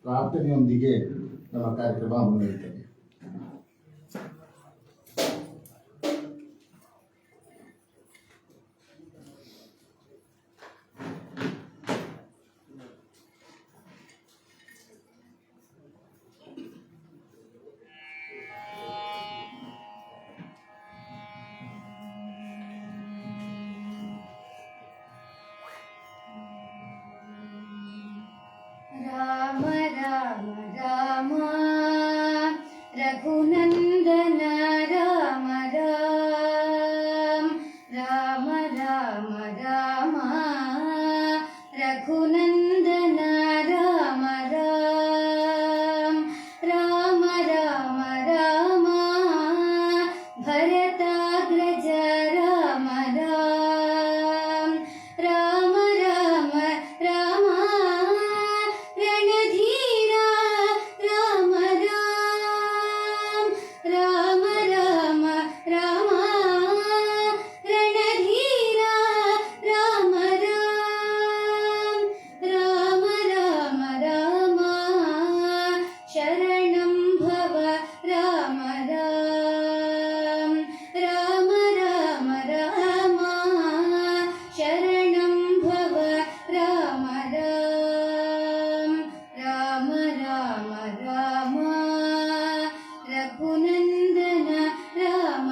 ಪ್ರಾರ್ಥನೆಯೊಂದಿಗೆ ನಮ್ಮ ಕಾರ್ಯಕ್ರಮ ಮುನ್ನಡೆಯುತ್ತದೆ. ರಾಮ ರಾಮ ರಾಮ ರಘುನಂದನ ರಾಮ ರಾಮ ರಾಮ ರಾಮ ರಾಮ ರಘುನಂದನ ರಾಮ ರಾಮ ರಾಮ ರಾಮ ರಾಮ ಭರತಾಗ್ರಜ ರಾಮ ರಾಮ ರಾಮ ರಾಮ ರಾಮ ರಣಧೀರ ರಾಮ ರಾಮ ರಾಮ ರಾಮ ರಾಮ ರಣಧೀರ ರಾಮ ರಾಮ ರಾಮ ರಾಮ ಶರಣಂ ಭವ ರಾಮ ರಾಮ ರಾಮ ರಾಮ ಶರಣಂ ಭವ ರಾಮ ರಾಮ ರಾಮ ರಾಮ ರಘುನಂದನ ರಾಮ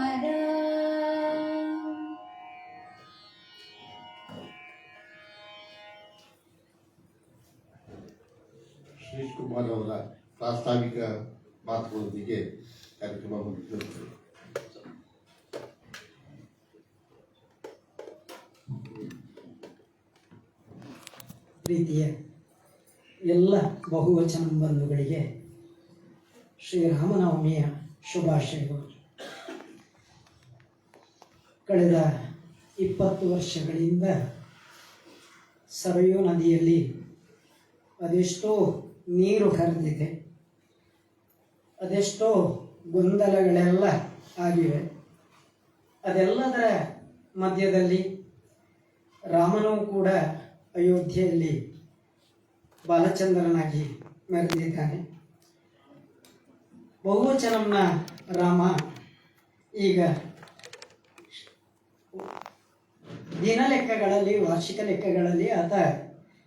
ಶ್ರೀಶ್ ಕುಮಾರ್ ಅವರ ಪ್ರಾಸ್ತಾವಿಕ ಮಾತುಗಳೊಂದಿಗೆ ಕಾರ್ಯಕ್ರಮ ಮುಗಿದಿರುತ್ತದೆ. ಪ್ರೀತಿಯ ಎಲ್ಲ ಬಹುವಚನ ಬಂಧುಗಳಿಗೆ ಶ್ರೀರಾಮನವಮಿಯ ಶುಭಾಶಯಗಳು. ಕಳೆದ 20 ವರ್ಷಗಳಿಂದ ಸರಯೂ ನದಿಯಲ್ಲಿ ಅದೆಷ್ಟೋ ನೀರು ಹರಿದಿದೆ, ಅದೆಷ್ಟೋ ಗೊಂದಲಗಳೆಲ್ಲ ಆಗಿವೆ. ಅದೆಲ್ಲದರ ಮಧ್ಯದಲ್ಲಿ ರಾಮನೂ ಕೂಡ ಅಯೋಧ್ಯೆಯಲ್ಲಿ ಬಾಲಚಂದ್ರನಾಗಿ ಮೆರೆದಿದ್ದಾನೆ. ಬಹುವಚನಂನ ರಾಮ ಈಗ ದಿನ ಲೆಕ್ಕಗಳಲ್ಲಿ, ವಾರ್ಷಿಕ ಲೆಕ್ಕಗಳಲ್ಲಿ ಆತ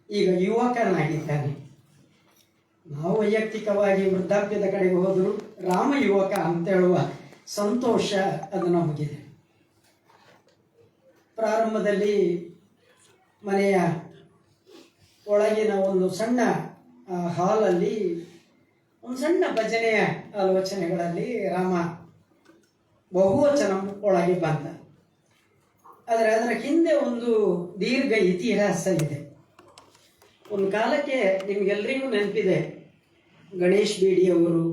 ಈಗ ಯುವಕನಾಗಿದ್ದಾನೆ. ನಾವು ವೈಯಕ್ತಿಕವಾಗಿ ವೃದ್ಧಾಪ್ಯದ ಕಡೆಗೆ ಹೋದರೂ ರಾಮ ಯುವಕ ಅಂತ ಹೇಳುವ ಸಂತೋಷ ಅದು ನಮಗಿದೆ. ಪ್ರಾರಂಭದಲ್ಲಿ ಮನೆಯ ಒಳಗಿನ ಒಂದು ಸಣ್ಣ ಹಾಲಲ್ಲಿ ಒಂದು ಸಣ್ಣ ಭಜನೆಯ ಆಲೋಚನೆಗಳಲ್ಲಿ ರಾಮ ಬಹುವಚನ ಒಳಗೆ ಬಂದ. ಆದರೆ ಅದರ ಹಿಂದೆ ಒಂದು ದೀರ್ಘ ಇತಿಹಾಸ ಇದೆ. ಒಂದು ಕಾಲಕ್ಕೆ ನಿಮಗೆಲ್ಲರಿಗೂ ನೆನಪಿದೆ, ಗಣೇಶ್ ಬೀಡಿಯವರು,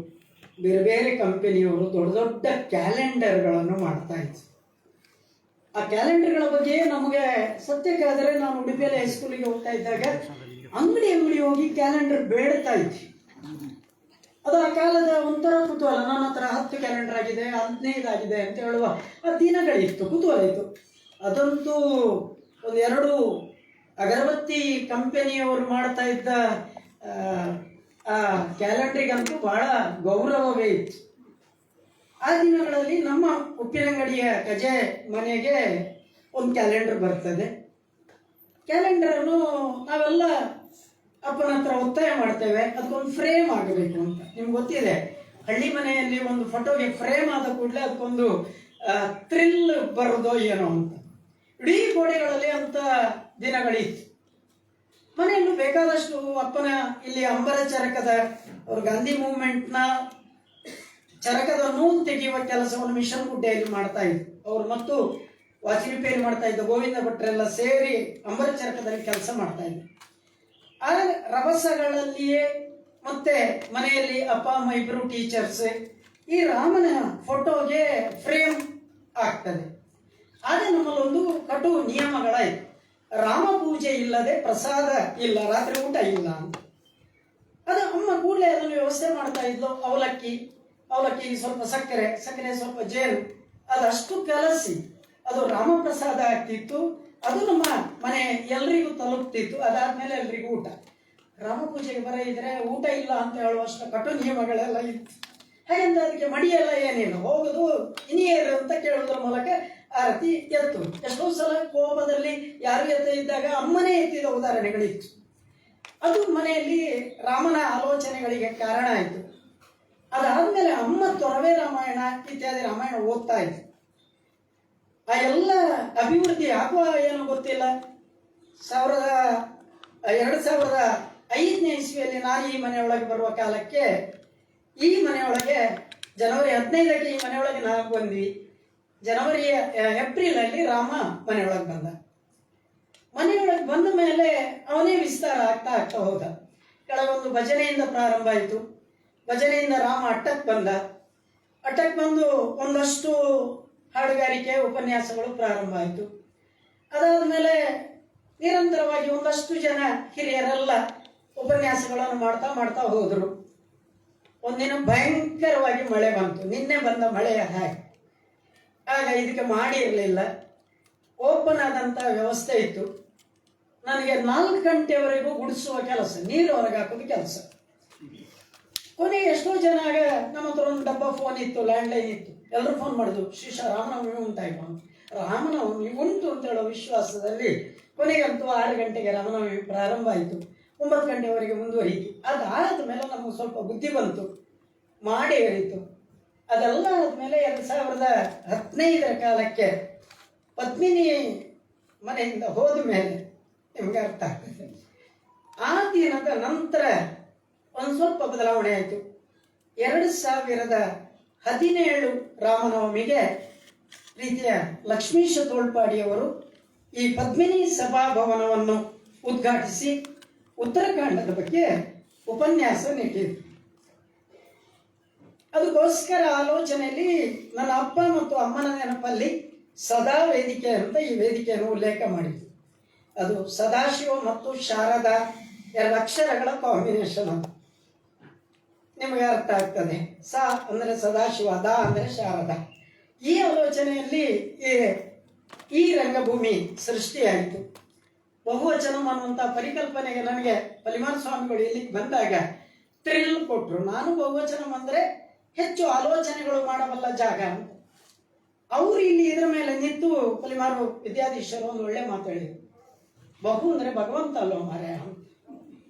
ಬೇರೆ ಬೇರೆ ಕಂಪನಿಯವರು ದೊಡ್ಡ ದೊಡ್ಡ ಕ್ಯಾಲೆಂಡರ್ಗಳನ್ನು ಮಾಡ್ತಾ ಇದ್ರು. ಆ ಕ್ಯಾಲೆಂಡರ್ಗಳ ಬಗ್ಗೆ ನಮಗೆ ಸತ್ಯಕ್ಕಾದರೆ, ನಾನು ಉಡುಪಿಯಲ್ಲಿ ಹೈಸ್ಕೂಲಿಗೆ ಹೋಗ್ತಾ ಇದ್ದಾಗ ಅಂಗಡಿ ಹೋಗಿ ಕ್ಯಾಲೆಂಡರ್ ಬೇಡ್ತಾ ಇದ್ವಿ. ಅದು ಆ ಕಾಲದ ಒಂಥರ ಕುತೂಹಲ. ನನ್ನ ಹತ್ರ 10 ಕ್ಯಾಲೆಂಡರ್ ಆಗಿದೆ, 15 ಆಗಿದೆ ಅಂತ ಹೇಳುವ ಆ ದಿನಗಳಿತ್ತು, ಕುತೂಹಲ ಇತ್ತು. ಅದಂತೂ 1-2 ಅಗರಬತ್ತಿ ಕಂಪನಿಯವರು ಮಾಡ್ತಾ ಇದ್ದ ಆ ಕ್ಯಾಲೆಂಡರಿಗಂತೂ ಬಹಳ ಗೌರವವೇ ಇತ್ತು. ಆ ದಿನಗಳಲ್ಲಿ ನಮ್ಮ ಉಪ್ಪಿನಂಗಡಿಯ ಕಜೆ ಮನೆಗೆ ಒಂದು ಕ್ಯಾಲೆಂಡರ್ ಬರ್ತದೆ. ಕ್ಯಾಲೆಂಡರನ್ನು ನಾವೆಲ್ಲ ಅಪ್ಪನ ಹತ್ರ ಒತ್ತಾಯ ಮಾಡ್ತೇವೆ, ಅದಕ್ಕೊಂದು ಫ್ರೇಮ್ ಆಗಬೇಕು ಅಂತ. ನಿಮ್ಗೆ ಗೊತ್ತಿದೆ, ಹಳ್ಳಿ ಮನೆಯಲ್ಲಿ ಒಂದು ಫೋಟೋಗೆ ಫ್ರೇಮ್ ಆದ ಕೂಡಲೇ ಅದಕ್ಕೊಂದು ಥ್ರಿಲ್ ಬರೋದೋ ಏನೋ ಅಂತ. ಇಡೀ ಗೋಡೆಗಳಲ್ಲಿ ಅಂತ ದಿನಗಳಿತ್ತು. ಮನೆಯಲ್ಲೂ ಬೇಕಾದಷ್ಟು ಅಪ್ಪನ ಇಲ್ಲಿ ಅಂಬರ ಚರಕದ, ಅವರು ಗಾಂಧಿ ಮೂವ್ಮೆಂಟ್ನ ಚರಕದ ನೂಲು ತೆಗೆಯುವ ಕೆಲಸವನ್ನು ಮಿಷನ್ ಗುಡ್ಡೆಯಲ್ಲಿ ಮಾಡ್ತಾ ಇದ್ರು ಅವರು. ಮತ್ತು ವಾಚ್ ರಿಪೇರಿ ಮಾಡ್ತಾ ಇದ್ದ ಗೋವಿಂದ ಭಟ್ರೆಲ್ಲ ಸೇರಿ ಅಂಬರ ಚರಕದಲ್ಲಿ ಕೆಲಸ ಮಾಡ್ತಾ ಇದ್ರು. ಆ ರಭಸಗಳಲ್ಲಿಯೇ ಮತ್ತೆ ಮನೆಯಲ್ಲಿ ಅಪ್ಪ ಅಮ್ಮ ಇಬ್ಬರು ಟೀಚರ್ಸ್, ಈ ರಾಮನ ಫೋಟೋಗೆ ಫ್ರೇಮ್ ಆಗ್ತದೆ. ಆದರೆ ನಮ್ಮಲ್ಲೊಂದು ಕಟು ನಿಯಮಗಳಾಯಿತು. ರಾಮ ಪೂಜೆ ಇಲ್ಲದೆ ಪ್ರಸಾದ ಇಲ್ಲ, ರಾತ್ರಿ ಊಟ ಇಲ್ಲ ಅಂತ. ಅದು ಅಮ್ಮ ಕೂಡಲೇ ಅದನ್ನು ವ್ಯವಸ್ಥೆ ಮಾಡ್ತಾ ಇದ್ಲು. ಅವಲಕ್ಕಿ ಸ್ವಲ್ಪ ಸಕ್ಕರೆ ಸ್ವಲ್ಪ ಜೇನು, ಅದಷ್ಟು ಕಲಸಿ ಅದು ರಾಮಪ್ರಸಾದ ಆಗ್ತಿತ್ತು. ಅದು ನಮ್ಮ ಮನೆ ಎಲ್ರಿಗೂ ತಲುಪ್ತಿತ್ತು. ಅದಾದ್ಮೇಲೆ ಎಲ್ರಿಗೂ ಊಟ. ರಾಮ ಪೂಜೆಗೆ ಬರ ಇದ್ರೆ ಊಟ ಇಲ್ಲ ಅಂತ ಹೇಳುವಷ್ಟು ಕಟು ನಿಯಮಗಳೆಲ್ಲ ಇತ್ತು. ಹಾಗೆಂದ ಅದಕ್ಕೆ ಮಡಿಯೆಲ್ಲ ಏನಿಲ್ಲ, ಹೋಗುದು ಇನಿಯೇರು ಅಂತ ಕೇಳುವುದರ ಮೂಲಕ ಆರತಿ ಎತ್ತು. ಎಷ್ಟೋ ಸಲ ಕೋಪದಲ್ಲಿ ಯಾರು ಎತ್ತ ಇದ್ದಾಗ ಅಮ್ಮನೇ ಎತ್ತಿದ ಉದಾಹರಣೆಗಳಿತ್ತು. ಅದು ಮನೆಯಲ್ಲಿ ರಾಮನ ಆಲೋಚನೆಗಳಿಗೆ ಕಾರಣ ಆಯಿತು. ಅದಾದ್ಮೇಲೆ ಅಮ್ಮ ತೊರವೆ ರಾಮಾಯಣ ಇತ್ಯಾದಿ ರಾಮಾಯಣ ಓದ್ತಾ ಇತ್ತು. ಆ ಎಲ್ಲ ಅಭಿವೃದ್ಧಿ ಆಗುವ ಏನೋ ಗೊತ್ತಿಲ್ಲ. 2005ನೇ ಇಸ್ವಿಯಲ್ಲಿ ನಾನು ಈ ಮನೆಯೊಳಗೆ ಬರುವ ಕಾಲಕ್ಕೆ ಈ ಮನೆಯೊಳಗೆ ಜನವರಿ 15ಕ್ಕೆ ಈ ಮನೆಯೊಳಗೆ ನಾವು ಬಂದ್ವಿ. ಏಪ್ರಿಲಲ್ಲಿ ರಾಮ ಮನೆಯೊಳಗೆ ಬಂದ. ಮನೆಯೊಳಗೆ ಬಂದ ಮೇಲೆ ಅವನೇ ವಿಸ್ತಾರ ಆಗ್ತಾ ಆಗ್ತಾ ಹೋದ. ಕೆಳಗೊಂದು ಭಜನೆಯಿಂದ ಪ್ರಾರಂಭ ಆಯಿತು. ಭಜನೆಯಿಂದ ರಾಮ ಅಟ್ಟಕ್ಕೆ ಬಂದ. ಅಟ್ಟಕ್ಕೆ ಬಂದು ಒಂದಷ್ಟು ಹಾಡುಗಾರಿಕೆ ಉಪನ್ಯಾಸಗಳು ಪ್ರಾರಂಭ ಆಯಿತು. ಅದಾದಮೇಲೆ ನಿರಂತರವಾಗಿ ಒಂದಷ್ಟು ಜನ ಹಿರಿಯರೆಲ್ಲ ಉಪನ್ಯಾಸಗಳನ್ನು ಮಾಡ್ತಾ ಮಾಡ್ತಾ ಹೋದರು. ಒಂದಿನ ಭಯಂಕರವಾಗಿ ಮಳೆ ಬಂತು. ನಿನ್ನೆ ಬಂದ ಮಳೆಯ ಹಾಗೆ. ಆಗ ಇದಕ್ಕೆ ಮಾಡಿ ಇರಲಿಲ್ಲ, ಓಪನ್ ಆದಂಥ ವ್ಯವಸ್ಥೆ ಇತ್ತು. ನನಗೆ 4 ಗಂಟೆವರೆಗೂ ಗುಡಿಸುವ ಕೆಲಸ, ನೀರು ಹೊರಗೆ ಹಾಕೋದು ಕೆಲಸ. ಕೊನೆಗೆ ಎಷ್ಟೋ ಜನ ಆಗ ನಮ್ಮ ಹತ್ರ ಒಂದು ಡಬ್ಬ ಫೋನ್ ಇತ್ತು, ಲ್ಯಾಂಡ್ಲೈನ್ ಇತ್ತು. ಎಲ್ಲರೂ ಫೋನ್ ಮಾಡಿದ್ರು, ಶ್ರೀಶ ರಾಮನವಮಿ ಉಂಟಾಯ್ತು. ರಾಮನವಮಿ ಉಂಟು ಅಂತ ಹೇಳೋ ವಿಶ್ವಾಸದಲ್ಲಿ ಕೊನೆಗಂತೂ 6 ಗಂಟೆಗೆ ರಾಮನವಮಿ ಪ್ರಾರಂಭ ಆಯಿತು. 9 ಗಂಟೆವರೆಗೆ ಮುಂದುವರಿಯಿತು. ಅದಾದ ಮೇಲೆ ನಮಗೆ ಸ್ವಲ್ಪ ಬುದ್ಧಿ ಬಂತು, ಮಾಡಿ ಏರಿತು. ಅದೆಲ್ಲ ಆದಮೇಲೆ 2015ರ ಕಾಲಕ್ಕೆ ಪದ್ಮಿನಿ ಮನೆಯಿಂದ ಹೋದ ಮೇಲೆ ನಿಮಗೆ ಅರ್ಥ ಆಗ್ತದೆ. ಆ ದಿನದ ನಂತರ ಒಂದು ಸ್ವಲ್ಪ ಬದಲಾವಣೆ ಆಯಿತು. 2017 ರಾಮನವಮಿಗೆ ರೀತಿಯ ಲಕ್ಷ್ಮೀಶ ತೋಳ್ಪಾಡಿಯವರು ಈ ಪದ್ಮಿನಿ ಸಭಾಭವನವನ್ನು ಉದ್ಘಾಟಿಸಿ ಉತ್ತರಾಖಂಡದ ಬಗ್ಗೆ ಉಪನ್ಯಾಸ ನೀಡಿದರು. ಅದಕ್ಕೋಸ್ಕರ ಆಲೋಚನೆಯಲ್ಲಿ ನನ್ನ ಅಪ್ಪ ಮತ್ತು ಅಮ್ಮನ ನೆನಪಲ್ಲಿ ಸದಾ ವೇದಿಕೆ ಅಂತ ಈ ವೇದಿಕೆಯನ್ನು ಉಲ್ಲೇಖ ಮಾಡಿದ್ರು. ಅದು ಸದಾಶಿವ ಮತ್ತು ಶಾರದಾ 2 ಅಕ್ಷರಗಳ ಕಾಂಬಿನೇಷನ್. ಅದು ನಿಮಗೆ ಅರ್ಥ ಆಗ್ತದೆ. ಸ ಅಂದರೆ ಸದಾಶಿವ, ದ ಅಂದರೆ ಶಾರದಾ. ಈ ಆಲೋಚನೆಯಲ್ಲಿ ಈ ರಂಗಭೂಮಿ ಸೃಷ್ಟಿಯಾಯಿತು. ಬಹುವಚನ ಅನ್ನುವಂಥ ಪರಿಕಲ್ಪನೆಗೆ ನನಗೆ ಪಲಿಮಾನ್ ಸ್ವಾಮಿಗಳು ಇಲ್ಲಿಗೆ ಬಂದಾಗ ಥ್ರಿಲ್ ಕೊಟ್ಟರು. ನಾನು ಬಹುವಚನ ಅಂದರೆ ಹೆಚ್ಚು ಆಲೋಚನೆಗಳು ಮಾಡಬಲ್ಲ ಜಾಗ ಅಂತ. ಅವರು ಇಲ್ಲಿ ಇದರ ಮೇಲೆ ನಿಂತು ಪಲಿಮಾರು ವಿದ್ಯಾಧೀಶರು ಒಂದು ಒಳ್ಳೆ ಮಾತಾಡಿದರು. ಬಹು ಅಂದರೆ ಭಗವಂತ ಅಲ್ವ ಮಾರ್ಯ,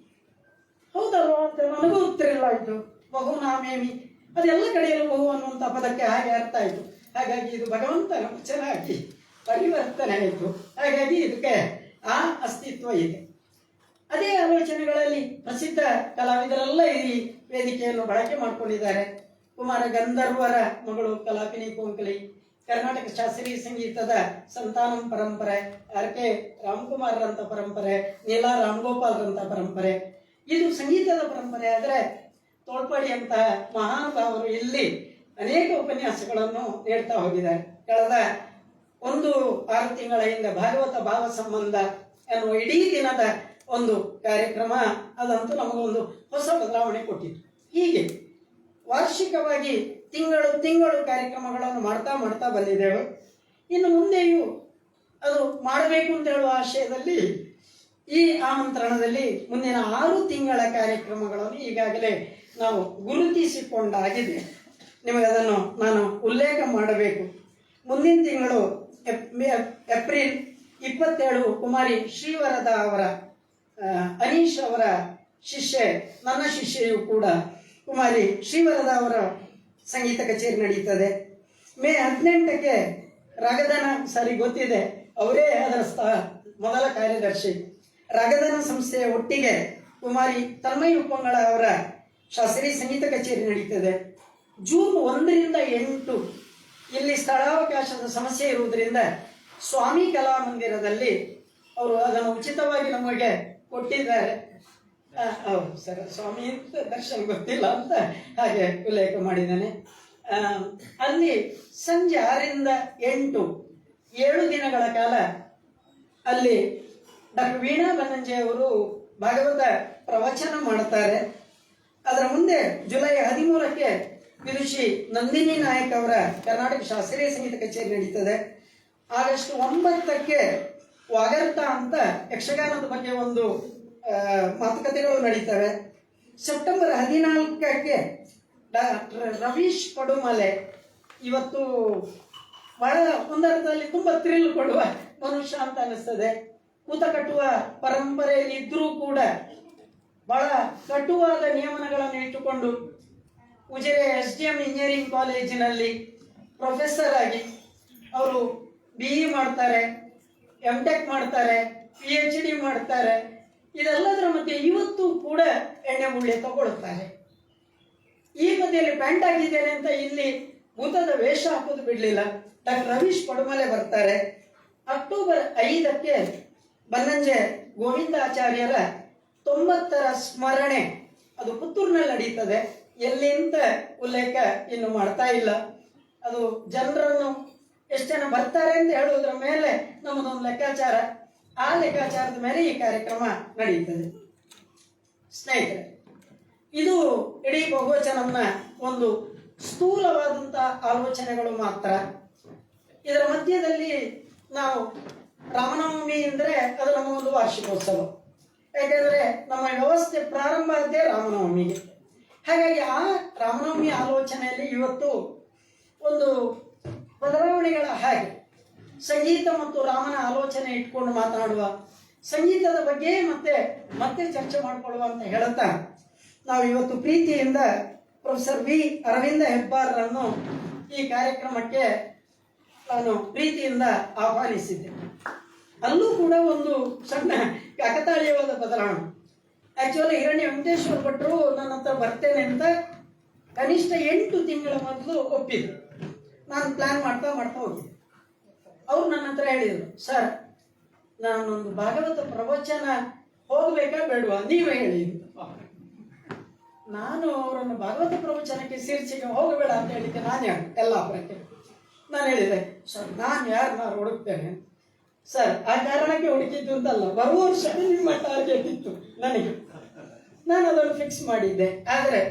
ಹೌದಲ್ವ ಅಂತ ನನಗೂ ಥ್ರಿಲ್ ಆಯಿತು. ಬಹು ನಾಮೇಮಿ, ಅದೆಲ್ಲ ಕಡೆಯಲ್ಲೂ ಬಹು ಅನ್ನುವಂಥ ಪದಕ್ಕೆ ಹಾಗೆ ಅರ್ಥ ಆಯಿತು. ಹಾಗಾಗಿ ಇದು ಭಗವಂತನ ವಚನಾಗಿ ಪರಿವರ್ತನೆ ಆಯಿತು. ಹಾಗಾಗಿ ಇದಕ್ಕೆ ಆ ಅಸ್ತಿತ್ವ ಇದೆ. ಅದೇ ಆಲೋಚನೆಗಳಲ್ಲಿ ಪ್ರಸಿದ್ಧ ಕಲಾವಿದರೆಲ್ಲ ಈ ವೇದಿಕೆಯನ್ನು ಬಳಕೆ ಮಾಡಿಕೊಂಡಿದ್ದಾರೆ. ಕುಮಾರ ಗಂಧರ್ವರ ಮಗಳು ಕಲಾಪಿನಿ ಕೋಂಕಲಿ, ಕರ್ನಾಟಕ ಶಾಸ್ತ್ರೀಯ ಸಂಗೀತದ ಸಂತಾನಂ ಪರಂಪರೆ, R.K. ರಾಮ್ಕುಮಾರ್ರಂಥ ಪರಂಪರೆ, ನೀಲಾ ರಾಮ್ಗೋಪಾಲ್ರಂಥ ಪರಂಪರೆ. ಇದು ಸಂಗೀತದ ಪರಂಪರೆ. ಆದರೆ ತೋಳ್ಪಾಡಿಯಂತಹ ಮಹಾನುಭಾವರು ಇಲ್ಲಿ ಅನೇಕ ಉಪನ್ಯಾಸಗಳನ್ನು ನೀಡ್ತಾ ಹೋಗಿದ್ದಾರೆ. ಕಳೆದ 1-6 ತಿಂಗಳ ಹಿಂದೆ ಭಾಗವತ ಭಾವ ಸಂಬಂಧ ಎನ್ನುವ ಇಡೀ ದಿನದ ಒಂದು ಕಾರ್ಯಕ್ರಮ, ಅದಂತೂ ನಮಗೊಂದು ಹೊಸ ಬದಲಾವಣೆ ಕೊಟ್ಟಿತ್ತು. ಹೀಗೆ ವಾರ್ಷಿಕವಾಗಿ ತಿಂಗಳು ಕಾರ್ಯಕ್ರಮಗಳನ್ನು ಮಾಡ್ತಾ ಬಂದಿದ್ದೇವೆ. ಇನ್ನು ಮುಂದೆಯೂ ಅದು ಮಾಡಬೇಕು ಅಂತ ಹೇಳುವ ಆಶಯದಲ್ಲಿ ಈ ಆಮಂತ್ರಣದಲ್ಲಿ ಮುಂದಿನ 6 ತಿಂಗಳ ಕಾರ್ಯಕ್ರಮಗಳನ್ನು ಈಗಾಗಲೇ ನಾವು ಗುರುತಿಸಿಕೊಂಡಾಗಿದೆ. ನಿಮಗೆ ಅದನ್ನು ನಾನು ಉಲ್ಲೇಖ ಮಾಡಬೇಕು. ಮುಂದಿನ ತಿಂಗಳು ಏಪ್ರಿಲ್ 27 ಕುಮಾರಿ ಶ್ರೀವರದಾ ಅವರ ಅನೀಶ್ ಅವರ ಶಿಷ್ಯೆ, ನನ್ನ ಶಿಷ್ಯೆಯೂ ಕೂಡ ಕುಮಾರಿ ಶ್ರೀವರದಾ ಅವರ ಸಂಗೀತ ಕಚೇರಿ ನಡೀತದೆ. ಮೇ 18ಕ್ಕೆ ರಾಗದಾನ, ಸರಿ ಗೊತ್ತಿದೆ, ಅವರೇ ಅದರ ಮೊದಲ ಕಾರ್ಯದರ್ಶಿ. ರಾಗದಾನ ಸಂಸ್ಥೆಯ ಒಟ್ಟಿಗೆ ಕುಮಾರಿ ತನ್ಮಯಿ ಉಪ್ಪಂಗಳ ಅವರ ಶಾಸ್ತ್ರೀಯ ಸಂಗೀತ ಕಚೇರಿ ನಡೀತದೆ. ಜೂನ್ 1ರಿಂದ 8 ಇಲ್ಲಿ ಸ್ಥಳಾವಕಾಶದ ಸಮಸ್ಯೆ ಇರುವುದರಿಂದ ಸ್ವಾಮಿ ಕಲಾಮಂದಿರದಲ್ಲಿ ಅವರು ಅದನ್ನು ಉಚಿತವಾಗಿ ನಮಗೆ ಕೊಟ್ಟಿದ್ದಾರೆ. ಹೌದು ಸರ್, ಸ್ವಾಮಿ ದರ್ಶನ ಗೊತ್ತಿಲ್ಲ ಅಂತ ಹಾಗೆ ಉಲ್ಲೇಖ ಮಾಡಿದ್ದಾನೆ. ಅಲ್ಲಿ ಸಂಜೆ 6ರಿಂದ 8 7 ದಿನಗಳ ಕಾಲ ಅಲ್ಲಿ ಡಾಕ್ಟರ್ ವೀಣಾ ಬನ್ನಂಜೆ ಅವರು ಭಾಗವತ ಪ್ರವಚನ ಮಾಡುತ್ತಾರೆ. ಅದರ ಮುಂದೆ ಜುಲೈ 13ಕ್ಕೆ ವಿದುಷಿ ನಂದಿನಿ ನಾಯಕ್ ಅವರ ಕರ್ನಾಟಕ ಶಾಸ್ತ್ರೀಯ ಸಂಗೀತ ಕಚೇರಿ ನಡೀತದೆ. ಆಗಸ್ಟ್ 9ಕ್ಕೆ ವಾಗರ್ತ ಅಂತ ಯಕ್ಷಗಾನದ ಬಗ್ಗೆ ಒಂದು ಮಾತುಕತೆಗಳು ನಡೀತವೆ. ಸೆಪ್ಟೆಂಬರ್ 14ಕ್ಕೆ ಡಾಕ್ಟರ್ ರವೀಶ್ ಪಡುಮಲೆ ಇವತ್ತು ಬಹಳ ಒಂದರ್ಥದಲ್ಲಿ ತುಂಬ ಥ್ರಿಲ್ ಕೊಡುವ ಮನುಷ್ಯ ಅಂತ ಅನಿಸ್ತದೆ. ಕೂತ ಕಟ್ಟುವ ಪರಂಪರೆಯಲ್ಲಿ ಇದ್ರೂ ಕೂಡ ಬಹಳ ಕಟುವಾದ ನಿಯಮನಗಳನ್ನು ಇಟ್ಟುಕೊಂಡು ಉಜಿರೆ SDM ಇಂಜಿನಿಯರಿಂಗ್ ಕಾಲೇಜಿನಲ್ಲಿ ಪ್ರೊಫೆಸರ್ ಆಗಿ ಅವರು BE ಮಾಡ್ತಾರೆ, MTech ಮಾಡ್ತಾರೆ, PhD ಮಾಡ್ತಾರೆ. ಇದೆಲ್ಲದರ ಮಧ್ಯೆ ಇವತ್ತು ಕೂಡ ಎಣ್ಣೆ ಮುಳ್ಳೆ ತಗೊಳ್ತಾರೆ. ಈ ಮಧ್ಯೆಯಲ್ಲಿ ಪ್ಯಾಂಟ್ ಆಗಿದ್ದೇನೆ ಅಂತ ಇಲ್ಲಿ ಭೂತದ ವೇಷ ಹಾಕೋದು ಬಿಡಲಿಲ್ಲ. ಡಾಕ್ಟರ್ ರವೀಶ್ ಪಡುಮಲೆ ಬರ್ತಾರೆ. ಅಕ್ಟೋಬರ್ 5ಕ್ಕೆ ಬನ್ನಂಜೆ ಗೋವಿಂದಾಚಾರ್ಯರ 90ರ ಸ್ಮರಣೆ ಅದು ಪುತ್ತೂರಿನಲ್ಲಿ ನಡೀತದೆ. ಎಲ್ಲಿ ಅಂತ ಉಲ್ಲೇಖ ಇನ್ನು ಮಾಡ್ತಾ ಇಲ್ಲ. ಅದು ಜನರನ್ನು ಎಷ್ಟು ಜನ ಬರ್ತಾರೆ ಅಂತ ಹೇಳುವುದರ ಮೇಲೆ ನಮ್ಮದೊಂದು ಲೆಕ್ಕಾಚಾರ. ಆ ಲೆಕ್ಕಾಚಾರದ ಮೇಲೆ ಈ ಕಾರ್ಯಕ್ರಮ ನಡೀತದೆ. ಸ್ನೇಹಿತರೆ, ಇದು ಇಡೀ ಬಹುವಚನಂನ ಒಂದು ಸ್ಥೂಲವಾದಂಥ ಆಲೋಚನೆಗಳು ಮಾತ್ರ. ಇದರ ಮಧ್ಯದಲ್ಲಿ ನಾವು ರಾಮನವಮಿ ಅಂದರೆ ಅದು ನಮ್ಮ ಒಂದು ವಾರ್ಷಿಕೋತ್ಸವ. ಯಾಕೆಂದರೆ ನಮ್ಮ ವ್ಯವಸ್ಥೆ ಪ್ರಾರಂಭ ಆದ್ದೇ ರಾಮನವಮಿಗೆ. ಹಾಗಾಗಿ ಆ ರಾಮನವಮಿ ಆಲೋಚನೆಯಲ್ಲಿ ಇವತ್ತು ಒಂದು ಬದಲಾವಣೆಗಳ ಹಾಗೆ ಸಂಗೀತ ಮತ್ತು ರಾಮನ ಆಲೋಚನೆ ಇಟ್ಕೊಂಡು ಮಾತನಾಡುವ, ಸಂಗೀತದ ಬಗ್ಗೆ ಮತ್ತೆ ಚರ್ಚೆ ಮಾಡಿಕೊಳ್ಳುವ ಅಂತ ಹೇಳುತ್ತಾ ನಾವು ಇವತ್ತು ಪ್ರೀತಿಯಿಂದ ಪ್ರೊಫೆಸರ್ ವಿ ಅರವಿಂದ ಹೆಬ್ಬಾರರನ್ನು ಈ ಕಾರ್ಯಕ್ರಮಕ್ಕೆ ನಾನು ಪ್ರೀತಿಯಿಂದ ಆಹ್ವಾನಿಸಿದ್ದೆ. ಅಲ್ಲೂ ಕೂಡ ಒಂದು ಸಣ್ಣ ಕಾಕತಾಳೀಯವಾದ ಬದಲಾವಣೆ. ಆ್ಯಕ್ಚುಲಿ ಹಿರಣ್ಯ ವೆಂಕಟೇಶ್ವರ ಭಟ್ರು ನನ್ನ ಹತ್ರ ಬರ್ತೇನೆ ಅಂತ ಕನಿಷ್ಠ 8 ತಿಂಗಳ ಮೊದಲು ಒಪ್ಪಿದ್ರು. ನಾನು ಪ್ಲ್ಯಾನ್ ಮಾಡ್ತಾ ಹೋಗಿದ್ದೆ. ಅವ್ರು ನನ್ನ ಹತ್ರ ಹೇಳಿದರು, ಸರ್ ನಾನೊಂದು ಭಾಗವತ ಪ್ರವಚನ ಹೋಗಬೇಕಾ ಬೇಡವಾ ನೀವೇ ಹೇಳಿ. ನಾನು ಅವರನ್ನು ಭಾಗವತ ಪ್ರವಚನಕ್ಕೆ ಸೇರಿಸಿಗೆ ಹೋಗಬೇಡ ಅಂತ ಹೇಳಿದ್ದೆ. ನಾನು ಯಾರು ಯಲ್ಲಾಪುರಕ್ಕೆ ನಾನು ಹೇಳಿದೆ, ಸರ್ ನಾನು ಯಾರನ್ನ ಹುಡುಕ್ತೇನೆ ಸರ್. ಆ ಕಾರಣಕ್ಕೆ ಹುಡುಕಿದ್ದು ಅಂತಲ್ಲ, ಬರುವ ವರ್ಷ ನಿಮ್ಮ ಟಾರ್ಗೆಟ್ ಇತ್ತು ನನಗೆ. ನಾನು ಅದನ್ನು ಫಿಕ್ಸ್ ಮಾಡಿದ್ದೆ. ಆದರೆ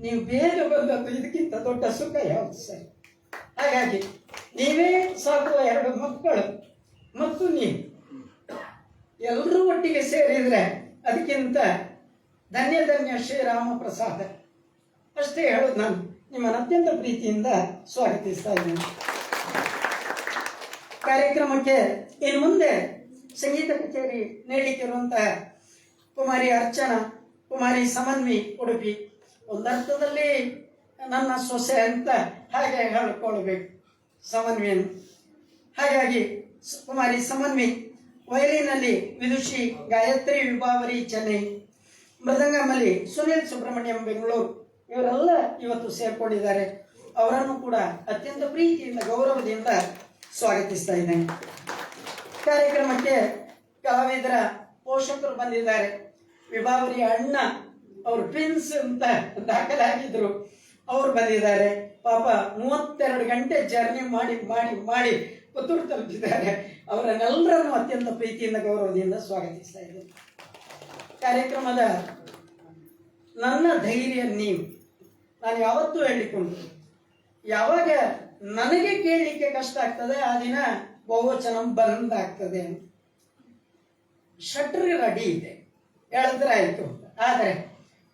ನೀವು ಬೇಗ ಬಂದದ್ದು ಇದಕ್ಕಿಂತ ದೊಡ್ಡ ಸುಖ ಯಾವುದು ಸರ್. ಹಾಗಾಗಿ ನೀವೇ ಸಾಕುವ 2 ಮಕ್ಕಳು ಮತ್ತು ನೀವು ಎಲ್ಲರೂ ಒಟ್ಟಿಗೆ ಸೇರಿದರೆ ಅದಕ್ಕಿಂತ ಧನ್ಯ ಶ್ರೀರಾಮ ಪ್ರಸಾದ ಅಷ್ಟೇ ಹೇಳೋದು. ನಾನು ನಿಮ್ಮನ್ನು ಅತ್ಯಂತ ಪ್ರೀತಿಯಿಂದ ಸ್ವಾಗತಿಸ್ತಾ ಇದ್ದೇನೆ. ಕಾರ್ಯಕ್ರಮಕ್ಕೆ ಇನ್ನು ಮುಂದೆ ಸಂಗೀತ ಕಚೇರಿ ನೀಡಲಿಕ್ಕಿರುವಂತಹ ಕುಮಾರಿ ಅರ್ಚನಾ, ಕುಮಾರಿ ಸಮನ್ವಿ ಉಡುಪಿ, ಒಂದರ್ಥದಲ್ಲಿ ನನ್ನ ಸೊಸೆ ಅಂತ ಹಾಗೆ ಹೇಳಿಕೊಳ್ಬೇಕು ಸಮನ್ವಿಯನ್ನು. ಹಾಗಾಗಿ ಕುಮಾರಿ ಸಮನ್ವಿ, ವಯಲಿನಲ್ಲಿ ವಿದುಷಿ ಗಾಯತ್ರಿ ವಿಭಾವರಿ ಚೆನ್ನೈ, ಮೃದಂಗಮಲ್ಲಿ ಸುನಿಲ್ ಸುಬ್ರಹ್ಮಣ್ಯಂ ಬೆಂಗಳೂರು, ಇವರೆಲ್ಲ ಇವತ್ತು ಸೇರ್ಕೊಂಡಿದ್ದಾರೆ. ಅವರನ್ನು ಕೂಡ ಅತ್ಯಂತ ಪ್ರೀತಿಯಿಂದ ಗೌರವದಿಂದ ಸ್ವಾಗತಿಸ್ತಾ ಇದ್ದೇನೆ. ಕಾರ್ಯಕ್ರಮಕ್ಕೆ ಕಲಾವಿದರ ಪೋಷಕರು ಬಂದಿದ್ದಾರೆ. ವಿಭಾವರಿ ಅಣ್ಣ ಅವರು ಟ್ವಿನ್ಸ್ ಅಂತ ದಾಖಲಾಗಿದ್ರು, ಅವರು ಬಂದಿದ್ದಾರೆ. ಪಾಪ 32 ಗಂಟೆ ಜರ್ನಿ ಮಾಡಿ ಪುತ್ತೂರು ತಲುಪಿದ್ದಾರೆ. ಅವರನ್ನೆಲ್ಲರನ್ನು ಅತ್ಯಂತ ಪ್ರೀತಿಯಿಂದ ಗೌರವದಿಂದ ಸ್ವಾಗತಿಸ್ತಾ ಇದ್ದೇನೆ. ಕಾರ್ಯಕ್ರಮದ ನನ್ನ ಧೈರ್ಯ ನೀವು, ನಾನು ಯಾವತ್ತೂ ಹೇಳಿಕೊಂಡು, ಯಾವಾಗ ನನಗೆ ಕೇಳಲಿಕ್ಕೆ ಕಷ್ಟ ಆಗ್ತದೆ ಆ ದಿನ ಬಹುವಚನ ಬಂದ್ ಆಗ್ತದೆ. ಶಟ್ರ್ ರೆಡಿ ಇದೆ, ಹೇಳಿದ್ರೆ ಆಯಿತು. ಆದರೆ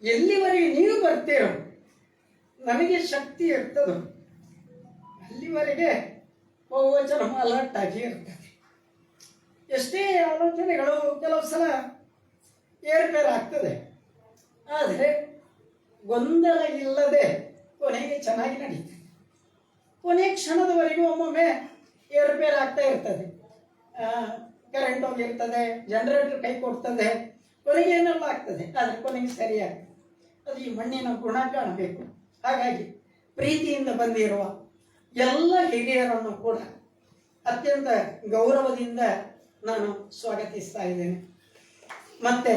ಎಲ್ಲಿವರೆಗೆ ನೀವು ಬರ್ತೀರೋ ನಮಗೆ ಶಕ್ತಿ ಇರ್ತದೆ, ಅಲ್ಲಿವರೆಗೆ ಬಹುವಚನ ಅಲರ್ಟ್ ಆಗಿ ಇರ್ತದೆ. ಎಷ್ಟೇ ಆಲೋಚನೆಗಳು ಕೆಲವು ಸಲ ಏರ್ಪೇರ್ ಆಗ್ತದೆ, ಆದರೆ ಗೊಂದಲ ಇಲ್ಲದೆ ಕೊನೆಗೆ ಚೆನ್ನಾಗಿ ನಡೀತದೆ. ಕೊನೆ ಕ್ಷಣದವರೆಗೂ ಒಮ್ಮೊಮ್ಮೆ ಏರ್ಪೇರ್ ಆಗ್ತಾ ಇರ್ತದೆ. ಕರೆಂಟ್ ಹೋಗಿರ್ತದೆ, ಜನರೇಟರ್ ಕೈ ಕೊಡ್ತದೆ, ಕೊನೆಗೆ ಏನೆಲ್ಲ ಆಗ್ತದೆ, ಆದರೆ ಕೊನೆಗೆ ಸರಿಯಾಗ್ತದೆ. ಅದು ಈ ಮಣ್ಣಿನ ಗುಣ ಕಾಣಬೇಕು. ಹಾಗಾಗಿ ಪ್ರೀತಿಯಿಂದ ಬಂದಿರುವ ಎಲ್ಲ ಹಿರಿಯರನ್ನು ಕೂಡ ಅತ್ಯಂತ ಗೌರವದಿಂದ ನಾನು ಸ್ವಾಗತಿಸ್ತಾ ಇದ್ದೇನೆ. ಮತ್ತೆ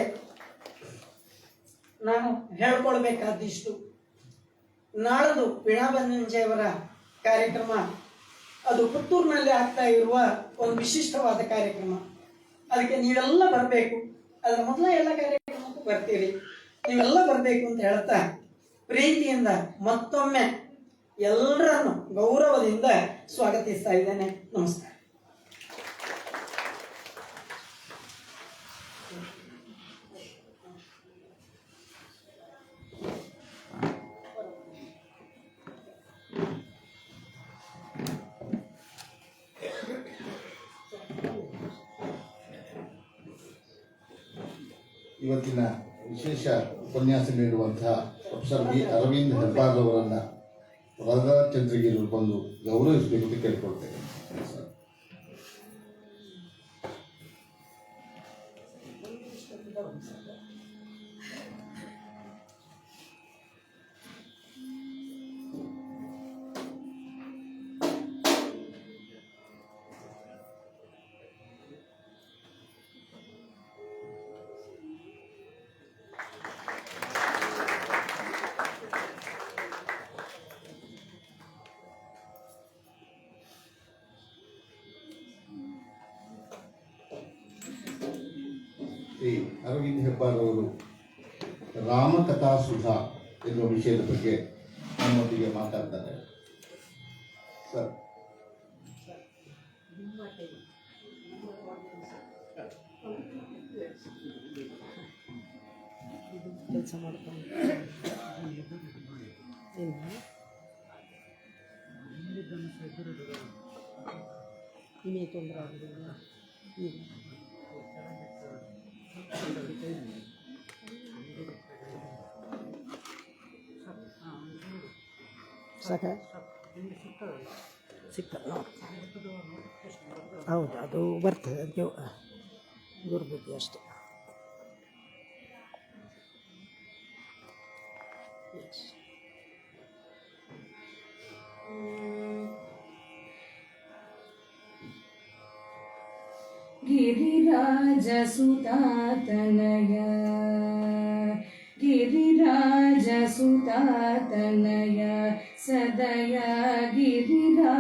ನಾನು ಹೇಳ್ಕೊಳ್ಬೇಕಾದಿಷ್ಟು, ನಾಳದು ವೀಣಾ ಬನ್ನಂಜೆಯವರ ಕಾರ್ಯಕ್ರಮ ಅದು ಪುತ್ತೂರಿನಲ್ಲಿ ಆಗ್ತಾ ಇರುವ ಒಂದು ವಿಶಿಷ್ಟವಾದ ಕಾರ್ಯಕ್ರಮ. ಅದಕ್ಕೆ ನೀವೆಲ್ಲ ಬರಬೇಕು. ಅದರ ಮೊದಲ ಎಲ್ಲ ಕಾರ್ಯಕ್ರಮಕ್ಕೂ ಬರ್ತೀರಿ, ನೀವೆಲ್ಲ ಬರಬೇಕು ಅಂತ ಹೇಳ್ತಾ ಪ್ರೀತಿಯಿಂದ ಮತ್ತೊಮ್ಮೆ ಎಲ್ಲರನ್ನು ಗೌರವದಿಂದ ಸ್ವಾಗತಿಸ್ತಾ ಇದ್ದೇನೆ. ನಮಸ್ಕಾರ. ಇವತ್ತಿನ ವಿಶೇಷ ಉಪನ್ಯಾಸ ನೀಡುವಂತಹ ಪ್ರೊಫೆಸರ್ ವಿ ಅರವಿಂದ್ ಹೆಬ್ಬಾರ್ ಅವರನ್ನು ವರದಾ ಚಂದ್ರಗಿರಿ ಬಂದು ಗೌರವಿಸಬೇಕು ಅಂತ ಕೇಳ್ಕೊಳ್ತೇನೆ ಸರ್. ಶ್ರೀ ಅರವಿಂದ್ ಹೆಬ್ಬಾರ್ ಅವರು ರಾಮಕಥಾ ಸುಧಾ ಎನ್ನುವ ವಿಷಯದ ಬಗ್ಗೆ ನಮ್ಮೊಟ್ಟಿಗೆ ಮಾತಾಡ್ತಾರೆ ಸರ್. ಕೆಲಸ ಮಾಡ್ಕೊಂಡು ನಿಮಗೆ ತೊಂದರೆ ಆಗೋದಿಲ್ಲ. ಸಾಕ ಸಿಗ್ತದೆ. ಹೌದು, ಅದು ಬರ್ತದೆ, ಅದಕ್ಕೆ ದುರ್ಬುದ್ಧಿ ಅಷ್ಟೆ. ಗಿರಿರಾಜಸುತಾತನಯ ಗಿರಿರಾಜಸುತಾತನಯ ಸದಯ ಗಿರಿರಾಜಸುತಾತನಯ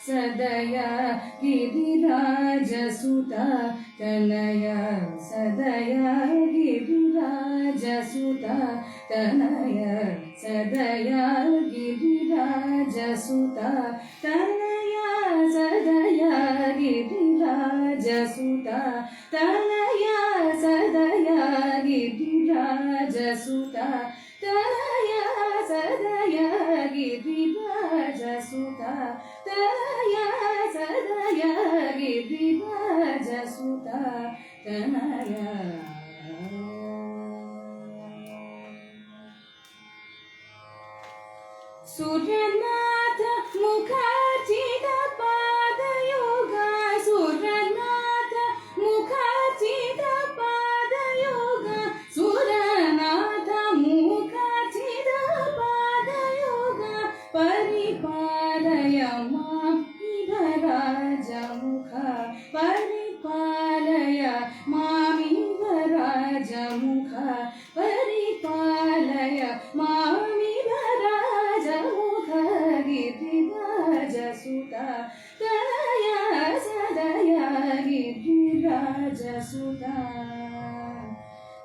ಸದಯ ಗಿರಿರಾಜಸುತಾತನಯ ಸದಯ ಗಿರಿರಾಜಸುತಾತನಯ ಸದಯ ಗಿರಿರಾಜಸುತಾತನಯ ಸದಯ ಗಿರಿರಾಜಸುತಾತನಯ ಸದಯ ಗಿರಿರಾಜಸುತಾತನಯ ಸದಯ ಗಿರಿರಾಜಸುತಾತನಯ ಸದಯ ಗಿರಿರಾಜಸುತಾತನಯ ಸುರನಾಥ ಮುಖರ್ಜಿದ ಪಾದಯೋಗ ಸುರನಾಥ ಮುಖರ್ಜಿದ ಪಾದಯೋಗ ಸುರನಾಥ ಮುಖರ್ಜಿದ ಪಾದಯೋಗ ಪರಿಪಾಲಯ ಮಾಮಿವರಾಜ ಮುಖ ಪರಿಪಾಲಯ ಮಾಮಿವರಾಜ ಮುಖ ಪರಿಪಾಲಯ ಮಾಮಿವರಾಜ ಮುಖ ಗಿರಿರಾಜಸುತಾ ತನಯ ಸದಯ ಗಿರಿರಾಜಸುತಾ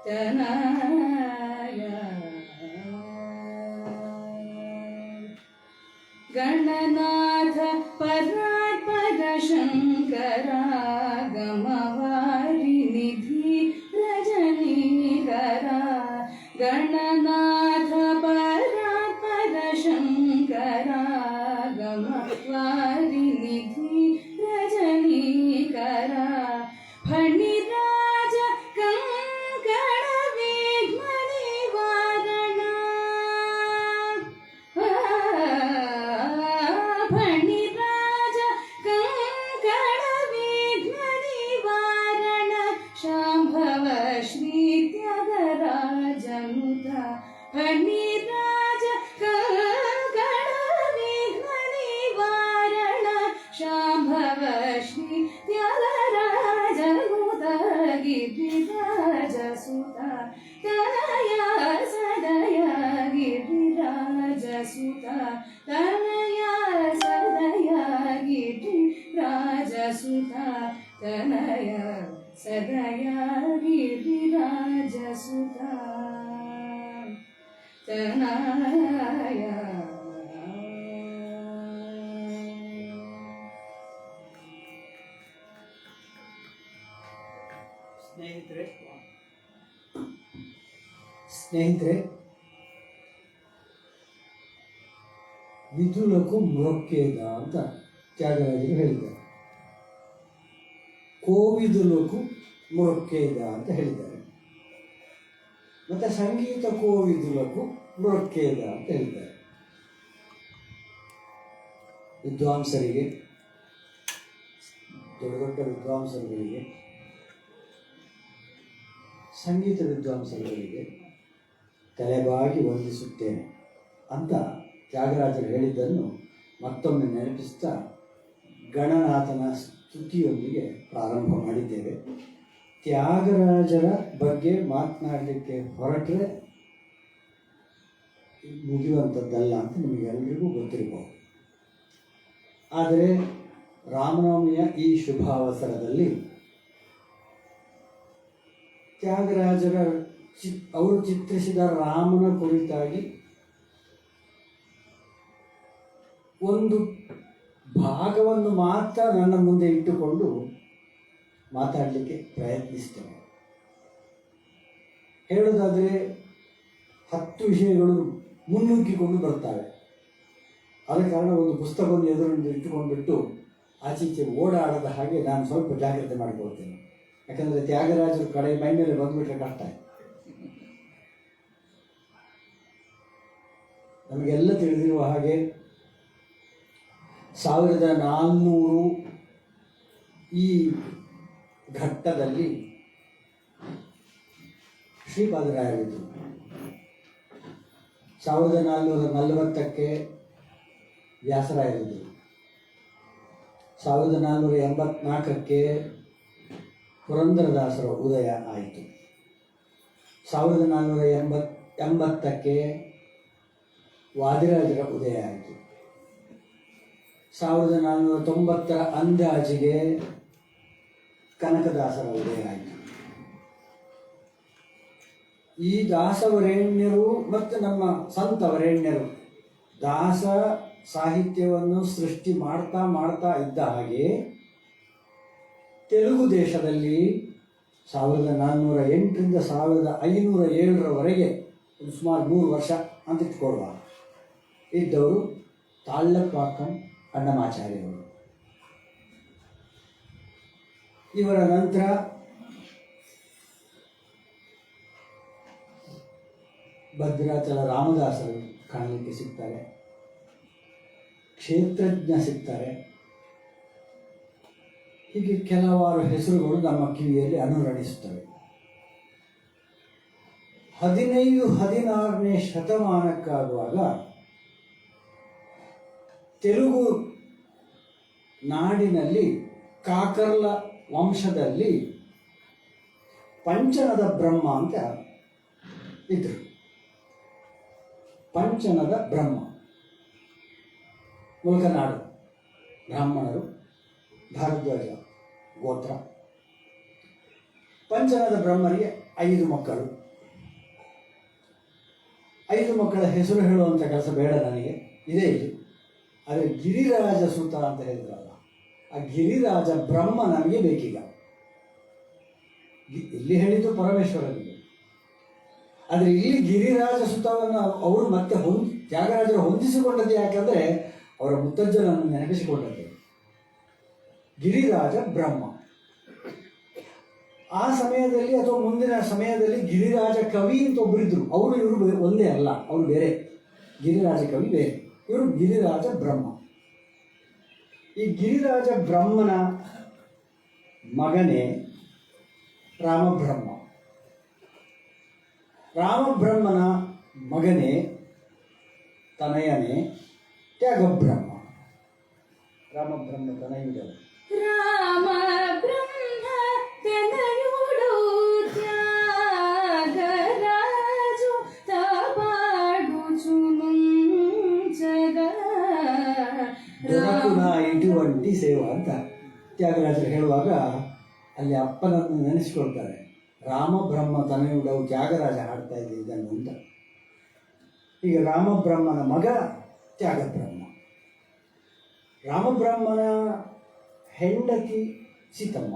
ತನಯ ಗಣನಾಥ ಪರಾತ್ಪರ ಶಂಕರ ಗಮವಾರಿ ನಿಧಿ ರಜನೀಕರ ಗಣನಾಥ ಪರಾತ್ಪರ ಶಂಕರ ಗಮವಾರಿ ನಿಧಿ ರಜನೀಕರ ಫಣಿರಾಜ ಕಂಕಣ ವಿಘ್ನ ನಿವಾರಣ ಫಣಿರಾಜ ಕಂಕಣ ವಿಘ್ನ ನಿವಾರಣ ಶಾಂಭವ ಶ್ರೀ ತ್ಯಾಗರಾಜ ಮುದ ಫಣಿರಾಜ ಕಂಕಣ ವಿಘ್ನ ನಿವಾರಣ ಶಾಂಭವ ಶ್ರೀ ತ್ಯಾಗರಾಜ ಮುದ ಗಿರಿರಾಜಸುತ ತನಯ ಸದಯ ಗಿರಿರಾಜಸುತ ತನಯ ಸದಯ ಗಿರಿರಾಜಸುತ ತನಯ ಸದಯ ಗಿರಿರಾಜಸುತ ತನಯ ಸ್ನೇಹಿತರೆ, ಮಿಥುನಕ್ಕೂ ಮೊಕ್ಕೇದ ಅಂತ ತ್ಯಾಗರಾಜರು ಹೇಳಿದ್ದಾರೆ. ಕೋವಿದುಲಕ್ಕೂ ಮೃಕ್ಕೇದ ಅಂತ ಹೇಳಿದ್ದಾರೆ. ಮತ್ತು ಸಂಗೀತ ಕೋವಿದುలకు ಮೃಕ್ಕೇದ ಅಂತ ಹೇಳಿದ್ದಾರೆ. ವಿದ್ವಾಂಸರಿಗೆ, ದೊಡ್ಡ ದೊಡ್ಡ ವಿದ್ವಾಂಸರುಗಳಿಗೆ, ಸಂಗೀತ ವಿದ್ವಾಂಸರುಗಳಿಗೆ ತಲೆಬಾಗಿ ವಂದಿಸುತ್ತೇನೆ ಅಂತ ತ್ಯಾಗರಾಜರು ಹೇಳಿದ್ದನ್ನು ಮತ್ತೊಮ್ಮೆ ನೆನಪಿಸ್ತಾ ಗಣನಾಥನ ಸ್ತುತಿಯೊಂದಿಗೆ ಪ್ರಾರಂಭ ಮಾಡಿದ್ದೇವೆ. ತ್ಯಾಗರಾಜರ ಬಗ್ಗೆ ಮಾತನಾಡಲಿಕ್ಕೆ ಹೊರಟ್ರೆ ಮುಗಿಯುವಂಥದ್ದಲ್ಲ ಅಂತ ನಿಮಗೆಲ್ಲರಿಗೂ ಗೊತ್ತಿರಬಹುದು. ಆದರೆ ರಾಮನವಮಿಯ ಈ ಶುಭ ಅವಸರದಲ್ಲಿ ತ್ಯಾಗರಾಜರ ಅವರು ಚಿತ್ರಿಸಿದ ರಾಮನ ಕುರಿತಾಗಿ ಒಂದು ಭಾಗವನ್ನು ಮಾತ್ರ ನನ್ನ ಮುಂದೆ ಇಟ್ಟುಕೊಂಡು ಮಾತಾಡಲಿಕ್ಕೆ ಪ್ರಯತ್ನಿಸ್ತೇನೆ. ಹೇಳೋದಾದರೆ 10 ವಿಷಯಗಳು ಮುನ್ನುಗ್ಗಿಕೊಂಡು ಬರ್ತವೆ. ಆದ ಕಾರಣ ಒಂದು ಪುಸ್ತಕವನ್ನು ಎದುರಿನಿಂದ ಇಟ್ಟುಕೊಂಡ್ಬಿಟ್ಟು ಆಚೀಚೆ ಓಡಾಡದ ಹಾಗೆ ನಾನು ಸ್ವಲ್ಪ ಜಾಗ್ರತೆ ಮಾಡಿಕೊಳ್ತೇನೆ. ಯಾಕಂದರೆ ತ್ಯಾಗರಾಜರು ಕಡೆ ಮೈ ಮೇಲೆ ಬಂದುಬಿಟ್ರೆ ಕಷ್ಟ. ನಮಗೆಲ್ಲ ತಿಳಿದಿರುವ ಹಾಗೆ 1400 ಈ ಘಟ್ಟದಲ್ಲಿ ಶ್ರೀಪಾದರಾಯರಿದ್ದರು. 1440ಕ್ಕೆ ವ್ಯಾಸರಾಯರಿದ್ದರು. 1484ಕ್ಕೆ ಪುರಂದರದಾಸರ ಉದಯ ಆಯಿತು. 1480ಕ್ಕೆ ವಾದಿರಾಜರ ಉದಯ ಆಯಿತು. 1490 ಅಂದಾಜಿಗೆ ಕನಕದಾಸರ ಉದಯ ಆಯಿತು. ಈ ದಾಸವರೇಣ್ಯರು ಮತ್ತು ನಮ್ಮ ಸಂತವರೇಣ್ಯರು ದಾಸ ಸಾಹಿತ್ಯವನ್ನು ಸೃಷ್ಟಿ ಮಾಡ್ತಾ ಇದ್ದ ಹಾಗೆ ತೆಲುಗು ದೇಶದಲ್ಲಿ 1408ರಿಂದ 1507ರವರೆಗೆ ಸುಮಾರು 3 ವರ್ಷ ಅಂತ ಇಟ್ಕೊಳ್ಳುವ ಇದ್ದವರು ತಾಳ್ಳಪಾಕಂ ಅಣ್ಣಮಾಚಾರ್ಯವರು. ಇವರ ನಂತರ ಭದ್ರಾಚಲ ರಾಮದಾಸರು ಕಾಣಲಿಕ್ಕೆ ಸಿಗ್ತಾರೆ. ಕ್ಷೇತ್ರಜ್ಞ ಸಿಗ್ತಾರೆ. ಹೀಗೆ ಕೆಲವಾರು ಹೆಸರುಗಳು ನಮ್ಮ ಕಿವಿಯಲ್ಲಿ ಅನುರಣಿಸುತ್ತವೆ. 15-16ನೇ ಶತಮಾನಕ್ಕಾಗುವಾಗ ತೆಲುಗು ನಾಡಿನಲ್ಲಿ ಕಾಕರ್ಲ ವಂಶದಲ್ಲಿ ಪಂಚನದ ಬ್ರಹ್ಮ ಅಂತ ಇದ್ರು. ಪಂಚನದ ಬ್ರಹ್ಮ ಮುಲ್ಕನಾಡು ಬ್ರಾಹ್ಮಣರು, ಭಾರದ್ವಾಜ ಗೋತ್ರ. ಪಂಚನದ ಬ್ರಹ್ಮರಿಗೆ 5 ಮಕ್ಕಳು. 5 ಮಕ್ಕಳ ಹೆಸರು ಹೇಳುವಂಥ ಕೆಲಸ ಬೇಡ ನನಗೆ, ಇದೇ ಇದು. ಆದರೆ ಗಿರಿರಾಜ ಸುತ ಅಂತ ಹೇಳಿದ್ರಲ್ಲ, ಆ ಗಿರಿರಾಜ ಬ್ರಹ್ಮ ನನಗೆ ಬೇಕೀಗ. ಇಲ್ಲಿ ಹೇಳಿದ್ದು ಪರಮೇಶ್ವರನಿಗೆ, ಆದರೆ ಇಲ್ಲಿ ಗಿರಿರಾಜ ಸುತವನ್ನು ಅವರು ಮತ್ತೆ ತ್ಯಾಗರಾಜರು ಹೊಂದಿಸಿಕೊಂಡದ್ದು ಯಾಕಂದರೆ ಅವರ ಮುತ್ತಜ್ಜನನ್ನು ನೆನಪಿಸಿಕೊಂಡದ್ದು. ಗಿರಿರಾಜ ಬ್ರಹ್ಮ ಆ ಸಮಯದಲ್ಲಿ ಅಥವಾ ಮುಂದಿನ ಸಮಯದಲ್ಲಿ ಗಿರಿರಾಜ ಕವಿ ಅಂತ ಒಬ್ಬರಿದ್ರು. ಇವರು ಒಂದೇ ಅಲ್ಲ, ಅವರು ಬೇರೆ. ಗಿರಿರಾಜ ಕವಿ ಬೇರೆ, ಇವರು ಗಿರಿರಾಜ ಬ್ರಹ್ಮ. ಈ ಗಿರಿರಾಜ ಬ್ರಹ್ಮನ ಮಗನೇ ರಾಮಬ್ರಹ್ಮ. ರಾಮಬ್ರಹ್ಮನ ಮಗನೇ ತನಯನೇ ತ್ಯಾಗಬ್ರಹ್ಮ. ರಾಮಬ್ರಹ್ಮ ತನಯುಡರು. ರಾಮ ಬ್ರಹ್ಮ ತನಯುಡು ತ್ಯಾಗರಾಜು ತಪಾಡುಚು ಮುಂಚಗ. ದೊರಕುನ ಇಟುವಂಟಿ ಸೇವಾ ಅಂತ ತ್ಯಾಗರಾಜರು ಹೇಳುವಾಗ ಅಲ್ಲಿ ಅಪ್ಪನನ್ನು ನೆನೆಸ್ಕೊಳ್ತಾರೆ. ರಾಮಬ್ರಹ್ಮ ತನಯುಡವು ತ್ಯಾಗರಾಜ ಹಾಡ್ತಾ ಇದ್ದ ಇದನ್ನು ಅಂತ. ಈಗ ರಾಮಬ್ರಹ್ಮನ ಮಗ ತ್ಯಾಗಬ್ರಹ್ಮ. ರಾಮಬ್ರಹ್ಮನ ಹೆಂಡತಿ ಸೀತಮ್ಮ.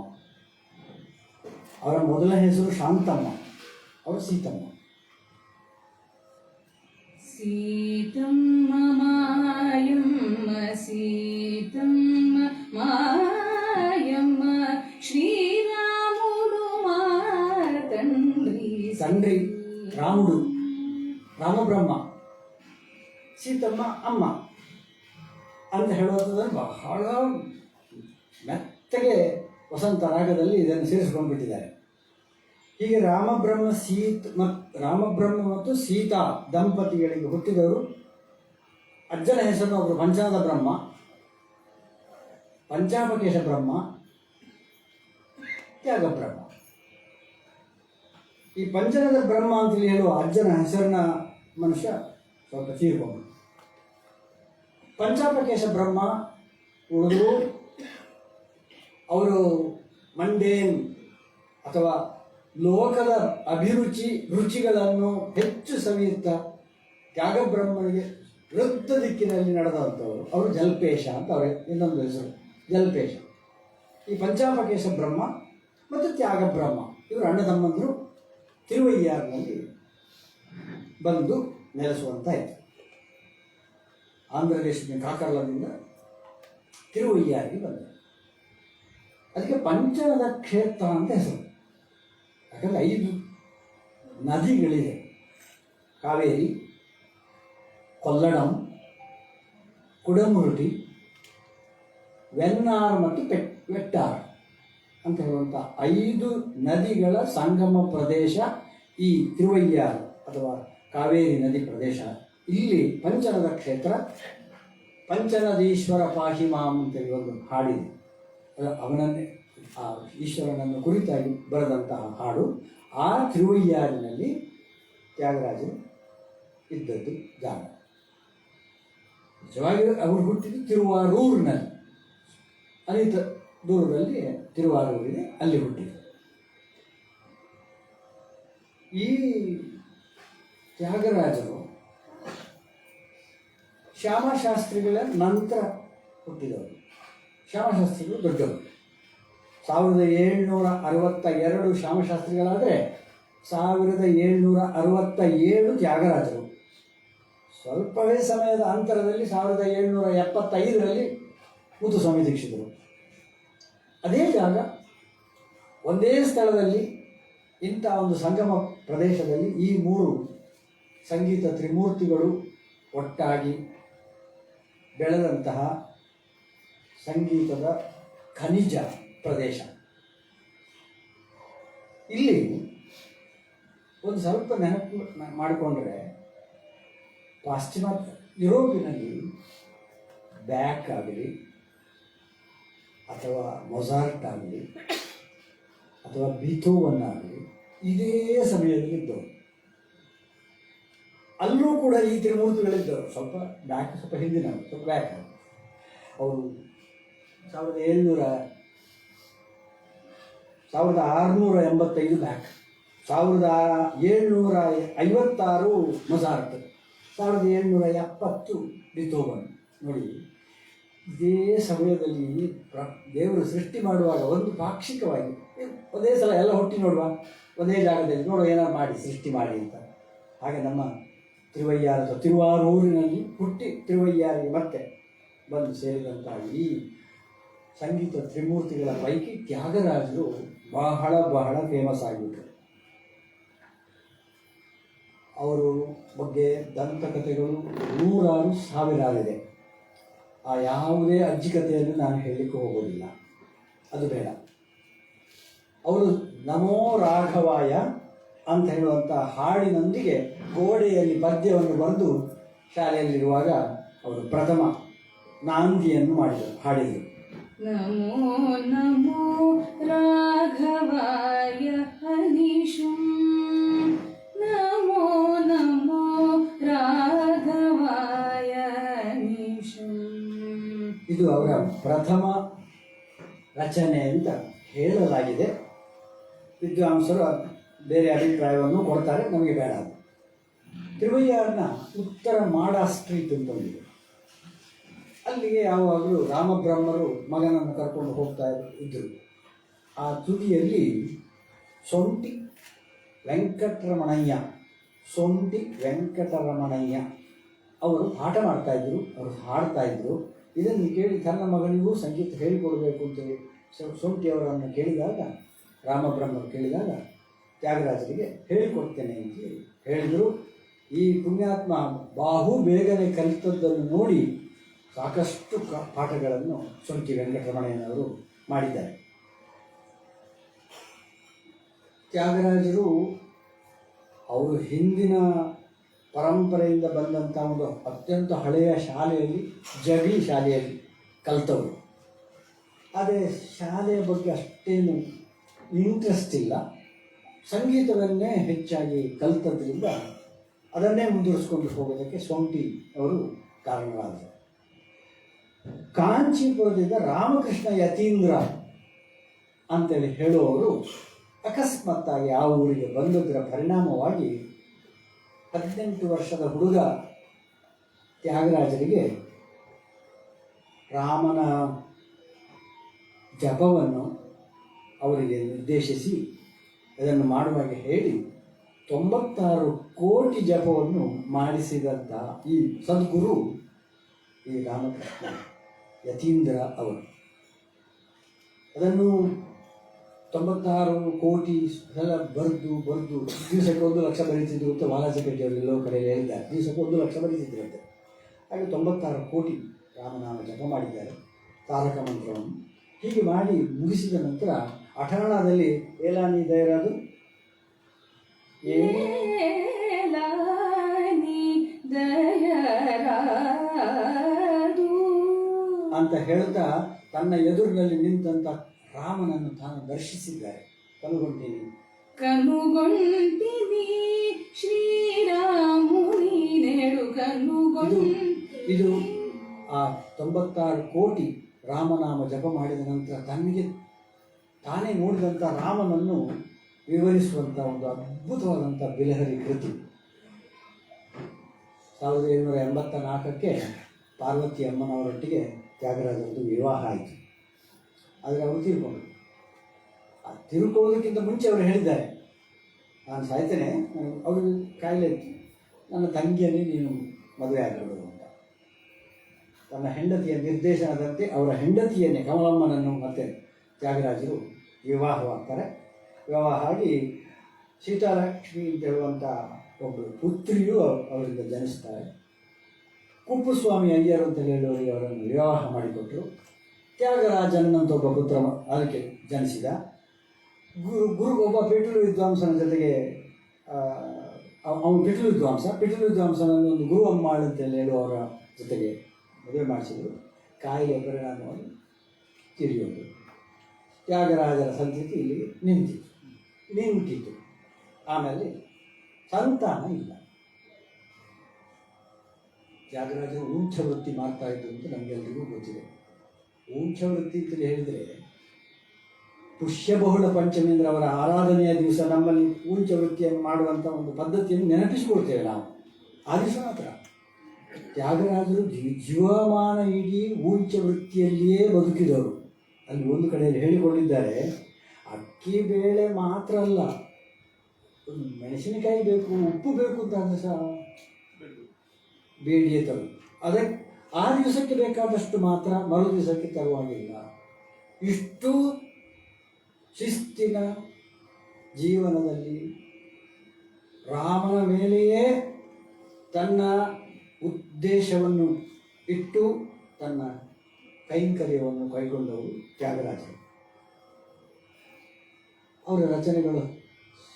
ಅವರ ಮೊದಲ ಹೆಸರು ಶಾಂತಮ್ಮ, ಅವರು ಸೀತಮ್ಮ. ಸೀತಮ್ಮ ಮಾಯಮ್ಮ ಸೀತಮ್ಮ ಮಾಯಮ್ಮ ಶ್ರೀರಾಮುಡು తండ్రి రాముడు ರಾಮಬ್ರಹ್ಮ, ಸೀತಮ್ಮ ಅಮ್ಮ ಅಂತ ಹೇಳುವಂಥದ್ದನ್ನು ಬಹಳ ಮೆತ್ತಗೆ ವಸಂತ ರಾಗದಲ್ಲಿ ಇದನ್ನು ಸೇರಿಸ್ಕೊಂಡ್ಬಿಟ್ಟಿದ್ದಾರೆ. ಹೀಗೆ ರಾಮಬ್ರಹ್ಮ ಮತ್ತು ಸೀತಾ ದಂಪತಿಗಳಿಗೆ ಹುಟ್ಟಿದವರು. ಅಜ್ಜನ ಹೆಸರು ಒಬ್ಬರು ಪಂಚನದ ಬ್ರಹ್ಮ, ಪಂಚಾಪಕೇಶ ಬ್ರಹ್ಮ, ತ್ಯಾಗ ಬ್ರಹ್ಮ. ಈ ಪಂಚನದ ಬ್ರಹ್ಮ ಅಂತೇಳಿ ಹೇಳುವ ಅಜ್ಜನ ಹೆಸರಿನ ಮನುಷ್ಯ ಸ್ವಲ್ಪ ತೀರ್ಕೊಂಡು, ಪಂಚಾಪಕೇಶ ಬ್ರಹ್ಮ ಉಳಿದು ಅವರು ಮಂಡೇನ್ ಅಥವಾ ಲೋಕದ ರುಚಿಗಳನ್ನು ಹೆಚ್ಚು ಸವಿಯುತ್ತಾ ತ್ಯಾಗಬ್ರಹ್ಮನಿಗೆ ವೃತ್ತ ದಿಕ್ಕಿನಲ್ಲಿ ನಡೆದಂಥವರು. ಅವರು ಜಲ್ಪೇಶ ಅಂತ ಅವರ ಇನ್ನೊಂದು ಹೆಸರು, ಜಲ್ಪೇಶ. ಈ ಪಂಚಾಪಕೇಶ ಬ್ರಹ್ಮ ಮತ್ತು ತ್ಯಾಗ ಬ್ರಹ್ಮ ಇವರು ಅಣ್ಣ ತಮ್ಮಂದರು ತಿರುವಯ್ಯಾರಿನಲ್ಲಿ ಬಂದು ನೆಲೆಸುವಂತಾಯಿತು. ಆಂಧ್ರ ದೇಶದ ಕಾಕರ್ಲದಿಂದ ತಿರುವಯ್ಯಾರಿಗೆ ಬಂದರು. ಅದಕ್ಕೆ ಪಂಚನದ ಕ್ಷೇತ್ರ ಅಂತ ಹೆಸರು. ಯಾಕಂದರೆ 5 ನದಿಗಳಿದೆ: ಕಾವೇರಿ, ಕೊಲ್ಲಡಂ, ಕುಡಮುರುಟಿ, ವೆನ್ನಾರ್ ಮತ್ತು ವೆಟ್ಟಾರ್ ಅಂತ ಹೇಳುವಂಥ 5 ನದಿಗಳ ಸಂಗಮ ಪ್ರದೇಶ ಈ ತಿರುವಯ್ಯಾರು ಅಥವಾ ಕಾವೇರಿ ನದಿ ಪ್ರದೇಶ. ಇಲ್ಲಿ ಪಂಚನದ ಕ್ಷೇತ್ರ. ಪಂಚನದೀಶ್ವರ ಪಾಹಿ ಮಾಂ ಅಂತೇಳಿ ಒಂದು ಹಾಡಿದೆ. ಅವನನ್ನೇ, ಆ ಈಶ್ವರನನ್ನು ಕುರಿತಾಗಿ ಬರೆದಂತಹ ಹಾಡು. ಆ ತಿರುವಯ್ಯಾರಿನಲ್ಲಿ ತ್ಯಾಗರಾಜರು ಇದ್ದದ್ದು ಜಾಗ. ನಿಜವಾಗಿ ಅವರು ಹುಟ್ಟಿದ್ದು ತಿರುವಾರೂರಿನಲ್ಲಿ, ಅನೇಕ ದೂರದಲ್ಲಿ ತಿರುವಾರೂರಿದೆ, ಅಲ್ಲಿ ಹುಟ್ಟಿದರು. ಈ ತ್ಯಾಗರಾಜರು ಶ್ಯಾಮಶಾಸ್ತ್ರಿಗಳ ನಂತರ ಹುಟ್ಟಿದವರು. ಶ್ಯಾಮಶಾಸ್ತ್ರಿಗಳು ದೊಡ್ಡವರು. 1762 ಶ್ಯಾಮಶಾಸ್ತ್ರಿಗಳಾದರೆ 1767 ತ್ಯಾಗರಾಜರು. ಸ್ವಲ್ಪವೇ ಸಮಯದ ಅಂತರದಲ್ಲಿ 1775ರಲ್ಲಿ ಮುತ್ತುಸ್ವಾಮಿ ದೀಕ್ಷಿತರು. ಅದೇ ಜಾಗ, ಒಂದೇ ಸ್ಥಳದಲ್ಲಿ, ಇಂಥ ಒಂದು ಸಂಗಮ ಪ್ರದೇಶದಲ್ಲಿ ಈ 3 ಸಂಗೀತ ತ್ರಿಮೂರ್ತಿಗಳು ಒಟ್ಟಾಗಿ ಬೆಳೆದಂತಹ ಸಂಗೀತದ ಖನಿಜ ಪ್ರದೇಶ. ಇಲ್ಲಿ ಒಂದು ಸ್ವಲ್ಪ ನೆನಪು ಮಾಡಿಕೊಂಡ್ರೆ, ಪಾಶ್ಚಿಮಾತ್ಯ ಯುರೋಪಿನಲ್ಲಿ ಬ್ಯಾಕ್ ಆಗಲಿ ಅಥವಾ ಮೊಜಾರ್ಟ್ ಆಗಲಿ ಅಥವಾ ಬೀಥೋವನ್ ಆಗಲಿ ಇದೇ ಸಮಯದಲ್ಲಿ ಇದ್ದವು. ಅಲ್ಲೂ ಕೂಡ ಈ ತ್ರಿಮೂರ್ತಿಗಳಿದ್ದವರು. ಸ್ವಲ್ಪ ಹಿಂದಿನ, ಸ್ವಲ್ಪ ಬ್ಯಾಕ್. ಅವರು 1685 ಬ್ಯಾಕ್, 1756 ಮೊಜಾರ್ಟ್, 1770 ಬೀಥೋವನ್. ನೋಡಿ, ಇದೇ ಸಮಯದಲ್ಲಿ ದೇವರು ಸೃಷ್ಟಿ ಮಾಡುವಾಗ ಒಂದು ಪಾಕ್ಷಿಕವಾಗಿ ಒಂದೇ ಸಲ ಎಲ್ಲ ಹುಟ್ಟಿ ನೋಡುವ, ಒಂದೇ ಜಾಗದಲ್ಲಿ ನೋಡುವ, ಏನಾದ್ರು ಮಾಡಿ ಸೃಷ್ಟಿ ಮಾಡಿ ಅಂತ. ಹಾಗೆ ನಮ್ಮ ತಿರುವಯ್ಯಾರ ಅಥವಾ ತಿರುವಾರೂರಿನಲ್ಲಿ ಹುಟ್ಟಿ ತಿರುವಯ್ಯಾರಿಗೆ ಮತ್ತೆ ಬಂದು ಸೇರಿದಂತಹ ಈ ಸಂಗೀತ ತ್ರಿಮೂರ್ತಿಗಳ ಪೈಕಿ ತ್ಯಾಗರಾಜರು ಬಹಳ ಬಹಳ ಫೇಮಸ್ ಆಗಿಬಿಟ್ರು. ಅವರು ಬಗ್ಗೆ ದಂತಕಥೆಗಳು 100,000 ಆ ಯಾವುದೇ ಅಜ್ಜಿಕತೆಯನ್ನು ನಾನು ಹೇಳಲಿಕ್ಕೆ ಹೋಗೋದಿಲ್ಲ, ಅದು ಬೇಡ. ಅವರು ನಮೋ ರಾಘವಾಯ ಅಂತ ಹೇಳುವಂಥ ಹಾಡಿನೊಂದಿಗೆ ಗೋಡೆಯಲ್ಲಿ ಪದ್ಯವನ್ನು ಬರೆದು ಶಾಲೆಯಲ್ಲಿರುವಾಗ ಅವರು ಪ್ರಥಮ ನಾಂದಿಯನ್ನು ಹಾಡಿದರು. ನಮೋ ನಮೋ ರಾಘವಾಯ ಹನಿಷುಂ, ನಮೋ ನಮೋ ರಾಘವಾಯ ಹನಿಷುಂ. ಇದು ಅವರ ಪ್ರಥಮ ರಚನೆ ಅಂತ ಹೇಳಲಾಗಿದೆ. ವಿದ್ವಾಂಸರು ಬೇರೆ ಅಭಿಪ್ರಾಯವನ್ನು ಕೊಡ್ತಾರೆ, ನಮಗೆ ಬೇಡ. ಅದು ತಿರುವಯ್ಯಾರನ ಉತ್ತರ ಮಾಡಾ ಸ್ಟ್ರೀಟ್ ಅಂತ ಇದೆ. ಅಲ್ಲಿಗೆ ಯಾವಾಗಲೂ ರಾಮಬ್ರಹ್ಮರು ಮಗನನ್ನು ಕರ್ಕೊಂಡು ಹೋಗ್ತಾ ಇದ್ದರು. ಆ ತುದಿಯಲ್ಲಿ ಸೊಂಟಿ ವೆಂಕಟರಮಣಯ್ಯ ಅವರು ಪಾಠ ಮಾಡ್ತಾಯಿದ್ರು, ಅವರು ಹಾಡ್ತಾಯಿದ್ರು. ಇದನ್ನು ಕೇಳಿ ತನ್ನ ಮಗನಿಗೂ ಸಂಗೀತ ಹೇಳಿಕೊಡಬೇಕು ಅಂತೇಳಿ ಸೊಂಟಿಯವರನ್ನು ಕೇಳಿದಾಗ, ರಾಮಬ್ರಹ್ಮರು ಕೇಳಿದಾಗ ತ್ಯಾಗರಾಜರಿಗೆ ಹೇಳಿಕೊಡ್ತೇನೆ ಅಂತ ಹೇಳಿದರು. ಈ ಪುಣ್ಯಾತ್ಮ ಬಹು ಬೇಗನೆ ಕಲಿತದ್ದನ್ನು ನೋಡಿ ಸಾಕಷ್ಟು ಪಾಠಗಳನ್ನು ಸೊಂಕಿ ವೆಂಕಟರಮಣಯ್ಯನವರು ಮಾಡಿದ್ದಾರೆ. ತ್ಯಾಗರಾಜರು ಅವರು ಹಿಂದಿನ ಪರಂಪರೆಯಿಂದ ಬಂದಂಥ ಒಂದು ಅತ್ಯಂತ ಹಳೆಯ ಶಾಲೆಯಲ್ಲಿ, ಜಗಲಿ ಶಾಲೆಯಲ್ಲಿ ಕಲಿತವರು. ಆದರೆ ಶಾಲೆಯ ಬಗ್ಗೆ ಅಷ್ಟೇನು ಇಂಟ್ರೆಸ್ಟ್ ಇಲ್ಲ, ಸಂಗೀತವನ್ನೇ ಹೆಚ್ಚಾಗಿ ಕಲಿತದ್ರಿಂದ ಅದನ್ನೇ ಮುಂದುವರಿಸ್ಕೊಂಡು ಹೋಗೋದಕ್ಕೆ ಸೊಂಟಿ ಅವರು ಕಾರಣವಾದರು. ಕಾಂಚೀಪುರದಿಂದ ರಾಮಕೃಷ್ಣ ಯತೀಂದ್ರ ಅಂತೇಳಿ ಹೇಳುವವರು ಅಕಸ್ಮಾತ್ತಾಗಿ ಆ ಊರಿಗೆ ಬಂದದರ ಪರಿಣಾಮವಾಗಿ 18 ವರ್ಷದ ಹುಡುಗ ತ್ಯಾಗರಾಜರಿಗೆ ರಾಮನ ಜಪವನ್ನು ಅವರಿಗೆ ನಿರ್ದೇಶಿಸಿ ಅದನ್ನು ಮಾಡುವಾಗ ಹೇಳಿ 96 ಕೋಟಿ ಜಪವನ್ನು ಮಾಡಿಸಿದಂಥ ಈ ಸದ್ಗುರು ಈ ರಾಮಕೃಷ್ಣ ಯತೀಂದ್ರ ಅವರು. ಅದನ್ನು 96 ಕೋಟಿ ಎಲ್ಲ ಬರೆದು ದಿವಸಕ್ಕೆ 1 ಲಕ್ಷ ಬರೀತಿದ್ರು ಅಂತ ಬಾಲಾಜಪೇಟೆ ಅವರು ಎಲ್ಲೋ ಕಡೆ ಹೇಳಿದ್ದಾರೆ. ದಿವಸಕ್ಕೆ 1 ಲಕ್ಷ ಬರೀತಿದ್ರಂತೆ. ಹಾಗೆ 96 ಕೋಟಿ ರಾಮನಾಮ ಜಪ ಮಾಡಿದ್ದಾರೆ, ತಾರಕ ಮಂತ್ರವನ್ನು. ಹೀಗೆ ಮಾಡಿ ಮುಗಿಸಿದ ನಂತರ ಅಠಾಣದಲ್ಲಿ ಏಲಾನಿ ದಯರಾದು ಅಂತ ಹೇಳ್ತಾ ತನ್ನ ಎದುರಿನಲ್ಲಿ ನಿಂತಂತ ರಾಮನನ್ನು ತಾನು ದರ್ಶಿಸಿದ್ದಾರೆ. ಕನುಗೊಂಡಿನಿ ಶ್ರೀರಾಮುನಿ ನೆಡು ಇದು ಆ 96 ಕೋಟಿ ರಾಮನಾಮ ಜಪ ಮಾಡಿದ ನಂತರ ತನಗೆ ತಾನೇ ನೋಡಿದಂಥ ರಾಮನನ್ನು ವಿವರಿಸುವಂಥ ಒಂದು ಅದ್ಭುತವಾದಂಥ ಬಿಲಹರಿ ಕೃತಿ. 1784ಕ್ಕೆ ಪಾರ್ವತಿ ಅಮ್ಮನವರೊಟ್ಟಿಗೆ ತ್ಯಾಗರಾಜರದ್ದು ವಿವಾಹ ಆಯಿತು. ಆದರೆ ಅವರು ತೀರ್ಕೊಂಡ್ರು. ಆ ತಿಳ್ಕೊಳ್ಳೋದಕ್ಕಿಂತ ಮುಂಚೆ ಅವರು ಹೇಳಿದ್ದಾರೆ, ನಾನು ಸಾಯ್ತೇನೆ, ಅವರು ಕಾಯಿಲೆ ಇತ್ತು, ನನ್ನ ತಂಗಿಯನ್ನೇ ನೀನು ಮದುವೆ ಆಗಬಹುದು ಅಂತ. ತನ್ನ ಹೆಂಡತಿಯ ನಿರ್ದೇಶನದಂತೆ ಅವರ ಹೆಂಡತಿಯನ್ನೇ ಕಮಲಮ್ಮನನ್ನು ಮತ್ತೆ ತ್ಯಾಗರಾಜರು ವಿವಾಹವಾಗ್ತಾರೆ. ವಿವಾಹ ಆಗಿ ಸೀತಾಲಕ್ಷ್ಮಿ ಅಂತ ಹೇಳುವಂಥ ಒಬ್ಬರು ಪುತ್ರಿಯು ಅವರಿಂದ ಜನಿಸ್ತಾರೆ. ಕುಪ್ಪುಸ್ವಾಮಿ ಅಯ್ಯರು ಅಂತ ಹೇಳುವವರಿಗೆ ಅವರನ್ನು ವಿವಾಹ ಮಾಡಿಕೊಟ್ಟರು. ತ್ಯಾಗರಾಜನ್ ಅಂತ ಒಬ್ಬ ಪುತ್ರ ಅದಕ್ಕೆ ಜನಿಸಿದ. ಗುರು ಒಬ್ಬ ಪಿಟೀಲು ವಿದ್ವಾಂಸನ ಜೊತೆಗೆ ಅವನು ಪಿಟೀಲು ವಿದ್ವಾಂಸನನ್ನು ಒಂದು ಗುರು ಅಮ್ಮಾಳ್ ಅಂತ ಹೇಳುವವರ ಜೊತೆಗೆ ಮದುವೆ ಮಾಡಿಸಿದರು. ಕಾಯಿಲೆ ಪರಿಣಾಮವಾಗಿ ತೀರಿಯೋದು. ತ್ಯಾಗರಾಜರ ಸಂತತಿ ಇಲ್ಲಿ ನಿಂತಿತು. ಆಮೇಲೆ ಸಂತಾನ ಇಲ್ಲ. ತ್ಯಾಗರಾಜರು ಊಂಚ ವೃತ್ತಿ ಮಾಡ್ತಾ ಇದ್ದು ಅಂತ ನಮಗೆಲ್ಲರಿಗೂ ಗೊತ್ತಿದೆ. ಊಂಚ ವೃತ್ತಿ ಅಂತ ಹೇಳಿದರೆ ಪುಷ್ಯಬಹುಳ ಪಂಚಮೀಂದ್ರ ಅವರ ಆರಾಧನೆಯ ದಿವಸ ನಮ್ಮಲ್ಲಿ ಊಂಚ ವೃತ್ತಿಯನ್ನು ಮಾಡುವಂಥ ಒಂದು ಪದ್ಧತಿಯನ್ನು ನೆನಪಿಸಿಕೊಳ್ತೇವೆ ನಾವು. ಆ ದಿವಸ ಮಾತ್ರ ತ್ಯಾಗರಾಜರು ಜೀವಮಾನ ಇಡೀ ಊಂಚ ವೃತ್ತಿಯಲ್ಲಿಯೇ ಬದುಕಿದವರು. ಅಲ್ಲಿ ಒಂದು ಕಡೆಯಲ್ಲಿ ಹೇಳಿಕೊಂಡಿದ್ದಾರೆ, ಅಕ್ಕಿ ಬೇಳೆ ಮಾತ್ರ ಅಲ್ಲ, ಮೆಣಸಿನಕಾಯಿ ಬೇಕು, ಉಪ್ಪು ಬೇಕು ಅಂತ ಸಹ ಬೇಡಿಯೇ ತರು. ಅದಕ್ಕೆ ಆ ದಿವಸಕ್ಕೆ ಬೇಕಾದಷ್ಟು ಮಾತ್ರ, ಮರು ದಿವಸಕ್ಕೆ ತರುವಾಗಿಲ್ಲ. ಇಷ್ಟು ಶಿಸ್ತಿನ ಜೀವನದಲ್ಲಿ ರಾಮನ ಮೇಲೆಯೇ ತನ್ನ ಉದ್ದೇಶವನ್ನು ಇಟ್ಟು ತನ್ನ ಕೈಂಕರ್ಯವನ್ನು ಕೈಗೊಂಡವರು ತ್ಯಾಗರಾಜರು. ಅವರ ರಚನೆಗಳು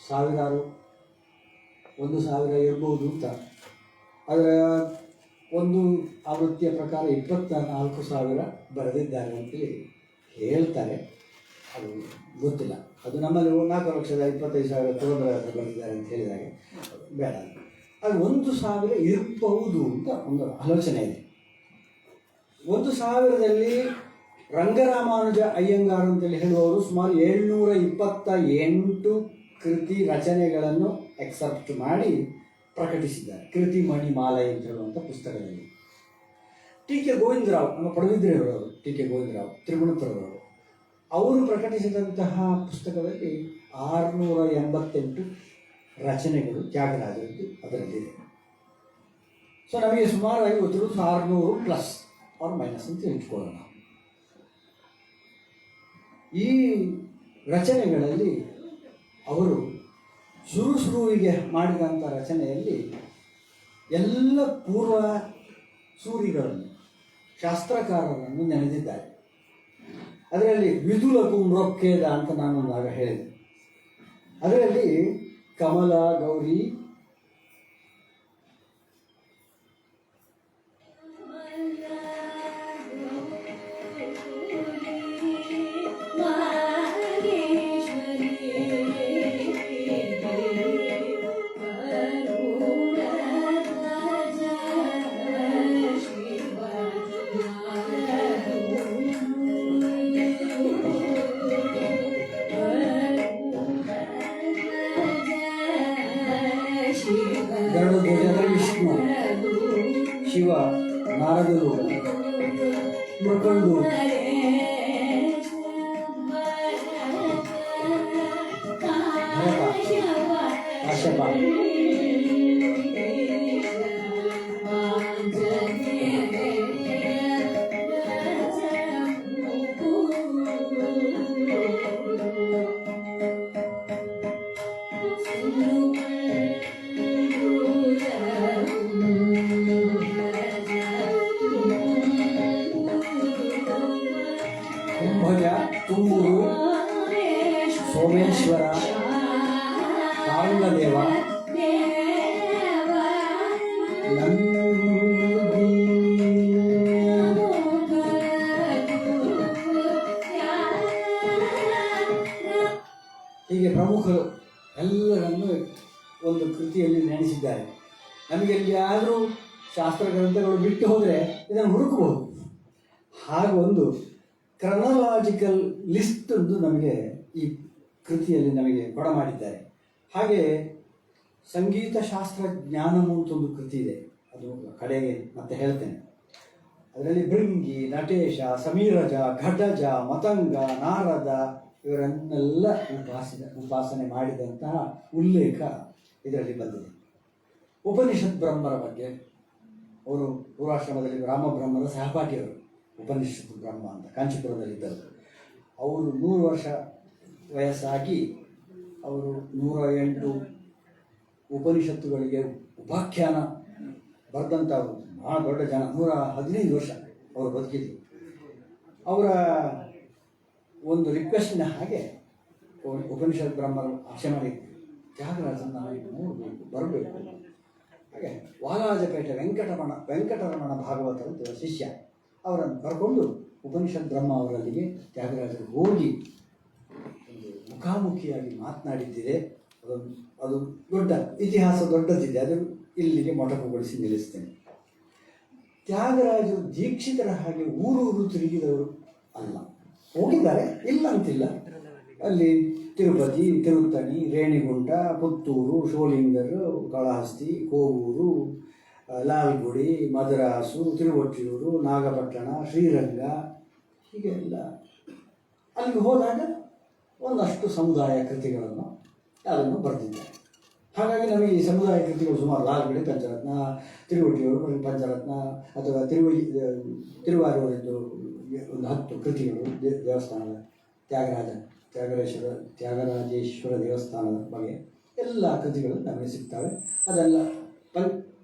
ಸಾವಿರಾರು, 1000 ಇರ್ಬೋದು ಅಂತ. ಅದರ ಒಂದು ಆವೃತ್ತಿಯ ಪ್ರಕಾರ 24,000 ಬರೆದಿದ್ದಾರೆ ಅಂತೇಳಿ ಹೇಳ್ತಾರೆ. ಅದು ಗೊತ್ತಿಲ್ಲ. ಅದು ನಮ್ಮಲ್ಲಿ 4,25,000 ಬರೆದಿದ್ದಾರೆ ಅಂತ ಹೇಳಿದಾಗ ಬೇಡ. ಅದು 1,000 ಇರಬಹುದು ಅಂತ ಒಂದು ಆಲೋಚನೆ ಇದೆ. 1,000ರಲ್ಲಿ ರಂಗರಾಮಾನುಜ ಅಯ್ಯಂಗಾರ್ ಅಂತೇಳಿ ಹೇಳುವವರು ಸುಮಾರು 728 ಕೃತಿ ರಚನೆಗಳನ್ನು ಎಕ್ಸೆಪ್ಟ್ ಮಾಡಿ ಪ್ರಕಟಿಸಿದ್ದಾರೆ. ಕೃತಿ ಮಣಿಮಾಲೆ ಅಂತ ಹೇಳುವಂಥ ಪುಸ್ತಕದಲ್ಲಿ. ಟಿ ಕೆ ಗೋವಿಂದರಾವ್, ನಮ್ಮ ಪಡುಬಿದ್ರೆಯವರು, ಟಿ ಕೆ ಗೋವಿಂದರಾವ್ ತ್ರಿಗುಣಪುರದವರು, ಅವರು ಪ್ರಕಟಿಸಿದಂತಹ ಪುಸ್ತಕದಲ್ಲಿ 688 ರಚನೆಗಳು ತ್ಯಾಗರಾಜರದ್ದು ಅದರಲ್ಲಿದೆ. ಸೊ ನಮಗೆ ಸುಮಾರು 600 ಪ್ಲಸ್ ಆರ್ ಮೈನಸ್ ಅಂತ ಇಟ್ಕೊಳ್ಳೋಣ. ಈ ರಚನೆಗಳಲ್ಲಿ ಅವರು ಶುರುವಿಗೆ ಮಾಡಿದಂಥ ರಚನೆಯಲ್ಲಿ ಎಲ್ಲ ಪೂರ್ವ ಸೂರಿಗಳನ್ನು ಶಾಸ್ತ್ರಕಾರರನ್ನು ನೆನೆದಿದ್ದಾರೆ. ಅದರಲ್ಲಿ ವಿದುಲ ಕುಮ್ರೊಕ್ಕೇದ ಅಂತ ನಾನೊಂದಾಗ ಹೇಳಿದೆ. ಅದರಲ್ಲಿ ಕಮಲ, ಗೌರಿ, ಗರುಡ ಧ್ವಜದ ವಿಷ್ಣು, ಶಿವ, ನಾರದರು, ಮೃಕಂಡು, ಕಾಶ್ಯಪ, ಕುಂಭಜ, ತುಂಬೂರು, ಸೋಮೇಶ್ವರ, ಕಾರಂಗದೇವ, ನಂದಿ, ಹೀಗೆ ಪ್ರಮುಖರು ಎಲ್ಲರನ್ನು ಒಂದು ಕೃತಿಯಲ್ಲಿ ನೆನೆಸಿದ್ದಾರೆ. ನಮಗೆ ಎಲ್ಲಿಯಾದರೂ ಶಾಸ್ತ್ರ ಗ್ರಂಥಗಳು ಬಿಟ್ಟು ಹೋದರೆ ಇದನ್ನು ಹುಡುಕಬಹುದು. ಹಾಗೊಂದು ಕ್ರೊನಾಲಾಜಿಕಲ್ ಲಿಸ್ಟ್ ಒಂದು ನಮಗೆ ಈ ಕೃತಿಯಲ್ಲಿ ನಮಗೆ ಕೊಡಮಾಡಿದ್ದಾರೆ. ಹಾಗೆ ಸಂಗೀತ ಶಾಸ್ತ್ರ ಜ್ಞಾನಂ ಅಂತ ಒಂದು ಕೃತಿ ಇದೆ, ಅದು ಕಡೆಗೆ ಮತ್ತೆ ಹೇಳ್ತೇನೆ. ಅದರಲ್ಲಿ ಭೃಂಗಿ, ನಟೇಶ, ಸಮೀರಜ, ಘಟಜ, ಮತಂಗ, ನಾರದ ಇವರನ್ನೆಲ್ಲ ಉಪಾಸನೆ ಮಾಡಿದಂತಹ ಉಲ್ಲೇಖ ಇದರಲ್ಲಿ ಬಂದಿದೆ. ಉಪನಿಷತ್ ಬ್ರಹ್ಮರ ಬಗ್ಗೆ, ಅವರು ಪೂರ್ವಾಶ್ರಮದಲ್ಲಿ ರಾಮಬ್ರಹ್ಮರ ಸಹಪಾಠಿಯವರು, ಉಪನಿಷತ್ ಬ್ರಹ್ಮ ಅಂತ ಕಾಂಚೀಪುರದಲ್ಲಿದ್ದರು. ಅವರು 100 ವರ್ಷ ವಯಸ್ಸಾಗಿ ಅವರು 108 ಉಪನಿಷತ್ತುಗಳಿಗೆ ಉಪಾಖ್ಯಾನ ಬರೆದಂಥವರು, ಭಾಳ ದೊಡ್ಡ ಜನ. 115 ವರ್ಷ ಅವರು ಬದುಕಿದ್ರು. ಅವರ ಒಂದು ರಿಕ್ವೆಸ್ಟಿನ ಹಾಗೆ ಉಪನಿಷತ್ ಬ್ರಹ್ಮರು ಆಶೆ ಮಾಡಿದ್ರು, ತ್ಯಾಗರಾಜನ ನೋಡಬೇಕು, ಬರಬೇಕು. ಹಾಗೆ ವಾಲಾಜಪೇಟೆ ವೆಂಕಟರಮಣ ಭಾಗವತರ ಶಿಷ್ಯ ಅವರನ್ನು ಕರ್ಕೊಂಡು ಉಪನಿಷತ್ ಬ್ರಹ್ಮ ಅವರಲ್ಲಿಗೆ ತ್ಯಾಗರಾಜರು ಹೋಗಿ ಒಂದು ಮುಖಾಮುಖಿಯಾಗಿ ಮಾತನಾಡಿದ್ದಿದೆ. ಅದು ದೊಡ್ಡ ಇತಿಹಾಸ, ದೊಡ್ಡದಿದೆ. ಅದು ಇಲ್ಲಿಗೆ ಮೊಟಕುಗೊಳಿಸಿ ನಿಲ್ಲಿಸ್ತೇನೆ. ತ್ಯಾಗರಾಜರು ದೀಕ್ಷಿತರ ಹಾಗೆ ಊರೂರು ತಿರುಗಿದವರು ಅಲ್ಲ. ಹೋಗಿದ್ದಾರೆ, ಇಲ್ಲ ಅಂತಿಲ್ಲ. ಅಲ್ಲಿ ತಿರುಪತಿ, ತಿರುತ್ತಣಿ, ರೇಣಿಗುಂಟ, ಪುತ್ತೂರು, ಶೋಲಿಂಗರ್, ಕಾಳಹಸ್ತಿ, ಕೋವೂರು, ಲಾಲ್ಗುಡಿ, ಮದ್ರಾಸು, ತಿರುವೊಟ್ಟಿಯೂರು, ನಾಗಪಟ್ಟಣ, ಶ್ರೀರಂಗ, ಹೀಗೆಲ್ಲ ಅಲ್ಲಿಗೆ ಹೋದಾಗ ಒಂದಷ್ಟು ಸಮುದಾಯ ಕೃತಿಗಳನ್ನು ಅದನ್ನು ಬರೆದಿದ್ದಾರೆ. ಹಾಗಾಗಿ ನಮಗೆ ಈ ಸಮುದಾಯ ಕೃತಿಗಳು ಸುಮಾರು ಲಾಲ್ಗುಡಿ ಪಂಚರತ್ನ, ತಿರುವೊಟ್ಟಿಯೂರು ಪಂಚರತ್ನ, ಅಥವಾ ತಿರುವಾರೂರಿದ್ದು ಒಂದು 10 ಕೃತಿಗಳು, ದೇವಸ್ಥಾನದ ತ್ಯಾಗರಾಜೇಶ್ವರ ದೇವಸ್ಥಾನದ ಬಗ್ಗೆ ಎಲ್ಲ ಕೃತಿಗಳು ನಮಗೆ ಸಿಗ್ತವೆ. ಅದೆಲ್ಲ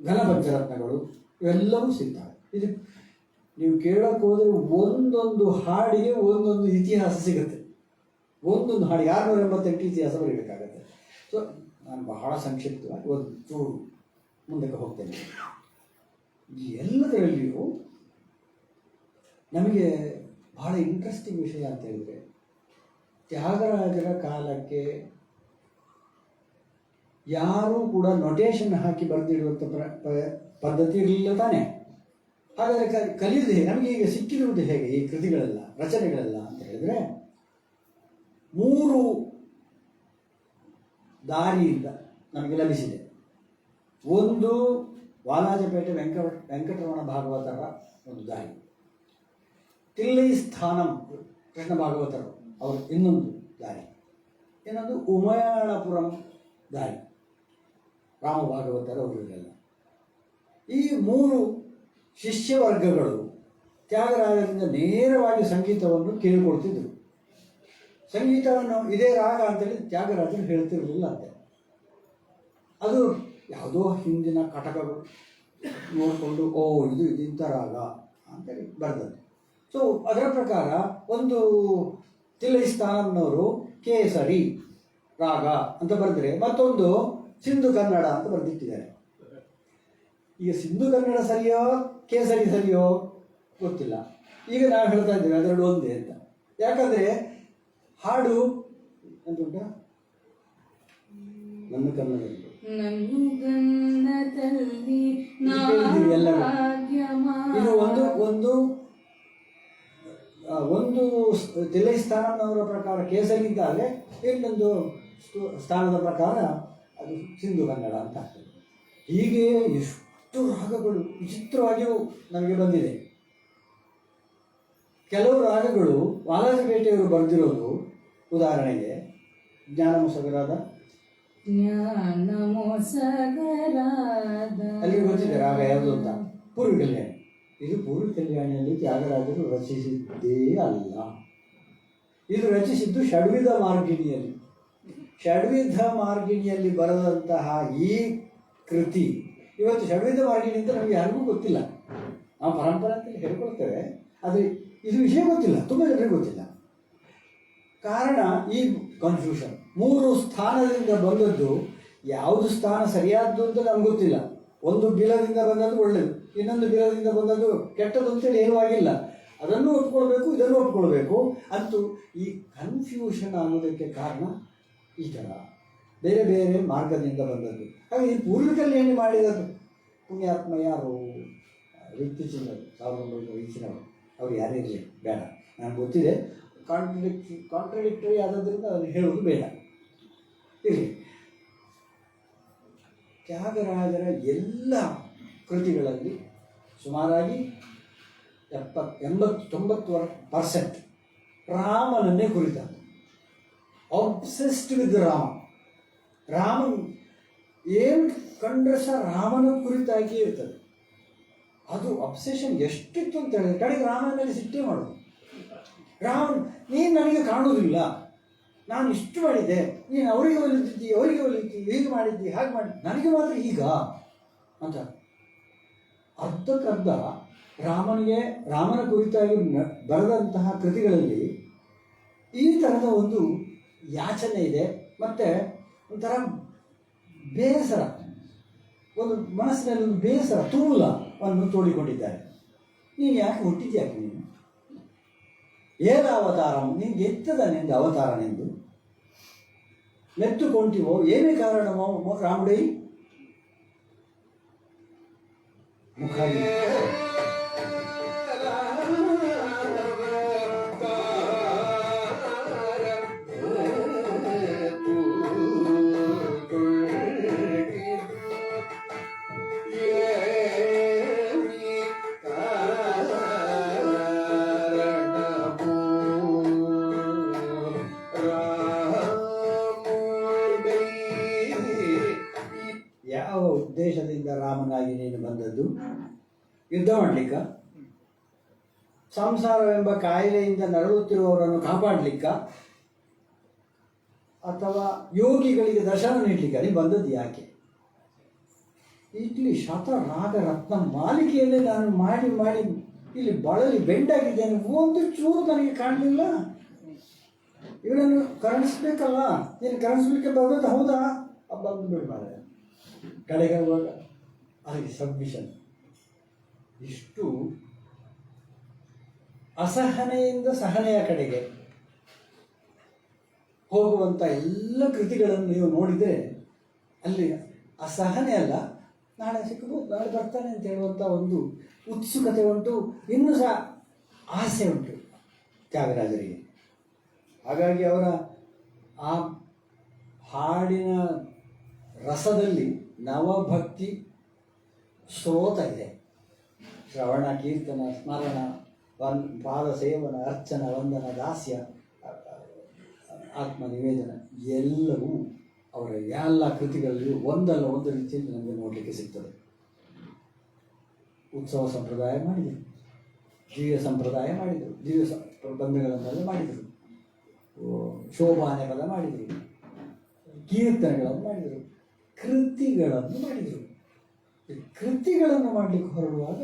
ಘನ ಪಂಚರತ್ನಗಳು ಇವೆಲ್ಲವೂ ಸಿಗ್ತವೆ. ಇದು ನೀವು ಕೇಳೋಕೆ ಹೋದರೆ ಒಂದೊಂದು ಹಾಡಿಗೆ ಒಂದೊಂದು ಇತಿಹಾಸ ಸಿಗುತ್ತೆ. ಒಂದೊಂದು ಹಾಡಿಗೆ 688 ಇತಿಹಾಸ ಬರೀಬೇಕಾಗತ್ತೆ. ಸೊ ನಾನು ಬಹಳ ಸಂಕ್ಷಿಪ್ತವಾಗಿ ಒಂದು ಚೂರು ಮುಂದಕ್ಕೆ ಹೋಗ್ತೇನೆ. ಈ ಎಲ್ಲದರಲ್ಲಿಯೂ ನಮಗೆ ಬಹಳ ಇಂಟ್ರೆಸ್ಟಿಂಗ್ ವಿಷಯ ಅಂತ ಹೇಳಿದರೆ, ತ್ಯಾಗರಾಜರ ಕಾಲಕ್ಕೆ ಯಾರೂ ಕೂಡ ನೊಟೇಷನ್ ಹಾಕಿ ಬರೆದಿಡುವಂಥ ಪದ್ಧತಿ ಇರಲಿಲ್ಲ ತಾನೇ. ಹಾಗಾದರೆ ಕಲಿಯುವುದು ಹೇಗೆ, ನಮಗೆ ಈಗ ಸಿಕ್ಕಿರುವುದು ಹೇಗೆ ಈ ಕೃತಿಗಳೆಲ್ಲ, ರಚನೆಗಳೆಲ್ಲ ಅಂತ ಹೇಳಿದರೆ, 3 ದಾರಿಯಿಂದ ನಮಗೆ ಲಭಿಸಿದೆ. ಒಂದು ವಾಲಾಜಪೇಟೆ ವೆಂಕಟರಮಣ ಭಾಗವತರ ಒಂದು ದಾರಿ, ತಿಲ್ಲೈ ಸ್ಥಾನಂ ಕೃಷ್ಣ ಭಾಗವತರು ಅವರು ಇನ್ನೊಂದು ದಾರಿ, ಇನ್ನೊಂದು ಉಮಯಾಳಪುರಂ ದಾರಿ ರಾಮ ಭಾಗವತರು ಅವರಿಗೆಲ್ಲ. ಈ 3 ಶಿಷ್ಯವರ್ಗಗಳು ತ್ಯಾಗರಾಜರಿಂದ ನೇರವಾಗಿ ಸಂಗೀತವನ್ನು ಕೇಳಿಕೊಳ್ತಿದ್ರು. ಸಂಗೀತವನ್ನು ಇದೇ ರಾಗ ಅಂತೇಳಿ ತ್ಯಾಗರಾಜರು ಹೇಳ್ತಿರಲಿಲ್ಲ ಅಂತೆ. ಅದು ಯಾವುದೋ ಹಿಂದಿನ ಕಟಕಗಳು ನೋಡಿಕೊಂಡು ಓ ಇದು ಇಂಥ ರಾಗ ಅಂತೇಳಿ ಬರೆದದ್ದು. ಸೊ ಅದರ ಪ್ರಕಾರ ಒಂದು ತಿಲೈ ಸ್ಥಾನಂನವರು ಕೇಸರಿ ರಾಗ ಅಂತ ಬರೆದ್ರೆ ಮತ್ತೊಂದು ಸಿಂಧು ಕನ್ನಡ ಅಂತ ಬರೆದಿಟ್ಟಿದ್ದಾರೆ. ಈಗ ಸಿಂಧು ಕನ್ನಡ ಸರಿಯೋ ಕೇಸರಿ ಸರಿಯೋ ಗೊತ್ತಿಲ್ಲ. ಈಗ ನಾವು ಹೇಳ್ತಾ ಇದ್ದೇವೆ ಅದೆರಡು ಒಂದೇ ಅಂತ. ಯಾಕಂದರೆ ಹಾಡು ಎಂತ ನನ್ನ ಕನ್ನಡದಲ್ಲಿ ಇದು ಒಂದು ತಿಲೈ ಸ್ಥಾನದವರ ಪ್ರಕಾರ ಕೇಸರಿ ಇದ್ದಾಗ ಇನ್ನೊಂದು ಸ್ಥಾನದ ಪ್ರಕಾರ ಅದು ಸಿಂಧು ಕನ್ನಡ ಅಂತ ಆಗ್ತದೆ. ಹೀಗೆ ಎಷ್ಟು ರಾಗಗಳು ವಿಚಿತ್ರವಾಗಿಯೂ ನಮಗೆ ಬಂದಿದೆ. ಕೆಲವು ರಾಗಗಳು ವಾಲಾಜಪೇಟೆಯವರು ಬರೆದಿರೋದು, ಉದಾಹರಣೆಗೆ ಜ್ಞಾನಮೊಸಗರಾದ ಅಲ್ಲಿಗೆ ಗೊತ್ತಿದೆ ರಾಗ ಯಾವುದು ಅಂತ, ಪೂರ್ವ ಕಲ್ಯಾಣಿ. ಇದು ಪೂರ್ವ ಕಲ್ಯಾಣಿಯಲ್ಲಿ ತ್ಯಾಗರಾಜರು ರಚಿಸಿದ್ದೇ ಅಲ್ಲ. ಇದು ರಚಿಸಿದ್ದು ಷಡ್ವಿಧ ಮಾರ್ಗಿಣಿಯಲ್ಲಿ. ಷಡ್ವಿಧ ಮಾರ್ಗಿಣಿಯಲ್ಲಿ ಬರೆದಂತಹ ಈ ಕೃತಿ ಇವತ್ತು ಷಡ್ವಿಧ ಮಾರ್ಗಿಣಿ ಅಂತ ನಮಗೆ ಯಾರಿಗೂ ಗೊತ್ತಿಲ್ಲ. ನಾವು ಪರಂಪರೆ ಅಂತ ಹೇಳ್ಕೊಳ್ತೇವೆ, ಆದರೆ ಇದು ವಿಷಯ ಗೊತ್ತಿಲ್ಲ, ತುಂಬ ಜನರಿಗೆ ಗೊತ್ತಿಲ್ಲ. ಕಾರಣ ಈ ಕನ್ಫ್ಯೂಷನ್. 3 ಸ್ಥಾನದಿಂದ ಬಂದದ್ದು ಯಾವುದು ಸ್ಥಾನ ಸರಿಯಾದ್ದು ಅಂತ ನಮ್ಗೆ ಗೊತ್ತಿಲ್ಲ. ಒಂದು ಬಿಲದಿಂದ ಬಂದದ್ದು ಒಳ್ಳೆಯದು, ಇನ್ನೊಂದು ಬಿಲದಿಂದ ಬಂದದ್ದು ಕೆಟ್ಟದ್ದು ಅಂತೇಳಿ ಏನೂ ಆಗಿಲ್ಲ. ಅದನ್ನು ಒಪ್ಕೊಳ್ಬೇಕು, ಇದನ್ನು ಒಪ್ಕೊಳ್ಬೇಕು. ಅಂತೂ ಈ ಕನ್ಫ್ಯೂಷನ್ ಅನ್ನೋದಕ್ಕೆ ಕಾರಣ ಈ ಥರ ಬೇರೆ ಬೇರೆ ಮಾರ್ಗದಿಂದ ಬಂದದ್ದು. ಹಾಗೆ ಈ ಪೂರ್ವ ಕಲ್ಯಾಣಿ ಮಾಡಿದದ್ದು ಪುಣ್ಯಾತ್ಮ ಯಾರು, ವ್ಯಕ್ತಿಚಿನ್ನರು 1920 ಅವ್ರು ಯಾರೇ ಇರಲಿ ಬೇಡ, ನನಗೆ ಗೊತ್ತಿದೆ. ಕಾಂಟ್ರಡಿಕ್ಟರಿ ಆದದ್ರಿಂದ ಅದನ್ನು ಹೇಳೋದು ಬೇಡ ಇರಲಿ. ತ್ಯಾಗರಾಜರ ಎಲ್ಲ ಕೃತಿಗಳಲ್ಲಿ ಸುಮಾರಾಗಿ 80-90% ರಾಮನನ್ನೇ ಕುರಿತಾದ. ಆಬ್ಸೆಸ್ಡ್ ವಿತ್ ರಾಮನ್ ಏನು ಕಂಡ್ರೆ ಸಹ ರಾಮನ ಕುರಿತಾಗಿ ಇರ್ತದೆ. ಅದು ಅಬ್ಸೆಷನ್ ಎಷ್ಟಿತ್ತು ಅಂತ ಹೇಳಿದ್ರೆ ಕಡೆಗೆ ರಾಮನ ಮೇಲೆ ಸಿಟ್ಟೇ ಮಾಡೋದು. ನೀನು ನನಗೆ ಕಾಣುವುದಿಲ್ಲ, ನಾನು ಇಷ್ಟು ಮಾಡಿದ್ದೆ, ನೀನು ಅವರಿಗೆ ಒಲಿತಿದ್ದಿ, ಅವರಿಗೆ ಒಲಿತಿ, ಹೀಗೆ ಮಾಡಿದ್ದಿ, ಹಾಗೆ ಮಾಡಿದ್ದಿ, ನನಗೆ ಮಾತ್ರ ಈಗ ಅಂತ ಅರ್ಧಕ್ಕರ್ಧ ರಾಮನ ಕುರಿತಾಗಿ ಬರೆದಂತಹ ಕೃತಿಗಳಲ್ಲಿ ಈ ಥರದ ಒಂದು ಯಾಚನೆ ಇದೆ. ಮತ್ತು ಒಂಥರ ಬೇಸರ, ಒಂದು ಮನಸ್ಸಿನಲ್ಲಿ ಒಂದು ಬೇಸರ ತುಮುಲವನ್ನು ತೋಡಿಕೊಂಡಿದ್ದಾರೆ. ನೀನು ಯಾಕೆ ಹುಟ್ಟಿದ್ಯಾಕೆ, ನೀನು ಏನ ಅವತಾರ, ನಿನ್ಗೆ ಎತ್ತದ ನಿಂದು ಅವತಾರನೆಂದು ಮೆತ್ತುಕೊಂಡಿವೋ ಏನೇ ಕಾರಣವೋ ರಾಮುಡೈ ಮುಖ ಉದ್ದೇಶದಿಂದ ರಾಮನಾಗಿ ನೀನು ಬಂದದ್ದು? ಯುದ್ಧ ಮಾಡಲಿಕ್ಕ, ಸಂಸಾರವೆಂಬ ಕಾಯಿಲೆಯಿಂದ ನರಳುತ್ತಿರುವವರನ್ನು ಕಾಪಾಡಲಿಕ್ಕ, ಅಥವಾ ಯೋಗಿಗಳಿಗೆ ದರ್ಶನ ನೀಡಲಿಕ್ಕೆ ನೀನು ಬಂದದ್ದು ಯಾಕೆ? ಇಲ್ಲಿ ಶತರಾಗ ರತ್ನ ಮಾಲಿಕೆಯಲ್ಲೇ ನಾನು ಮಾಡಿ ಮಾಡಿ ಇಲ್ಲಿ ಬಳಲಿ ಬೆಂಡಾಗಿದ್ದೇನೆ, ಒಂದು ಚೂರು ನನಗೆ ಕಾಣಲಿಲ್ಲ. ಇವರನ್ನು ಕರುಣಿಸ್ಬೇಕಲ್ಲ, ನೀನು ಕರುಣಿಸ್ಲಿಕ್ಕೆ ಬಂದದ್ದು ಹೌದಾ? ಬಂದು ಬಿಡು ಮಾರೆ. ಕಡೆಗೆ ಹೋಗುವಾಗ ಅದಕ್ಕೆ ಸಬ್ಮಿಷನ್. ಇಷ್ಟು ಅಸಹನೆಯಿಂದ ಸಹನೆಯ ಕಡೆಗೆ ಹೋಗುವಂಥ ಎಲ್ಲ ಕೃತಿಗಳನ್ನು ನೀವು ನೋಡಿದರೆ ಅಲ್ಲಿ ಅಸಹನೆ ಅಲ್ಲ, ನಾಳೆ ಸಿಕ್ಕಬಹುದು, ನಾಳೆ ಬರ್ತಾನೆ ಅಂತ ಹೇಳುವಂಥ ಒಂದು ಉತ್ಸುಕತೆ ಉಂಟು, ಇನ್ನೂ ಸಹ ಆಸೆ ಉಂಟು ತ್ಯಾಗರಾಜರಿಗೆ. ಹಾಗಾಗಿ ಅವರ ಆ ಹಾಡಿನ ರಸದಲ್ಲಿ ನವಭಕ್ತಿ ಸ್ರೋತ ಇದೆ. ಶ್ರವಣ, ಕೀರ್ತನ, ಸ್ಮರಣ, ಪಾದ ಸೇವನ, ಅರ್ಚನ, ವಂದನ, ದಾಸ್ಯ, ಆತ್ಮ ನಿವೇದನ ಎಲ್ಲವೂ ಅವರ ಎಲ್ಲ ಕೃತಿಗಳಲ್ಲಿಯೂ ಒಂದಲ್ಲ ಒಂದು ರೀತಿಯಲ್ಲಿ ನಮಗೆ ನೋಡಲಿಕ್ಕೆ ಸಿಗ್ತದೆ. ಉತ್ಸವ ಸಂಪ್ರದಾಯ ಮಾಡಿದರು, ದಿವ್ಯ ಸಂಪ್ರದಾಯ ಮಾಡಿದರು, ದಿವ್ಯ ಪ್ರಬಂಧಗಳನ್ನೆಲ್ಲ ಮಾಡಿದರು, ಶೋಭಾನೆ ಪದ ಮಾಡಿದರು, ಕೀರ್ತನೆಗಳನ್ನು ಮಾಡಿದರು, ಕೃತಿಗಳನ್ನು ಮಾಡಿದರು. ಕೃತಿಗಳನ್ನು ಮಾಡಲಿಕ್ಕೆ ಹೊರಡುವಾಗ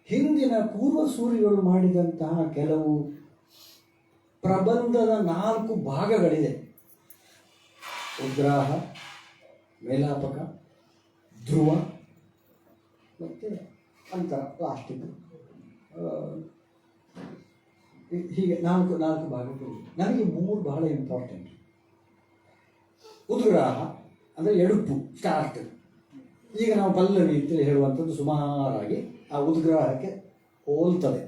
ಹಿಂದಿನ ಪೂರ್ವಸೂರಿಗಳು ಮಾಡಿದಂತಹ ಕೆಲವು ಪ್ರಬಂಧದ 4 ಭಾಗಗಳಿದೆ. ಉದ್ಗ್ರಾಹ, ಮೇಲಾಪಕ, ಧ್ರುವ ಮತ್ತು ಅಂತರ, ಲಾಸ್ಟಿಗೆ ಹೀಗೆ 4 ಭಾಗಗಳು. ನನಗೆ 3 ಬಹಳ ಇಂಪಾರ್ಟೆಂಟ್. ಉದ್ಗ್ರಾಹ ಅಂದರೆ ಎಡುಪು, ಸ್ಟಾರ್ಟ್. ಈಗ ನಾವು ಪಲ್ಲವಿ ಅಂತೇಳಿ ಹೇಳುವಂಥದ್ದು ಸುಮಾರಾಗಿ ಆ ಉದ್ಗ್ರಾಹಕ್ಕೆ ಹೋಲ್ತದೆ.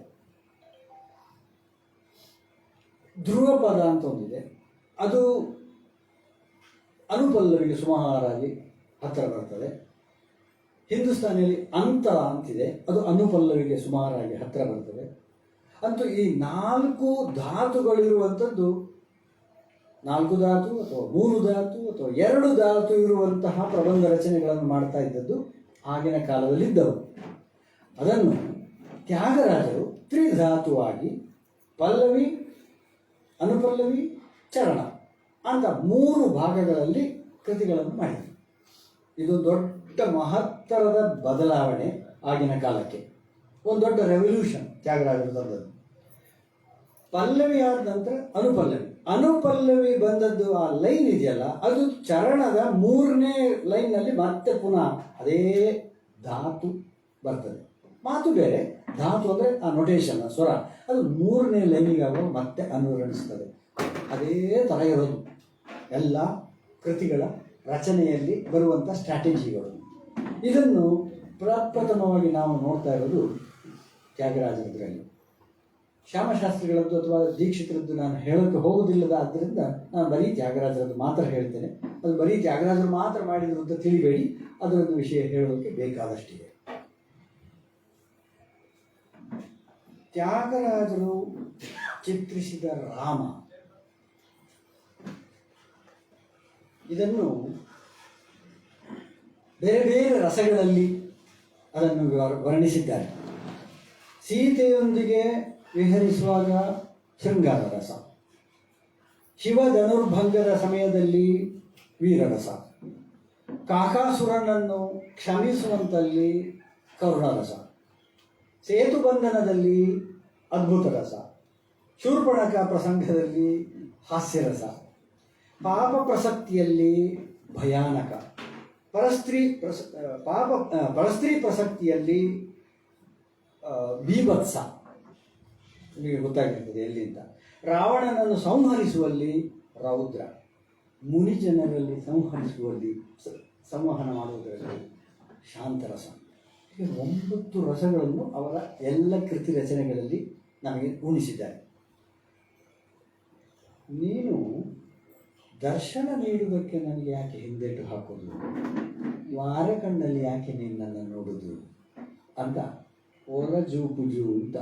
ಧ್ರುವಪದ ಅಂತ ಒಂದಿದೆ, ಅದು ಅನುಪಲ್ಲವಿಗೆ ಸುಮಾರಾಗಿ ಹತ್ತಿರ ಬರ್ತದೆ. ಹಿಂದೂಸ್ತಾನಿಯಲ್ಲಿ ಅಂತ ಅಂತಿದೆ, ಅದು ಅನುಪಲ್ಲವಿಗೆ ಸುಮಾರಾಗಿ ಹತ್ತಿರ ಬರ್ತದೆ. ಅಂತೂ ಈ 4 ಧಾತುಗಳಿರುವಂಥದ್ದು, 4 ಧಾತು ಅಥವಾ 3 ಧಾತು ಅಥವಾ 2 ಧಾತು ಇರುವಂತಹ ಪ್ರಬಂಧ ರಚನೆಗಳನ್ನು ಮಾಡ್ತಾ ಇದ್ದದ್ದು ಆಗಿನ ಕಾಲದಲ್ಲಿದ್ದವು. ಅದನ್ನು ತ್ಯಾಗರಾಜರು ತ್ರಿಧಾತುವಾಗಿ ಪಲ್ಲವಿ, ಅನುಪಲ್ಲವಿ, ಚರಣ ಅಂತ 3 ಭಾಗಗಳಲ್ಲಿ ಕೃತಿಗಳನ್ನು ಮಾಡಿದರು. ಇದು ದೊಡ್ಡ ಮಹತ್ತರದ ಬದಲಾವಣೆ ಆಗಿನ ಕಾಲಕ್ಕೆ, ಒಂದು ದೊಡ್ಡ ರೆವಲ್ಯೂಷನ್ ತ್ಯಾಗರಾಜರು ತಂದದ್ದು. ಪಲ್ಲವಿ ಆದ ನಂತರ ಅನುಪಲ್ಲವಿ ಬಂದದ್ದು, ಆ ಲೈನ್ ಇದೆಯಲ್ಲ, ಅದು ಚರಣದ 3ನೇ ಲೈನ್ನಲ್ಲಿ ಮತ್ತೆ ಪುನಃ ಅದೇ ಧಾತು ಬರ್ತದೆ. ಮಾತು ಬೇರೆ, ಧಾತು ಅಂದರೆ ಆ ನೊಟೇಷನ್, ಸ್ವರ, ಅದು 3ನೇ ಲೈನಿಗಾಗುವ ಮತ್ತೆ ಅನುರಣಿಸ್ತದೆ. ಅದೇ ಥರ ಇರೋದು ಎಲ್ಲ ಕೃತಿಗಳ ರಚನೆಯಲ್ಲಿ ಬರುವಂಥ ಸ್ಟ್ರಾಟಜಿಗಳು. ಇದನ್ನು ಪ್ರಪ್ರಥಮವಾಗಿ ನಾವು ನೋಡ್ತಾ ಇರೋದು ತ್ಯಾಗರಾಜರದ್ರಲ್ಲಿ. ಶ್ಯಾಮಶಾಸ್ತ್ರಿಗಳದ್ದು ಅಥವಾ ದೀಕ್ಷಿತರದ್ದು ನಾನು ಹೇಳೋಕ್ಕೆ ಹೋಗೋದಿಲ್ಲದ ಆದ್ದರಿಂದ ನಾನು ಬರೀ ತ್ಯಾಗರಾಜರದ್ದು ಮಾತ್ರ ಹೇಳ್ತೇನೆ. ಅದು ಬರೀ ತ್ಯಾಗರಾಜರು ಮಾತ್ರ ಮಾಡಿದರು ಅಂತ ತಿಳಿಬೇಡಿ, ಅದರದ್ದು ವಿಷಯ ಹೇಳೋಕ್ಕೆ ಬೇಕಾದಷ್ಟಿದೆ. ತ್ಯಾಗರಾಜರು ಚಿತ್ರಿಸಿದ ರಾಮ, ಇದನ್ನು ಬೇರೆ ಬೇರೆ ರಸಗಳಲ್ಲಿ ಅದನ್ನು ವರ್ಣಿಸಿದ್ದಾರೆ. ಸೀತೆಯೊಂದಿಗೆ ವಿಹರಿಸುವಾಗ ಶೃಂಗಾರ ರಸ, ಶಿವಧನುರ್ಭಂಗದ ಸಮಯದಲ್ಲಿ ವೀರರಸ, ಕಾಕಾಸುರನನ್ನು ಕ್ಷಮಿಸುವಂತಲ್ಲಿ ಕರುಣರಸ, ಸೇತುಬಂಧನದಲ್ಲಿ ಅದ್ಭುತ ರಸ, ಶೂರ್ಪಣಖ ಪ್ರಸಂಗದಲ್ಲಿ ಹಾಸ್ಯರಸ, ಪಾಪ ಪ್ರಸಕ್ತಿಯಲ್ಲಿ ಭಯಾನಕ, ಪರಸ್ತ್ರೀ ಪ್ರಸಕ್ತಿಯಲ್ಲಿ ಬೀಭತ್ಸ, ನಿಮಗೆ ಗೊತ್ತಾಗಿರ್ತದೆ ಎಲ್ಲಿಂದ. ರಾವಣನನ್ನು ಸಂಹರಿಸುವಲ್ಲಿ ರೌದ್ರ, ಮುನಿಜನರಲ್ಲಿ ಸಂಹರಿಸುವಲ್ಲಿ ಸಂವಹನ ಮಾಡುವುದರಲ್ಲಿ ಶಾಂತರಸ. ಹೀಗೆ 9 ರಸಗಳನ್ನು ಅವರ ಎಲ್ಲ ಕೃತಿ ರಚನೆಗಳಲ್ಲಿ ನಮಗೆ ಉಣಿಸಿದ್ದಾರೆ. ನೀನು ದರ್ಶನ ನೀಡುವುದಕ್ಕೆ ನನಗೆ ಯಾಕೆ ಹಿಂದೇಟು ಹಾಕೋದು, ವಾರಕಣ್ಣಲ್ಲಿ ಯಾಕೆ ನೀನು ನನ್ನನ್ನು ನೋಡೋದು ಅಂತ ಒರಜು ಪುಜು ಅಂತ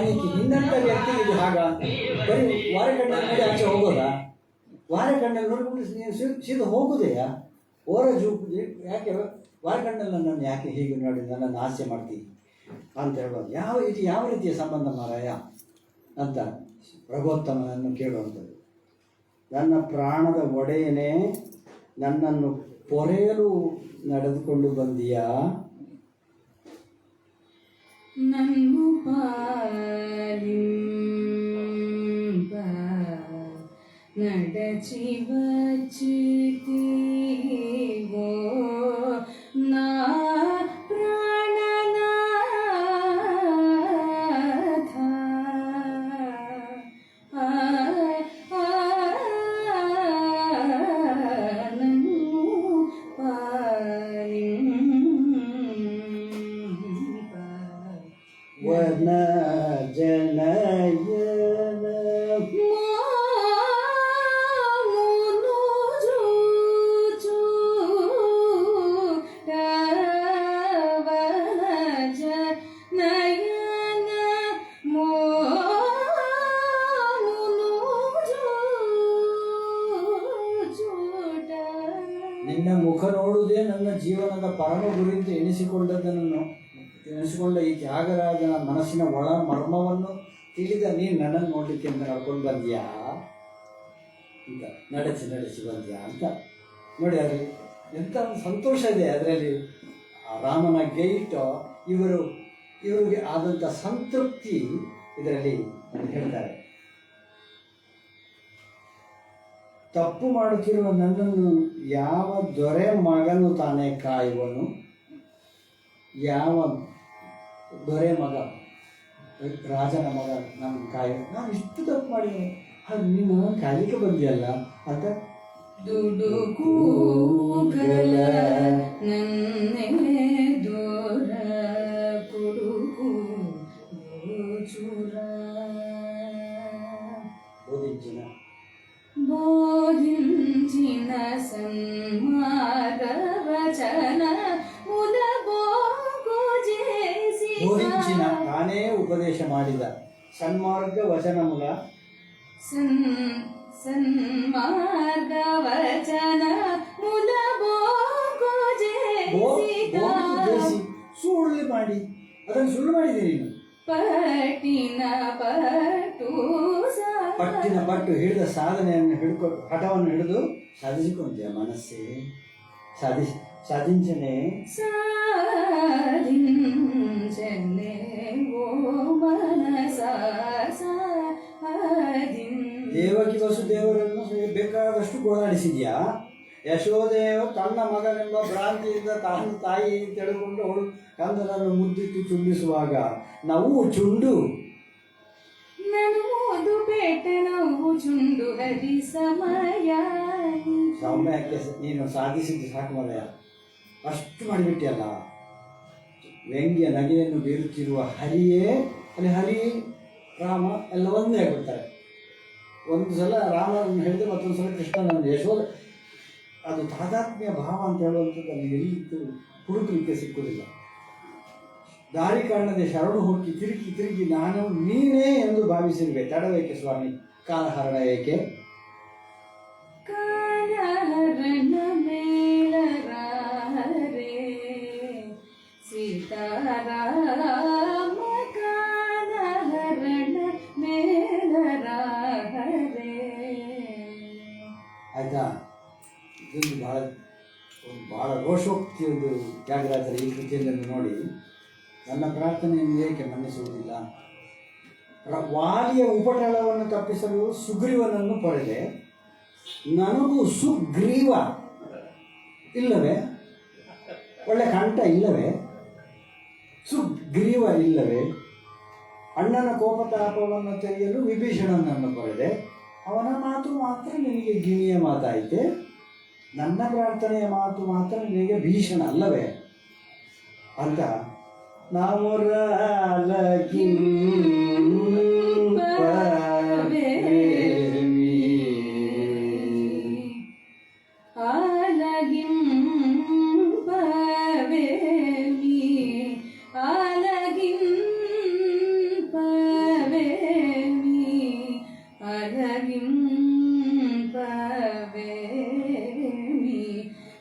ನಿನ್ನಂತ ವ್ಯಕ್ತಿ ಇದು ಹಾಗ ಬರೀ ವಾರಕಣ್ಣಲ್ಲಿ ನೋಡಿ ಆಚೆ ಹೋಗೋದಾ? ವಾರಕಣ್ಣಲ್ಲಿ ನೋಡ್ಬಿಟ್ಟು ನೀನು ಸೀದಾ ಹೋಗುದೆಯಾ? ಓರಜು ಯಾಕೆ ವಾರಕಣ್ಣಲ್ಲಿ ನನ್ನನ್ನು ಯಾಕೆ ಹೀಗೆ ನೋಡಿ ನನ್ನನ್ನು ಹಾಸ್ಯ ಮಾಡ್ತೀವಿ ಅಂತ ಹೇಳೋದು. ಇದು ಯಾವ ರೀತಿಯ ಸಂಬಂಧ ಮಾರಾಯ ಅಂತ ರಘುತ್ತಮನನ್ನು ಕೇಳುವಂಥದ್ದು. ನನ್ನ ಪ್ರಾಣದ ಒಡೆಯನೇ, ನನ್ನನ್ನು ಪೊರೆಯಲು ನಡೆದುಕೊಂಡು ಬಂದೀಯಾ? ನನ್ನು ಪಾಲಿಂಪ ನಡಚಿ ಬಚ್ಚಿತೀವೋ ನಾ ಪ್ರಾಣನಾಥ. ನನ್ನು ವನ ಜನಯನ ಪರಮ ಗುರಿ ಅಂತ ಎಣಿಸಿಕೊಂಡ ಈ ತ್ಯಾಗರಾಜನ ಮನಸ್ಸಿನ ಒಳ ಮರ್ಮವನ್ನು ತಿಳಿದ ನೀನು ನನ್ನನ್ನು ನೋಡಲಿಕ್ಕೆ ಅಂತ ನಡ್ಕೊಂಡು ಬಂದ್ಯಾ ಅಂತ, ನಡೆಸಿ ಬಂದ್ಯಾ ಅಂತ ನೋಡಿ. ಅದು ಎಂಥ ಒಂದು ಸಂತೋಷ ಇದೆ ಅದರಲ್ಲಿ. ಆ ರಾಮನ ಗೈಟ್ ಇವರಿಗೆ ಆದಂಥ ಸಂತೃಪ್ತಿ ಇದರಲ್ಲಿ ಹೇಳ್ತಾರೆ. ತಪ್ಪು ಮಾಡುತ್ತಿರುವ ನನ್ನನ್ನು ಯಾವ ದೊರೆ ಮಗನು ತಾನೇ ಕಾಯುವನು? ಯಾವ ದೊರೆ ಮಗ, ರಾಜನ ಮಗ ನಮ್ಗೆ ನಾನು ಇಷ್ಟು ತಪ್ಪು ಮಾಡಿದ್ದೀನಿ, ಅದು ನೀನು ಕಾಯಲಿಕ್ಕೆ ಬಂದಿಯಲ್ಲ ಅಂತ ದುಡುಕೂಗಲ ನನ್ನೆ ದೂರ ಕುಡುಕು ಚೂರ ಬೋಧಿಂಚಿನ ಸನ್ಮಾರ್ಗವಚನ ಬೋಧಿಂಚಿನ ತಾನೇ ಉಪದೇಶ ಮಾಡಿದ ಸನ್ಮಾರ್ಗ ವಚನ ಮೂಲ ಸನ್ಮಾರ್ಗವಚನ ಮೂಲ ಸುಳ್ಳು ಮಾಡಿ ಅದನ್ನು ಸುಳ್ಳು ಮಾಡಿದ್ದೀರಿ ನೀನು. ಪಟ್ಟು ಹಿಡಿದ ಸಾಧನೆಯನ್ನು ಹಠವನ್ನು ಹಿಡಿದು ಸಾಧಿಸಿಕೊಂತೀಯ ಮನಸ್ಸೇ. ಸಾಧಿಂಚನೆ ದೇವಕಿ ವಸುದೇವರನ್ನು ಬೇಕಾದಷ್ಟು ಗೋಳಾಡಿಸಿದ್ಯಾ. ಯಶೋದೇವ ತನ್ನ ಮಗನೆಂಬ ಭ್ರಾಂತಿಯಿಂದ ತಾನು ತಾಯಿ ತೆಗೆದುಕೊಂಡು ಅವಳು ಕಂದನನ್ನು ಮುದ್ದಿಟ್ಟು ಚುಂಬಿಸುವಾಗ ನಾವು ಚುಂಡು ಚುಂಡು ಹರಿ ಸಮಯ ಸೌಮ್ಯಕ್ಕೆ ನೀನು ಸಾಧಿಸಿದ್ದು ಸಾಕು ಮರೆಯ, ಅಷ್ಟು ಮಾಡಿಬಿಟ್ಟಿಯಲ್ಲ. ವ್ಯಂಗ್ಯ ನಗೆಯನ್ನು ಬೀರುತ್ತಿರುವ ಹರಿಯೇ ಅಲ್ಲಿ ಹರಿ ರಾಮ ಎಲ್ಲ ಒಂದೇ ಆಗ್ಬಿಡ್ತಾರೆ. ಒಂದು ಸಲ ರಾಮನನ್ನು ಹೇಳಿದ್ರೆ ಮತ್ತೊಂದು ಸಲ ಕೃಷ್ಣನನ್ನು ಯಶೋಧ. ಅದು ತಾದಾತ್ಮ್ಯ ಭಾವ ಅಂತ ಹೇಳುವಂಥದ್ದು ಅಲ್ಲಿ ಎಲ್ಲಿತ್ತು ಹುಡುಕಲಿಕ್ಕೆ ಸಿಕ್ಕುವುದಿಲ್ಲ. ದಾರಿ ಕಾಣದೆ ಶರಣು ಹೋಗಿ ತಿರುಗಿ ನಾನು ನೀನೇ ಎಂದು ಭಾವಿಸಿರುವೆ. ತಡವೇಕೆ ಸ್ವಾಮಿ, ಕಾಲಹರಣ ಏಕೆ? ಕಾಲಹರಣ ಮೇಳರಾರೆ ಸೀತಾರಾಮ ಕಾಲಹರಣ ಮೇಳರಾರೆ. ಆಯ್ತಾ? ಇದೊಂದು ಬಹಳ ರೋಷೋಕ್ತಿ ಒಂದು ತ್ಯಾಗರಾಜರ ಈ ಕೃತಿಯನ್ನು ನೋಡಿ ನನ್ನ ಪ್ರಾರ್ಥನೆಯನ್ನು ಏಕೆ ಮನ್ನಿಸುವುದಿಲ್ಲ? ವಾಲಿಯ ಉಪಟಳವನ್ನು ತಪ್ಪಿಸಲು ಸುಗ್ರೀವನನ್ನು ಪಡೆದೆ, ನನಗೂ ಸುಗ್ರೀವ ಇಲ್ಲವೇ? ಒಳ್ಳೆ ಕಂಠ ಇಲ್ಲವೇ? ಸುಗ್ರೀವ ಇಲ್ಲವೇ? ಅಣ್ಣನ ಕೋಪತಾಪವನ್ನು ತೆರೆಯಲು ವಿಭೀಷಣನನ್ನು ಪಡೆದೆ, ಅವನ ಮಾತು ಮಾತ್ರ ನಿನಗೆ ಗಿಣಿಯ ಮಾತಾಯಿತೆ, ನನ್ನ ಪ್ರಾರ್ಥನೆಯ ಮಾತು ಮಾತ್ರ ನಿನಗೆ ಭೀಷಣ ಅಲ್ಲವೇ ಅಂತ ನಾವು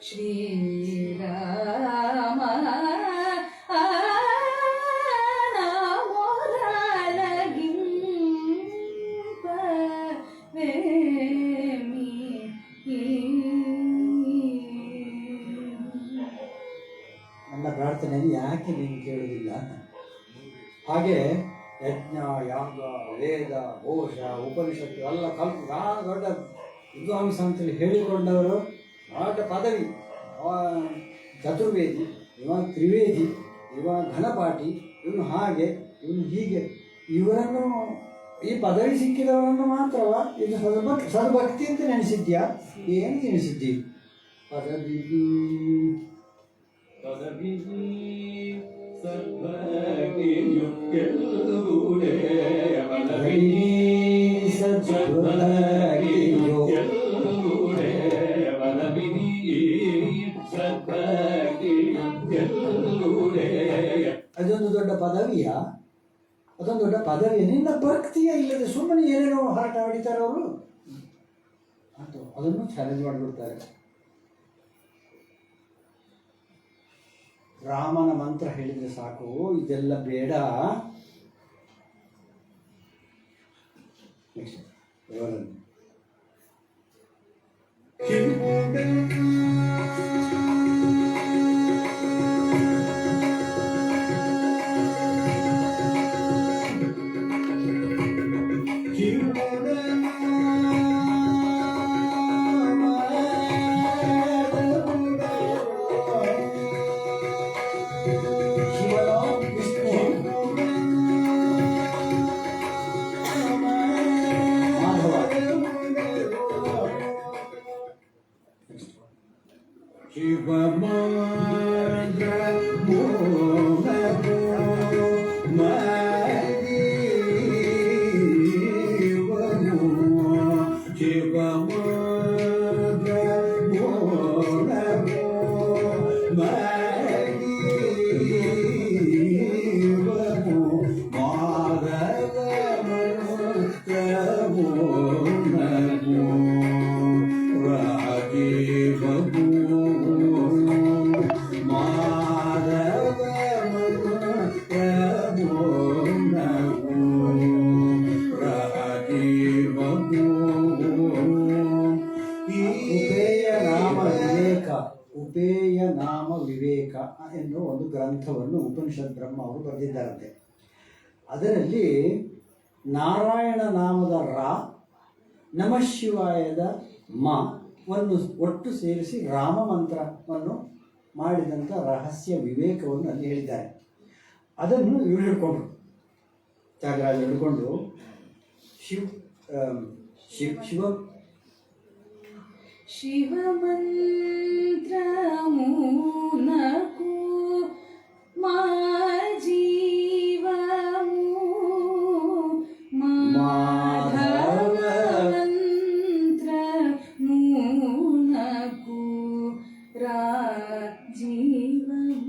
ಶ್ರೀರಾಮ ನನ್ನ ಪ್ರಾರ್ಥನೆಯನ್ನು ಯಾಕೆ ನೀನು ಕೇಳುವುದಿಲ್ಲ? ಹಾಗೆ ಯಜ್ಞ, ಯಾಗ, ವೇದ, ಘೋಷ, ಉಪನಿಷತ್ತು ಎಲ್ಲ ಕಲ್ಪು ದೊಡ್ಡ ವಿದ್ವಾಂಸ ಅಂತೇಳಿ ಹೇಳಿಕೊಂಡವರು ದೊಡ್ಡ ಪದವಿ. ಅವ ಚತುರ್ವೇದಿ, ಇವ ತ್ರಿವೇದಿ, ಇವ ಘನಪಾಠಿ, ಇವನು ಹಾಗೆ, ಇವನು ಹೀಗೆ. ಇವರನ್ನು ಈ ಪದವಿ ಸಿಕ್ಕಿದವರನ್ನು ಮಾತ್ರವ ಇದು ಸದ್ಭಕ್ತಿ ಅಂತ ನೆನೆಸಿದ್ಯಾ? ಏನು ನೆನೆಸಿದ್ದಿ? ಪದವಿ ಅದೊಂದು ದೊಡ್ಡ ಪದವಿಯಾ? ಅದೊಂದು ದೊಡ್ಡ ಪದವಿಯ ನಿನ್ನ ಭಕ್ತಿಯೇ ಇಲ್ಲದೆ ಸುಮ್ಮನೆ ಏನೇನೋ ಹರಟ ಹೊಡಿತಾರೆ ಅವರು ಅಂತ ಅದನ್ನು ಚಾಲೆಂಜ್ ಮಾಡಿಬಿಡ್ತಾರೆ. ರಾಮನ ಮಂತ್ರ ಹೇಳಿದರೆ ಸಾಕು, ಇದೆಲ್ಲ ಬೇಡ. ನೆಕ್ಸ್ಟ್ ದೇವರನ್ನು ಉಪೇಯ ನಾಮ ವಿವೇಕ ಎನ್ನುವ ಒಂದು ಗ್ರಂಥವನ್ನು ಉಪನಿಷತ್ ಬ್ರಹ್ಮ ಅವರು ಬರೆದಿದ್ದಾರಂತೆ. ಅದರಲ್ಲಿ ನಾರಾಯಣ ನಾಮದ ರಾ, ನಮಃ ಶಿವಾಯದ ವನ್ನು ಒಟ್ಟು ಸೇರಿಸಿ ರಾಮ ಮಂತ್ರವನ್ನು ಮಾಡಿದಂಥ ರಹಸ್ಯ ವಿವೇಕವನ್ನು ಅಲ್ಲಿ ಹೇಳಿದ್ದಾರೆ. ಅದನ್ನು ಇವರು ಹಿಡ್ಕೊಂಡ್ರು, ತ್ಯಾಗರಾಜರು ಹಿಡ್ಕೊಂಡು ಶಿವಮಂತ್ರಮೂನಕು ಮಾ ಜೀವಮು ಮಾಧವಮಂತ್ರಮೂನಕು ರಾಜೀವಮು.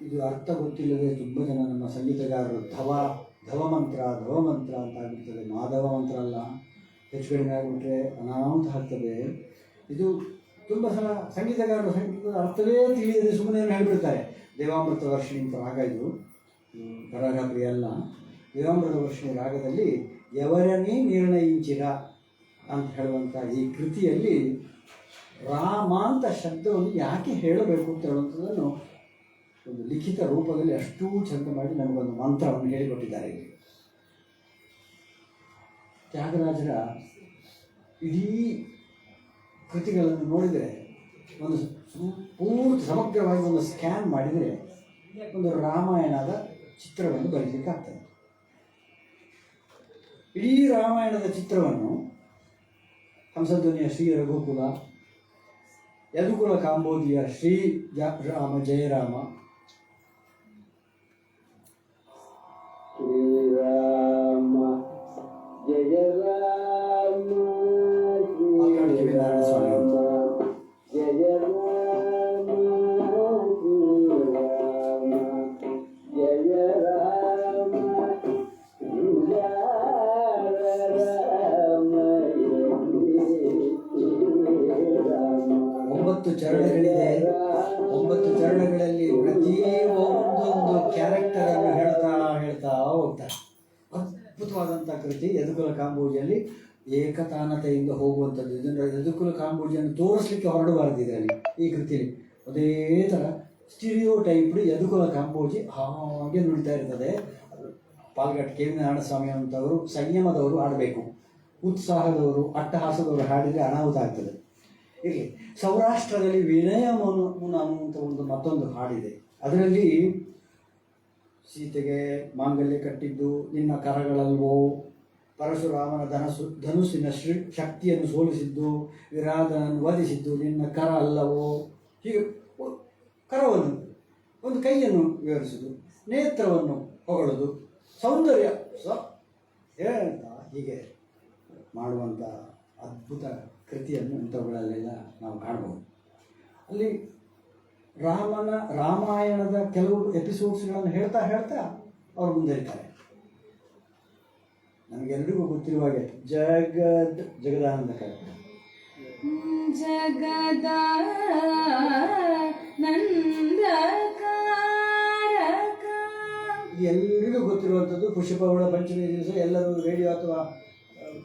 ಇದು ಅರ್ಥ ಗೊತ್ತಿಲ್ಲದೆ ತುಂಬ ಜನ ನಮ್ಮ ಸಂಗೀತಗಾರರು ಧವ ಮಂತ್ರ ಅಂತ ಆಗಿರ್ತದೆ. ಮಾಧವ ಮಂತ್ರ ಅಲ್ಲ, ಹೆಚ್ಚು ಕಡಿಮೆ ಆಗಿಬಿಟ್ರೆ ಅನಾಹುತ ಆಗ್ತದೆ. ಇದು ತುಂಬ ಸಲ ಸಂಗೀತಗಾರರು ಸಂಗೀತದ ಅರ್ಥವೇ ತಿಳಿಯದೆ ಸುಮ್ಮನೆ ಹೇಳಿಬಿಡ್ತಾರೆ. ದೇವಾಮೃತ ವರ್ಷಿಣಿ ಅಂತ ರಾಗ, ಇದು ಕರಗ ಪ್ರಿಯ ಅಲ್ಲ. ದೇವಾಮೃತ ವರ್ಷಿಣಿ ರಾಗದಲ್ಲಿ ಯವರನೇ ನಿರ್ಣಯಿಂಚಿರ ಅಂತ ಹೇಳುವಂಥ ಈ ಕೃತಿಯಲ್ಲಿ ರಾಮ ಅಂತ ಶಬ್ದವನ್ನು ಯಾಕೆ ಹೇಳಬೇಕು ಅಂತ ಹೇಳುವಂಥದ್ದನ್ನು ಒಂದು ಲಿಖಿತ ರೂಪದಲ್ಲಿ ಅಷ್ಟೂ ಚಂದ ಮಾಡಿ ನಮಗೊಂದು ಮಂತ್ರವನ್ನು ಹೇಳಿಕೊಟ್ಟಿದ್ದಾರೆ. ಇಲ್ಲಿ ತ್ಯಾಗರಾಜರ ಇಡೀ ಕೃತಿಗಳನ್ನು ನೋಡಿದರೆ, ಒಂದು ಪೂರ್ತಿ ಸಮಗ್ರವಾಗಿ ಒಂದು ಸ್ಕ್ಯಾನ್ ಮಾಡಿದರೆ ಒಂದು ರಾಮಾಯಣದ ಚಿತ್ರವನ್ನು ಬರೀಲಿಕ್ಕಾಗ್ತದೆ. ಇಡೀ ರಾಮಾಯಣದ ಚಿತ್ರವನ್ನು ಹಂಸಧ್ವನಿಯ ಶ್ರೀ ರಘುಕುಲ, ಯದುಕುಲ ಕಾಂಬೋದಿಯ ಶ್ರೀ ರಾಮ ಜಯರಾಮ, ಶ್ರೀರಾಮ ಜಯ ರಾಮ ಜಯ ರಾಮ ಜಯ ರಾಮ 9 ಚರಣಗಳಿದೆ. 9 ಚರಣಗಳಲ್ಲಿ ಪ್ರತಿ ಒಂದೊಂದು ಕ್ಯಾರೆಕ್ಟರನ್ನು ಹೇಳ್ತಾ ಹೋಗ್ತಾರೆ. ಅದ್ಭುತವಾದಂಥ ಕೃತಿ ಯದುಕುಲ ಕಾಂಬೋಜಿಯಲ್ಲಿ ಏಕತಾನತೆಯಿಂದ ಹೋಗುವಂಥದ್ದು. ಇದನ್ನು ಯದುಕುಲ ಕಾಂಬೋಜಿಯನ್ನು ತೋರಿಸ್ಲಿಕ್ಕೆ ಹೊರಡಬಾರದು ಇದರಲ್ಲಿ, ಈ ಕೃತಿಯಲ್ಲಿ ಅದೇ ಥರ ಸ್ಟಿರಿಯೋ ಟೈಪ್ಡ್ ಯದುಕುಲ ಕಾಂಬೋಜಿ ಹಾಗೆ ನುಡಿತಾ ಇರ್ತದೆ. ಪಾಲ್ಘಾಟ್ ಕೆ ವಿ ನಾರಾಯಣಸ್ವಾಮಿ ಅಂತವರು ಸಂಯಮದವರು ಹಾಡಬೇಕು, ಉತ್ಸಾಹದವರು ಅಟ್ಟಹಾಸದವರು ಹಾಡಿದರೆ ಅನಾಹುತ ಆಗ್ತದೆ. ಇಲ್ಲಿ ಸೌರಾಷ್ಟ್ರದಲ್ಲಿ ವಿನಯ ಮುನ ಅಂತ ಒಂದು ಮತ್ತೊಂದು ಹಾಡಿದೆ. ಅದರಲ್ಲಿ ಸೀತೆಗೆ ಮಾಂಗಲ್ಯ ಕಟ್ಟಿದ್ದು ನಿನ್ನ ಕರಗಳಲ್ವೋ, ಪರಶುರಾಮನ ಧನುಸ್ಸಿನ ಶಕ್ತಿಯನ್ನು ಸೋಲಿಸಿದ್ದು, ವಿರಾಧನನ್ನು ವಧಿಸಿದ್ದು ನಿನ್ನ ಕರ ಅಲ್ಲವೋ, ಹೀಗೆ ಕರವನ್ನು, ಒಂದು ಕೈಯನ್ನು ವಿವರಿಸುವುದು, ನೇತ್ರವನ್ನು ಹೊಗಳೋದು, ಸೌಂದರ್ಯ ಹೇಳ್ತಾ ಹೀಗೆ ಮಾಡುವಂಥ ಅದ್ಭುತ ಕೃತಿಯನ್ನು ಇಂಥವುಗಳಲ್ಲೆಲ್ಲ ನಾವು ಕಾಣ್ಬೋದು. ಅಲ್ಲಿ ರಾಮಾಯಣದ ಕೆಲವು ಎಪಿಸೋಡ್ಸ್ಗಳನ್ನು ಹೇಳ್ತಾ ಅವರು ಮುಂದುವರಿತಾರೆ. ನಮಗೆಲ್ಲರಿಗೂ ಗೊತ್ತಿರುವ ಹಾಗೆ ಜಗದಾನಂದ ಕರೆ ನಂದಕಾರಕ. ಎಲ್ಲರಿಗೂ ಗೊತ್ತಿರುವಂಥದ್ದು ಪುಷ್ಪಗೌಡ ಪಂಚಮಿ ದಿವಸ ಎಲ್ಲರೂ ರೇಡಿಯೋ ಅಥವಾ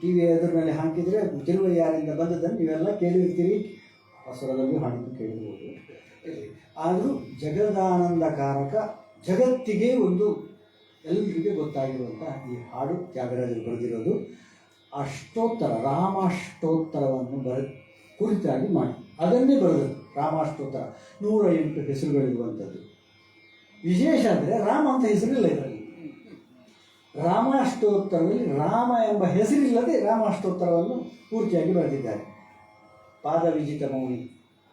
ಟಿ ವಿ ಎದುರಿನಲ್ಲಿ ಹಾಕಿದರೆ ತಿರುವಯ್ಯಾರಿಂದ ಬಂದದ್ದನ್ನು ನೀವೆಲ್ಲ ಕೇಳಿರ್ತೀರಿ, ಹೊಸರದಲ್ಲಿ ಹಾಡಿದ್ದು ಕೇಳಿರ್ಬೋದು. ಆದರೂ ಜಗದಾನಂದಕಾರಕ, ಜಗತ್ತಿಗೆ ಒಂದು ಎಲ್ಲರಿಗೆ ಗೊತ್ತಾಗಿರುವಂಥ ಈ ಹಾಡು ತ್ಯಾಗರಾಜರು ಬರೆದಿರೋದು. ಅಷ್ಟೋತ್ತರ, ರಾಮಾಷ್ಟೋತ್ತರವನ್ನು ಕುರಿತಾಗಿ ಮಾಡಿ ಅದನ್ನೇ ಬರೆದದ್ದು. ರಾಮಾಷ್ಟೋತ್ತರ 108 ಹೆಸರುಗಳಿರುವಂಥದ್ದು. ವಿಶೇಷ ಅಂದರೆ ರಾಮ ಅಂತ ಹೆಸರಿಲ್ಲ ಇದರಲ್ಲಿ. ರಾಮಾಷ್ಟೋತ್ತರದಲ್ಲಿ ರಾಮ ಎಂಬ ಹೆಸರಿಲ್ಲದೆ ರಾಮಾಷ್ಟೋತ್ತರವನ್ನು ಪೂರ್ತಿಯಾಗಿ ಬರೆದಿದ್ದಾರೆ. ಪಾದವಿಜಿತ ಮೌನಿ,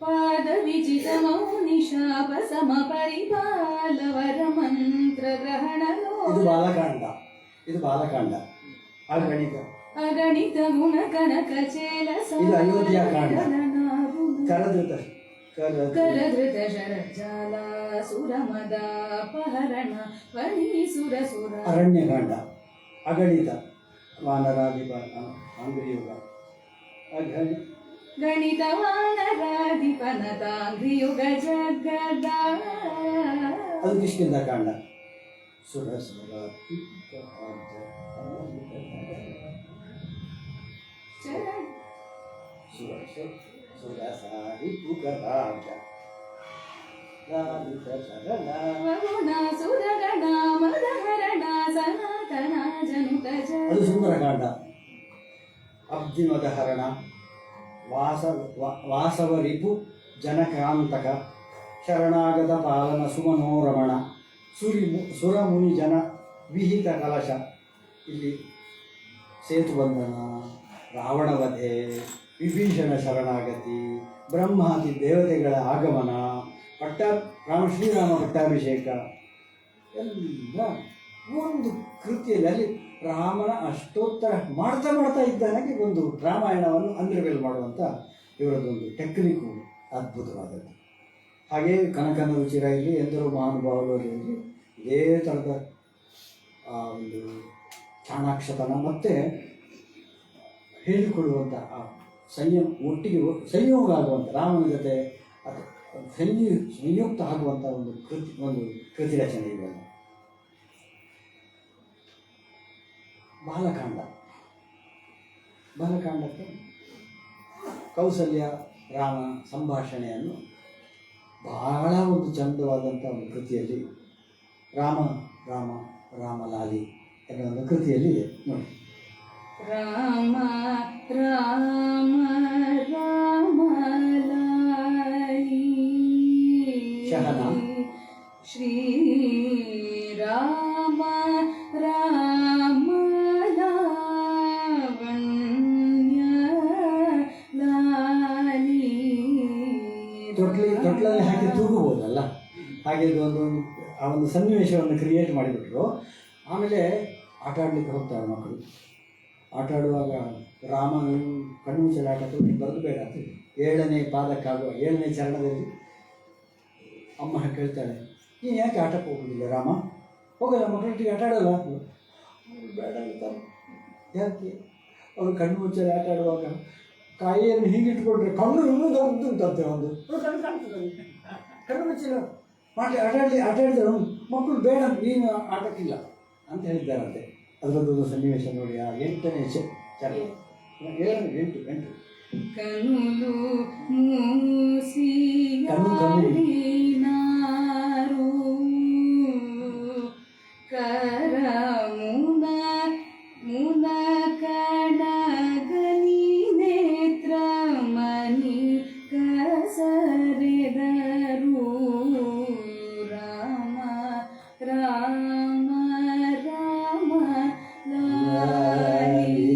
ಪಾದ ವಿಜಿತ ಮೌನಿ ಶಾಪ ಸಮ ಪರಿಪಾಲವರ ಮಂತ್ರ ಗ್ರಹಣ. ಇದು ಬಾಲಕಾಂಡ, ಇದು ಬಾಲಕಾಂಡ. ಅಗಣಿತ ಅಗಣಿತ ಗುಣ ಕನಕ ಚೇಲ ಇದು ಅಯೋಧ್ಯಾಕಾಂಡ. ಕರದೃತ ಕರಧೃತ ಶರಜಾಲ ಸುರಮದ ಪಹರಣ ವನಿ ಸುರ ಸುರ. ಅರಣ್ಯಕಾಂಡ. ಅಗಣಿತ ವಾನರಾಧಿಪ ಅಂಗ್ರಿಯುಗ. ಗಣಿತ ವಾನರಾಧಿಪನ ತಾಂಗ್ರಿಯುಗ ಜಗದ. ಅದು ಕಿಷ್ಕಿಂಧ ಕಾಂಡ. ಸುರ ಸುರ ಸುರಸಾರಿ ಪುಗರಾಜ ವರುಣ ಸುರಗಣ ಮದಹರಣ ಸನಾತನ ಜನುತ ಅದು ಸುಂದರಕಾಂಡ. ಅಬ್ಧಿಮದಹರಣ, ವಾಸವರಿಪು ಜನಕಾಂತಕ, ಶರಣಾಗತ ಪಾಲನ ಸುಮನೋರಮಣ, ಸುರಮುನಿ ಜನ ವಿಹಿತ ಕಲಶ. ಇಲ್ಲಿ ಸೇತುಬಂಧನ, ರಾವಣವಧೆ, ವಿಭೀಷಣ ಶರಣಾಗತಿ, ಬ್ರಹ್ಮಾದಿ ದೇವತೆಗಳ ಆಗಮನ, ಶ್ರೀರಾಮ ಪಟ್ಟಾಭಿಷೇಕ ಎಲ್ಲ ಒಂದು ಕೃತಿಯಲ್ಲಿ. ಅಲ್ಲಿ ರಾಮನ ಅಷ್ಟೋತ್ತರ ಮಾಡ್ತಾ ಮಾಡ್ತಾ ಇದ್ದಾಗೆ ಒಂದು ರಾಮಾಯಣವನ್ನು ಅಂದ್ರವೇಲ್ ಮಾಡುವಂಥ ಇವರದೊಂದು ಟೆಕ್ನಿಕ್ಕು ಅದ್ಭುತವಾದದ್ದು. ಹಾಗೆಯೇ ಕನಕನ ರುಚಿರ ಇಲ್ಲಿ, ಎಂದರೋ ಮಹಾನುಭಾವರಲ್ಲಿ ಇದೇ ಥರದ ಒಂದು ಚಾಣಾಕ್ಷತನ ಮತ್ತು ಹೇಳಿಕೊಡುವಂಥ ಆ ಒಟ್ಟಿಗೆ ಸಂಯೋಗ ಆಗುವಂಥ ರಾಮನ ಜೊತೆ ಸಂಯುಕ್ತ ಆಗುವಂಥ ಒಂದು ಕೃತಿ ರಚನೆ ಇವೆಲ್ಲ. ಬಾಲಕಾಂಡಕ್ಕೆ ಕೌಸಲ್ಯ ರಾಮ ಸಂಭಾಷಣೆಯನ್ನು ಬಹಳ ಒಂದು ಚಂದವಾದಂಥ ಒಂದು ಕೃತಿಯಲ್ಲಿ ರಾಮ ರಾಮ ರಾಮಲಾಲಿ ಎನ್ನುವ ಒಂದು ಕೃತಿಯಲ್ಲಿ ನೋಡಿ. ರಾಮ ರಾಮ ರಾಮಲಾಲಿ ಶಹನ. ಶ್ರೀ ರಾಮ ರಾಮ ಲಾವಣ್ಯ ಲಾಲಿ. ತೊಟ್ಲಲ್ಲಿ ಹಾಕಿ ತೂಗಬಹುದಲ್ಲ, ಹಾಗೆ ಆ ಒಂದು ಸನ್ನಿವೇಶವನ್ನು ಕ್ರಿಯೇಟ್ ಮಾಡಿಬಿಟ್ರು. ಆಮೇಲೆ ಆಟ ಆಡಲಿಕ್ಕೆ ಹೋಗ್ತಾರೆ ಮಕ್ಕಳು. ಆಟ ಆಡುವಾಗ ರಾಮ ಕಣ್ಣು ಮುಚ್ಚಲು ಆಟ ಬರೆದು ಬೇಡ ಅಂತ 7ನೇ ಪಾದಕ್ಕಾಗುವ 7ನೇ ಚರಣದಲ್ಲಿ ಅಮ್ಮ ಕೇಳ್ತಾಳೆ, ನೀನು ಯಾಕೆ ಆಟಕ್ಕೆ ಹೋಗೋದಿಲ್ಲ ರಾಮ? ಹೋಗಲ್ಲ ಮಕ್ಕಳೊಟ್ಟಿಗೆ ಆಟ ಆಡಲ್ಲ? ಬೇಡ ಅಂತಾರೆ. ಯಾಕೆ? ಅವರು ಕಣ್ಣು ಮುಚ್ಚಲು ಆಟ ಆಡುವಾಗ ಕಾಯಿಯನ್ನು ಹೀಗಿಟ್ಕೊಂಡ್ರೆ ಕಣ್ಣು ಉಂಟಂತೆ ಒಂದು ಕಣ್ಣು ಕಾಣ್ತದೆ. ಕಣ್ಣು ಮುಚ್ಚಲ ಆಟ ಆಡಿದ್ರೆ ಮಕ್ಕಳು ಬೇಡ, ನೀನು ಆಟಕ್ಕಿಲ್ಲ ಅಂತ ಹೇಳಿದ್ದಾರಂತೆ. ಅದರದ್ದೊಂದು ಸನ್ನಿವೇಶ ನೋಡಿ. ಆ 8ನೇ ಚರಣ 8 ಕನುಲು ಮೂಸಿಯಾಡಿನಾರು ಕರಮುನ ಮುನ ಕಡಗಲಿ ನೇತ್ರ ಮನಿ ಕಸರೆದರು. ರಾಮ ರಾಮ ರಾಮ ಲಾಲಿ.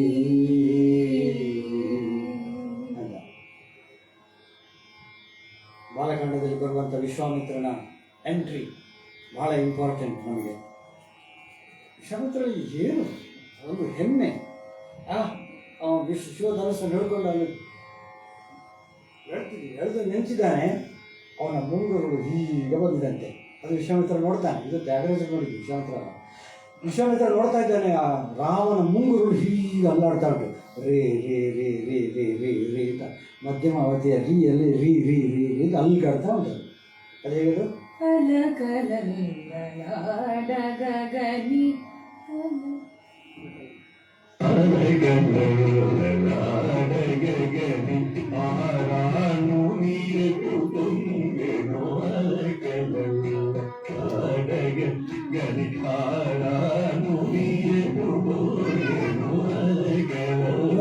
ಬಾಲಕಾಂಡದಲ್ಲಿ ಬರುವಂಥ ವಿಶ್ವಾಮಿತ್ರನ ಎಂಟ್ರಿ ಬಹಳ ಇಂಪಾರ್ಟೆಂಟ್ ನಮಗೆ. ವಿಶ್ವಾಮಿತ್ರ ಏನು ಒಂದು ಹೆಮ್ಮೆ. ಶಿವಧನಸ್ಸನ್ನು ಹಿಡ್ಕೊಂಡು ಅವನು ಎಳೆದು ನೆಂಚಿದ್ದಾನೆ. ಅವನ ಮುಂಗುರುಳು ಹೀಗೆ ಬಂದಿದಂತೆ. ಅದು ವಿಶ್ವಾಮಿತ್ರ ನೋಡ್ತಾನೆ. ಇದು ತ್ಯಾಗರಾಜರು ನೋಡಿದ್ದು. ವಿಶ್ವಾಮಿತ್ರ ನೋಡ್ತಾ ಇದ್ದಾನೆ. ಆ ರಾಮನ ಮುಂಗುರುಳು ಹೀಗೆ ಅಲ್ಲಾಡ್ತಾ ಉಂಟು. ರೇ ರೇ ರೇ ರೇ ರೇ ರೇ ರೇ ಅಂತ ಮಧ್ಯಮ ಅವಧಿಯ ರೀಯಲ್ಲಿ ರೀ ರೀ ರೀ ರೀ ಅಂತ ಅಲ್ಗಾಡ್ತಾ ಉಂಟು. ಅದು ಹೇಳೋದು ಅಲಕಲಲ್ಲಲಾಡಗಗನಿ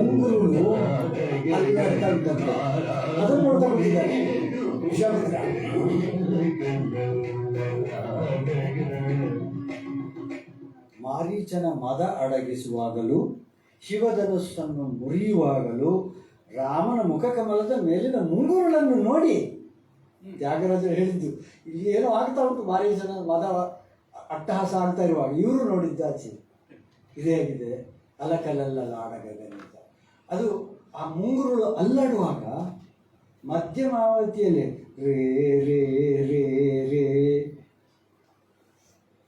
ಮುಂಗುರುಳು ಅಲ್ಲಾಡ್ತಾ ಇದ್ದಂತೆ ಅದನ್ನು ನೋಡ್ತಾ ಕೂತಿದ್ದಾರೆ ವಿಶ್ವಾಮಿತ್ರ. ಮಾರೀಚನ ಮದ ಅಡಗಿಸುವಾಗಲೂ ಶಿವಧನುಸ್ಸನ್ನು ಮುರಿಯುವಾಗಲೂ ರಾಮನ ಮುಖಕಮಲದ ಮೇಲಿನ ಮುಂಗುರುಳನ್ನು ನೋಡಿ ತ್ಯಾಗರಾಜರು ಹೇಳಿದ್ದು ಇಲ್ಲಿ ಏನೋ ಆಗ್ತಾ ಉಂಟು. ಮಾರೀಚನ ಮದ ಅಟ್ಟಹಾಸ ಆಗ್ತಾ ಇರುವಾಗ ಇವರು ನೋಡಿದ್ದಾಚೆ ಇದೇ ಆಗಿದೆ. ಅಲಕಲಲ್ಲಲಾಡಗಗನಿತ ಅದು ಆ ಮುಂಗುರುಳು ಅಲ್ಲಾಡುವಾಗ ಮಧ್ಯಮಾವತಿಯಲ್ಲಿ ರೇ ರೇ ರೇ ರೇ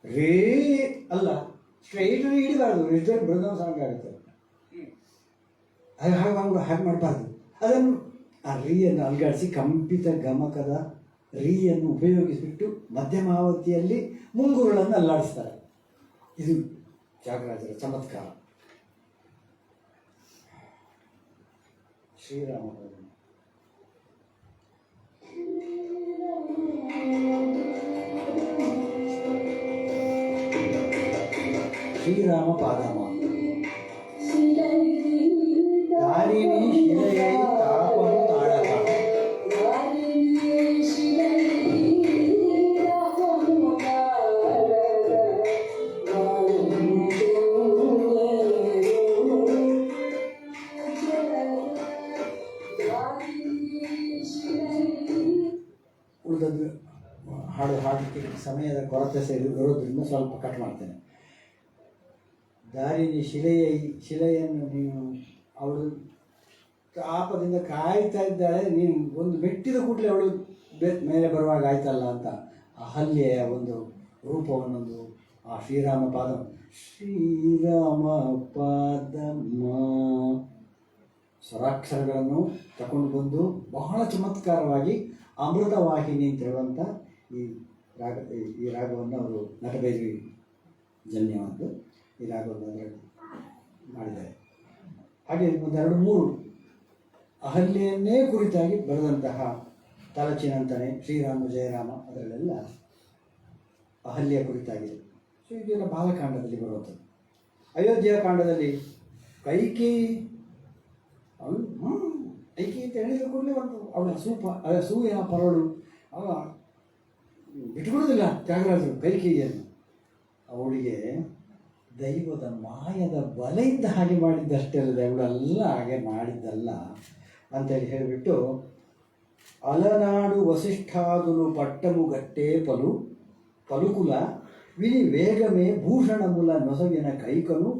ರೇ ಅಲ್ಲ, ಸ್ಟ್ರೈಟ್ ಹಿಡಿಬಾರ್ದು, ಇಷ್ಟೊಂದು ಬೃಂದಾವನ ಸಾಂಗ್ ಆಗುತ್ತೆ. ಹಾಗೆ ಮಾಡಬಾರ್ದು. ಅದನ್ನು ಆ ರೀಯನ್ನು ಅಲ್ಗಾಡಿಸಿ ಕಂಪಿತ ಗಮಕದ ರೀಯನ್ನು ಉಪಯೋಗಿಸಿಬಿಟ್ಟು ಮಧ್ಯಮಾವತಿಯಲ್ಲಿ ಮುಂಗುರುಳನ್ನು ಅಲ್ಲಾಡಿಸ್ತಾರೆ. ಇದು ತ್ಯಾಗರಾಜರ ಚಮತ್ಕಾರ. ಶ್ರೀರಾಮ ಶ್ರೀರಾಮ ಪಾದಮ ದಾರಿಣಿ ಶಿಲೆಯೈ ತಾಪನು ತಾಡಕ ಉಳಿದದ್ದು ಹಾಡಲಿಕ್ಕೆ ಸಮಯದ ಕೊರತೆ ಇರೋದ್ರಿಂದ ಸ್ವಲ್ಪ ಕಟ್ ಮಾಡ್ತೇನೆ. ದಾರಿಣಿ ಶಿಲೆಯನ್ನು ನೀನು ಅವಳು ತಾಪದಿಂದ ಕಾಯ್ತಾ ಇದ್ದಾಳೆ, ನೀನು ಒಂದು ಮೆಟ್ಟಿದ ಕೂಡಲೇ ಅವಳು ಮೇಲೆ ಬರುವಾಗ ಆಯ್ತಲ್ಲ ಅಂತ ಅಹಲ್ಯೆಯ ಒಂದು ರೂಪವನ್ನೊಂದು ಆ ಶ್ರೀರಾಮ ಪಾದ ಸ್ವರಾಕ್ಷರಗಳನ್ನು ತಗೊಂಡು ಬಂದು ಬಹಳ ಚಮತ್ಕಾರವಾಗಿ ಅಮೃತವಾಹಿನಿ ಅಂತ ಹೇಳುವಂಥ ಈ ರಾಗವನ್ನು ಅವರು ನಟಬೇರಿ ಜನ್ಯವಾದ್ದು ಈ ರಾಗವನ್ನು ಅದರಲ್ಲಿ ಮಾಡಿದ್ದಾರೆ. ಹಾಗೆ ಒಂದೆರಡು ಮೂರು ಅಹಲ್ಯೆಯನ್ನೇ ಕುರಿತಾಗಿ ಬರೆದಂತಹ ತಲಚಿನಂತನೆ ಶ್ರೀರಾಮ ಜಯರಾಮ ಅದರಲ್ಲೆಲ್ಲ ಅಹಲ್ಯ ಕುರಿತಾಗಿದೆ. ಸೊ ಇದೆಲ್ಲ ಬಾಲಕಾಂಡದಲ್ಲಿ ಬರುವಂಥದ್ದು. ಅಯೋಧ್ಯ ಕಾಂಡದಲ್ಲಿ ಕೈಕೇಯಿ ಅಂತ ಹೇಳಿದ ಕೂಡಲೇ ಒಂದು ಅವಳ ಸೂಯ ಪರಳು ಅವ ಬಿಟ್ಬಿಡೋದಿಲ್ಲ ತ್ಯಾಗರಾಜರು ಕೈಕೇಯಿಯನ್ನು. ಅವಳಿಗೆ ದೈವದ ಮಾಯದ ಬಲೆಯಿಂದ ಹಾಗೆ ಮಾಡಿದ್ದಷ್ಟೇ ಅಲ್ಲದೆ ಅವಳೆಲ್ಲ ಹಾಗೆ ಮಾಡಿದ್ದಲ್ಲ ಅಂತೇಳಿ ಹೇಳಿಬಿಟ್ಟು ಅಲನಾಡು ವಸಿಷ್ಠಾದುಲು ಪಟ್ಟಮು ಗಟ್ಟೆ ಪಲುಕುಲ ವಿನಿ ವೇಗಮೇ ಭೂಷಣಮುಲ ನೊಸಗಿನ ಕೈಕನು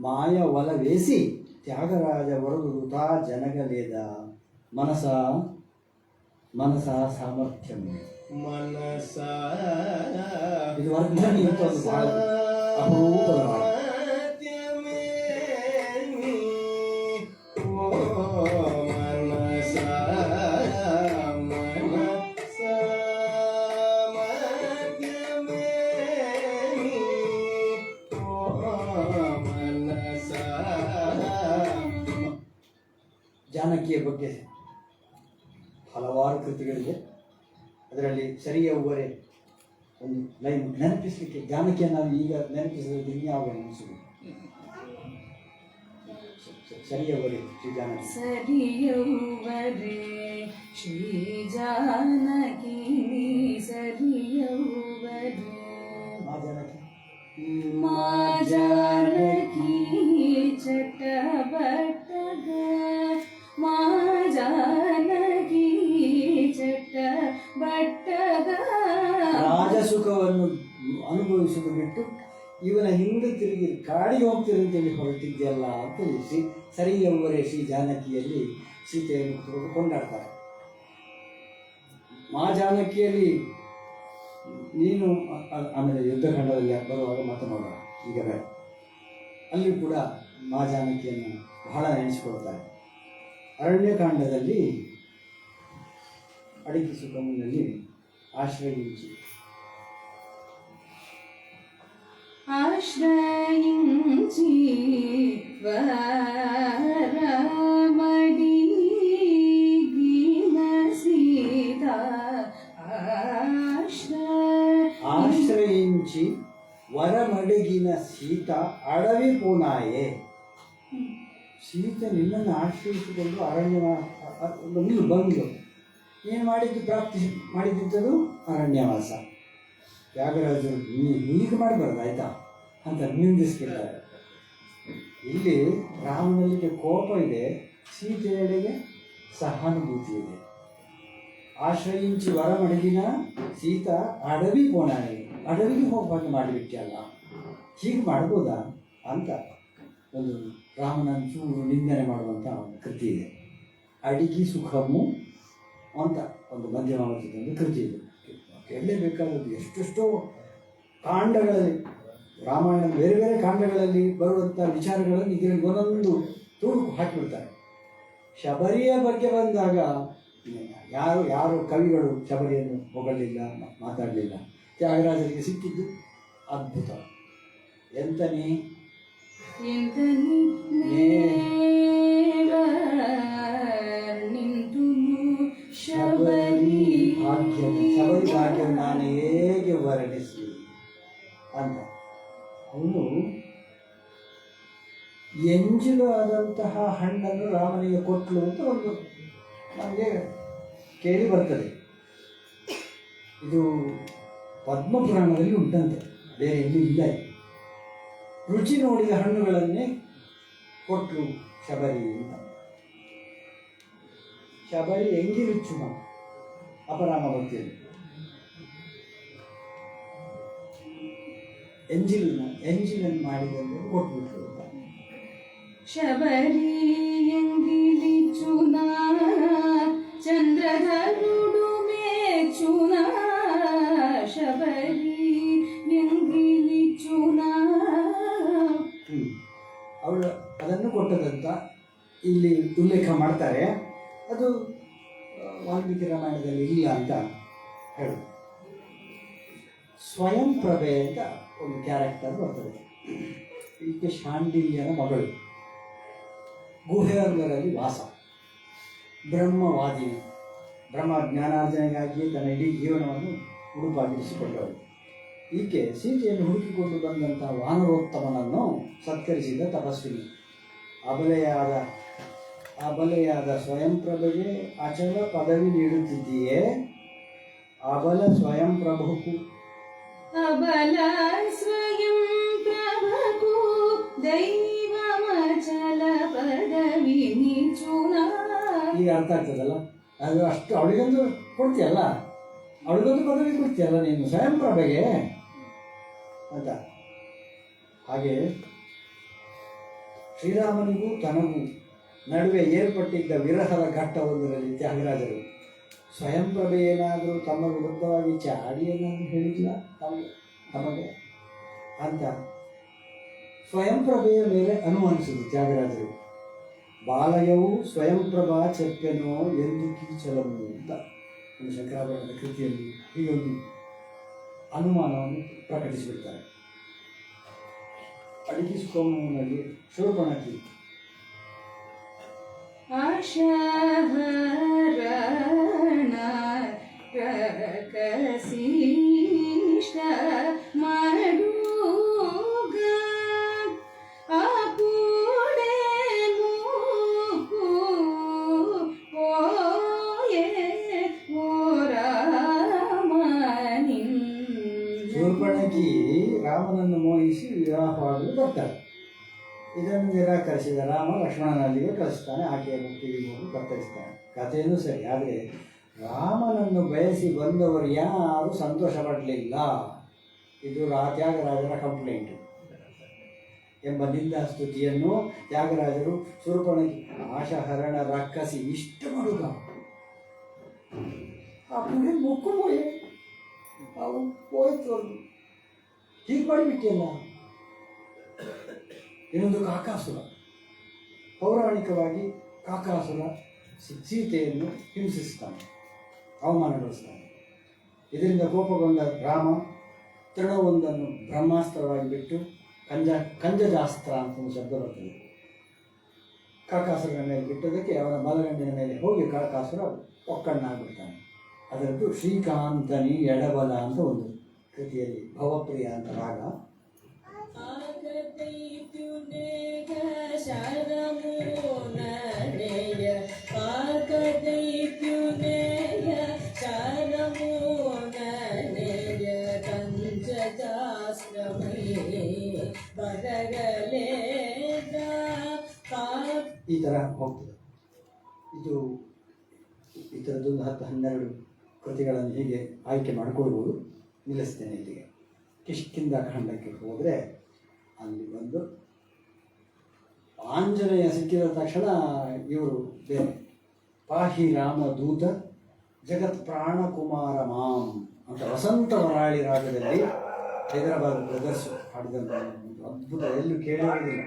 ಮಾಯ ಒಲವೇಸಿ ತ್ಯಾಗರಾಜ ವರದು ಋತಾ ಜನಗಲೇದ ಮನಸ ಸಾಮರ್ಥ್ಯಮೇ ಮನಸ ಇದು ವರ್ಧನಿ ಅಂತ ಒಂದು ಬಹಳ ಅಪರೂಪದ ಹಾಡು. ಜಾನಕಿಯ ಬಗ್ಗೆ ಹಲವಾರು ಕೃತಿಗಳಿವೆ. ಅದರಲ್ಲಿ ಸರಿಯವ್ವರೆ ಒಂದು ಲೈನ್ ನೆನಪಿಸಲಿಕ್ಕೆ, ಜಾನಕಿಯನ್ನು ನಾವು ಈಗ ನೆನಪಿಸಿದ್ರೆ ಇನ್ಯಾವ ನೆನಪಿಸುವುದು? ಸರಿಯವ್ವರೆ ಶ್ರೀ ಜಾನಕಿ. ಸರಿಯವ್ವರೆ ಶ್ರೀ ಜಾನಕಿ ಸರಿಯವ್ವರೆ ಮಾ ಜಾನಕಿ ಚಟಬಟಗ ಮಾ ಜಾನಕಿ ಚಟಬಟಗ. ರಾಜಸುಖವನ್ನು ಅನುಭವಿಸುವುದು ಬಿಟ್ಟು ಇವನ ಹಿಂದೆ ತಿರುಗಿ ಕಾಡಿಗೆ ಹೋಗ್ತಿರಂತೇಳಿ ಹೊರಟಿದ್ಯಲ್ಲ ಅಂತ ತಿಳಿಸಿ ಸರಿಯವ್ವರೆ ಶ್ರೀ ಜಾನಕಿಯಲ್ಲಿ ಸೀತೆಯನ್ನು ಕೊಂಡಾಡ್ತಾರೆ. ಮಾ ಜಾನಕಿಯಲ್ಲಿ ನೀನು ಆಮೇಲೆ ಯುದ್ಧಕಾಂಡದಲ್ಲಿ ಬರುವಾಗ ಮಾತನಾಡೋಣ, ಈಗ ಬೇಡ. ಅಲ್ಲಿ ಕೂಡ ಮಾ ಜಾನಕಿಯನ್ನು ಬಹಳ ನೆನೆಸಿಕೊಳ್ತಾರೆ. ಅರಣ್ಯಕಾಂಡದಲ್ಲಿ ಅಡಿಕೆ ಸುಖಮನಲ್ಲಿ ಆಶ್ರయింಚಿ ಆಶ್ರయింಚಿ ವರಮಡಿಗಿನ ಸೀತಾ ಆಶ್ರయింಚಿ ವರಮಡಗಿನ ಸೀತ ಅಡವಿ ಪೂನಾಯೆ. ಸೀತೆ ನಿನ್ನನ್ನು ಆಶ್ರಯಿಸಿಕೊಂಡು ಅರಣ್ಯ ಬಂದು ಏನು ಮಾಡಿದ್ದು ಪ್ರಾಪ್ತಿ ಮಾಡಿದ್ದಿದ್ದದು ಅರಣ್ಯವಾಸ. ತ್ಯಾಗರಾಜರು ಹೀಗೆ ಮಾಡಬಾರ್ದು ಆಯ್ತಾ ಅಂತ ನಿಂದಿಸ್ಬಿಡ್ತಾರೆ. ಇಲ್ಲಿ ರಾಮನಲ್ಲಿಗೆ ಕೋಪ ಇದೆ, ಸೀತೆಯಡೆಗೆ ಸಹಾನುಭೂತಿ ಇದೆ. ಆಶ್ರಯಿಂಚಿ ವರಮಡಗಿನ ಸೀತ ಅಡವಿ ಪೋಣಾಯಿ, ಅಡವಿಗೆ ಹೋಗುವಾಗ ಮಾಡಿಬಿಟ್ಟಿಯಲ್ಲ, ಹೀಗೆ ಮಾಡ್ಬೋದಾ ಅಂತ ಒಂದು ರಾಮನ ಚೂರು ನಿಂದನೆ ಮಾಡುವಂಥ ಒಂದು ಕೃತಿ ಇದೆ. ಅಡಿಗಿ ಸುಖಮು ಅಂತ ಒಂದು ಮಧ್ಯಮಾವತಿದ ಒಂದು ಕೃತಿ ಇದೆ. ಕೇಳಲೇಬೇಕಾದದ್ದು. ಎಷ್ಟೆಷ್ಟೋ ಕಾಂಡಗಳಲ್ಲಿ, ರಾಮಾಯಣ ಬೇರೆ ಬೇರೆ ಕಾಂಡಗಳಲ್ಲಿ ಬರುವಂಥ ವಿಚಾರಗಳನ್ನು ಇದರಲ್ಲಿ ಒಂದೊಂದು ತುಣುಕು ಹಾಕಿಬಿಡ್ತಾರೆ. ಶಬರಿಯ ಬಗ್ಗೆ ಬಂದಾಗ ಯಾರು ಕವಿಗಳು ಶಬರಿಯನ್ನು ಹೊಗಳಿಲ್ಲ, ಮಾತಾಡಲಿಲ್ಲ. ತ್ಯಾಗರಾಜರಿಗೆ ಸಿಕ್ಕಿದ್ದು ಅದ್ಭುತ. ಎಂತನೇ ಶಬರಿ ಭಾಗ್ಯ ನಾನು ಹೇಗೆ ವರ್ಣಿಸಲಿ ಅಂತ. ಅವನು ಎಂಜಲು ಆದಂತಹ ಹಣ್ಣನ್ನು ರಾಮನಿಗೆ ಕೊಟ್ಟಳು ಅಂತ ಒಂದು ನಮಗೆ ಕೇಳಿ ಬರ್ತದೆ. ಇದು ಪದ್ಮಪುರಾಣದಲ್ಲಿ ಉಂಟಂತೆ, ಬೇರೆ ಎಲ್ಲೂ ಇಲ್ಲ. ರುಚಿ ನೋಡಿದ ಹಣ್ಣುಗಳನ್ನೇ ಕೊಟ್ಟರು ಶಬರಿ ಅಂತ. ಶಬರಿ ಎಂಗಿ ರುಚುಮ ಅಪರಾಮ ಭಕ್ತಿಯಲ್ಲಿ ಎಂಜಿಲನ್ನು ಮಾಡಿದಂತೆ ಕೊಟ್ಬಿಟ್ರು ಅಂತ. ಶಬರಿ ಎಂಗಿಲಿಚುನ ಚಂದ್ರಧರುಡು ಮೇಚುನ ಶಬರಿ ಎಂಗಿಲಿಚುನ. ಅವಳು ಅದನ್ನು ಕೊಟ್ಟದಂತ ಇಲ್ಲಿ ಉಲ್ಲೇಖ ಮಾಡ್ತಾರೆ. ಅದು ವಾಲ್ಮೀಕಿ ರಾಮಾಯಣದಲ್ಲಿ ಇಲ್ಲ ಅಂತ ಹೇಳೋದು. ಸ್ವಯಂ ಪ್ರಭೆ ಅಂತ ಒಂದು ಕ್ಯಾರೆಕ್ಟರ್ ಬರ್ತದೆ. ಈಕೆ ಶಾಂಡಿಲ್ಯನ ಮಗಳು, ಗುಹೆಯರಲ್ಲಿ ವಾಸ, ಬ್ರಹ್ಮವಾದಿನಿ, ಬ್ರಹ್ಮ ಜ್ಞಾನಾರ್ಜನೆಗಾಗಿ ತನ್ನ ಇಡೀ ಜೀವನವನ್ನು ಉಡುಪಾಗಿರಿಸಿಕೊಂಡವಳು. ಈಕೆ ಸೀತೆಯನ್ನು ಹುಡುಕಿಕೊಂಡು ಬಂದಂಥ ವಾನರೋತ್ತಮನನ್ನು ಸತ್ಕರಿಸಿದ ತಪಸ್ವಿನಿ. ಅಬಲೆಯಾದ ಸ್ವಯಂಪ್ರಭೆಗೆ ಅಚಲ ಪದವಿ ನೀಡುತ್ತಿದ್ದೀಯೇ. ಅಬಲ ಸ್ವಯಂಪ್ರಭುಕು ಅಬಲ ಸ್ವಯಂ ಪ್ರಭಕು ದೈವಮಚಲ ಪದವಿ ನೀಚುನ. ಈಗ ಅರ್ಥ ಆಗ್ತದಲ್ಲ, ಅದು ಅಷ್ಟು ಅವಳಿಗೊಂದು ಕೊಡ್ತೀಯಲ್ಲ, ಅವಳಿಗೊಂದು ಪದವಿ ಕೊಡ್ತೀಯಲ್ಲ ನೀನು ಸ್ವಯಂಪ್ರಭೆಗೆ ಅಂತ. ಹಾಗೆ ಶ್ರೀರಾಮನಿಗೂ ತನಗೂ ನಡುವೆ ಏರ್ಪಟ್ಟಿದ್ದ ವಿರಹದ ಘಟ್ಟವೊಂದರಲ್ಲಿ ತ್ಯಾಗರಾಜರು ಸ್ವಯಂಪ್ರಭೆ ಏನಾದರೂ ತಮ್ಮ ವಿರುದ್ಧವಾಗಿ ಚಾಡಿ ಏನಾದರೂ ಹೇಳಿಲ್ಲ ತಮಗೆ ಅಂತ ಸ್ವಯಂಪ್ರಭೆಯ ಮೇಲೆ ಅನುಮಾನಿಸಿದ್ರು ತ್ಯಾಗರಾಜರು. ಬಾಲಯವು ಸ್ವಯಂಪ್ರಭಾ ಚೆಪ್ಪೆನೋ ಎಂದು ಕೀಚಲವು ಅಂತ ಒಂದು ಶಂಕರಾಭರಣದ ಕೃತಿಯಲ್ಲಿ ಹೀಗೊಂದು ಅನುಮಾನವನ್ನು ಪ್ರಕಟಿಸಿಬಿಡ್ತಾರೆ. ಅಡಿಗಿಸ್ಕೋಮನಲ್ಲಿ ಶೋಭಣಕಿ ಆಶಹರಣ ಕಸಿಷ್ಟ ಮಾಡುಗ ಅಪೂಡೆ ಮೂಕು ಓಯೆ ಓರಾಮನಿನ್. ಶೂರ್ಪಣಕಿ ರಾಮನನ್ನು ಮೋಹಿಸಿ ವಿವಾಹವಾಗಲು ಬರ್ತಾಳೆ. ಇದನ್ನು ನಿರಾಕರಿಸಿದ ರಾಮ ಲಕ್ಷ್ಮಣನಲ್ಲಿಗೆ ಕಳಿಸ್ತಾನೆ. ಆಕೆಯ ಮುಕ್ತಿಗೆ ಹೋಗಿ ಕತ್ತರಿಸ್ತಾನೆ. ಕಥೆಯೂ ಸರಿ. ಆದರೆ ರಾಮನನ್ನು ಬಯಸಿ ಬಂದವರು ಯಾರು ಸಂತೋಷ ಪಡಲಿಲ್ಲ. ಇದು ತ್ಯಾಗರಾಜರ ಕಂಪ್ಲೇಂಟು ಎಂಬ ನಿಂದಾಸ್ತುತಿಯನ್ನು ತ್ಯಾಗರಾಜರು ಶೂರ್ಪಣಕಿ ಆಶಹರಣ ರಕ್ಕಸಿ ಇಷ್ಟ ಮಾಡುಗ ಅಪ್ಪನೇ ಮುಕ್ಕು ಹೋಯೆ ಅವು ಹೋಯ್ತು ಹೀಗೆ ಮಾಡಿಬಿಟ್ಟಿಯಲ್ಲ. ಇನ್ನೊಂದು ಕಾಕಾಸುರ, ಪೌರಾಣಿಕವಾಗಿ ಕಾಕಾಸುರ ಸೀತೆಯನ್ನು ಹಿಂಸಿಸ್ತಾನೆ, ಅವಮಾನಗೊಳಿಸ್ತಾನೆ. ಇದರಿಂದ ಕೋಪಗೊಂಡ ರಾಮ ತೃಣವೊಂದನ್ನು ಬ್ರಹ್ಮಾಸ್ತ್ರವಾಗಿ ಬಿಟ್ಟು ಕಂಜಜಾಸ್ತ್ರ ಅಂತ ಒಂದು ಶಬ್ದ ಬರ್ತದೆ. ಕಾಕಾಸುರನ ಮೇಲೆ ಬಿಟ್ಟೋದಕ್ಕೆ ಅವನ ಬಲಗಣ್ಣಿನ ಮೇಲೆ ಹೋಗಿ ಕಾಕಾಸುರ ಒಕ್ಕಣ್ಣಾಗ್ಬಿಡ್ತಾನೆ. ಅದರದ್ದು ಶ್ರೀಕಾಂತನಿ ಎಡಬಲ ಅಂತ ಒಂದು ಕೃತಿಯಲ್ಲಿ ಭವಪ್ರಿಯ ಅಂತ ರಾಗ. ಈ ಥರ ಹೋಗ್ತದೆ. ಇದು ಈ ಥರದ್ದೊಂದು 10-12 ಕೃತಿಗಳನ್ನು ಹೀಗೆ ಆಯ್ಕೆ ಮಾಡಿಕೊಳ್ಬೋದು. ನಿಲ್ಲಿಸ್ತೇನೆ ಇಲ್ಲಿಗೆ. ಕಿಷ್ಕಿಂಧ ಖಂಡಕ್ಕೆ ಹೋದರೆ ಅಲ್ಲಿ ಒಂದು ಆಂಜನೇಯ ಸಿಕ್ಕಿದ ತಕ್ಷಣ ಇವರು ಬೇರೆ ಪಾಹಿ ರಾಮದೂತ ಜಗತ್ ಪ್ರಾಣಕುಮಾರ ಮಾಂ ಅಂತ ವಸಂತ ವರಾಳಿ ರಾಗದಲ್ಲಿ ಹೈದರಾಬಾದ್ ಬ್ರದರ್ಸ್ ಹಾಡಿದಂಥ ಒಂದು ಅದ್ಭುತ, ಎಲ್ಲೂ ಕೇಳಿರುವುದಿಲ್ಲ.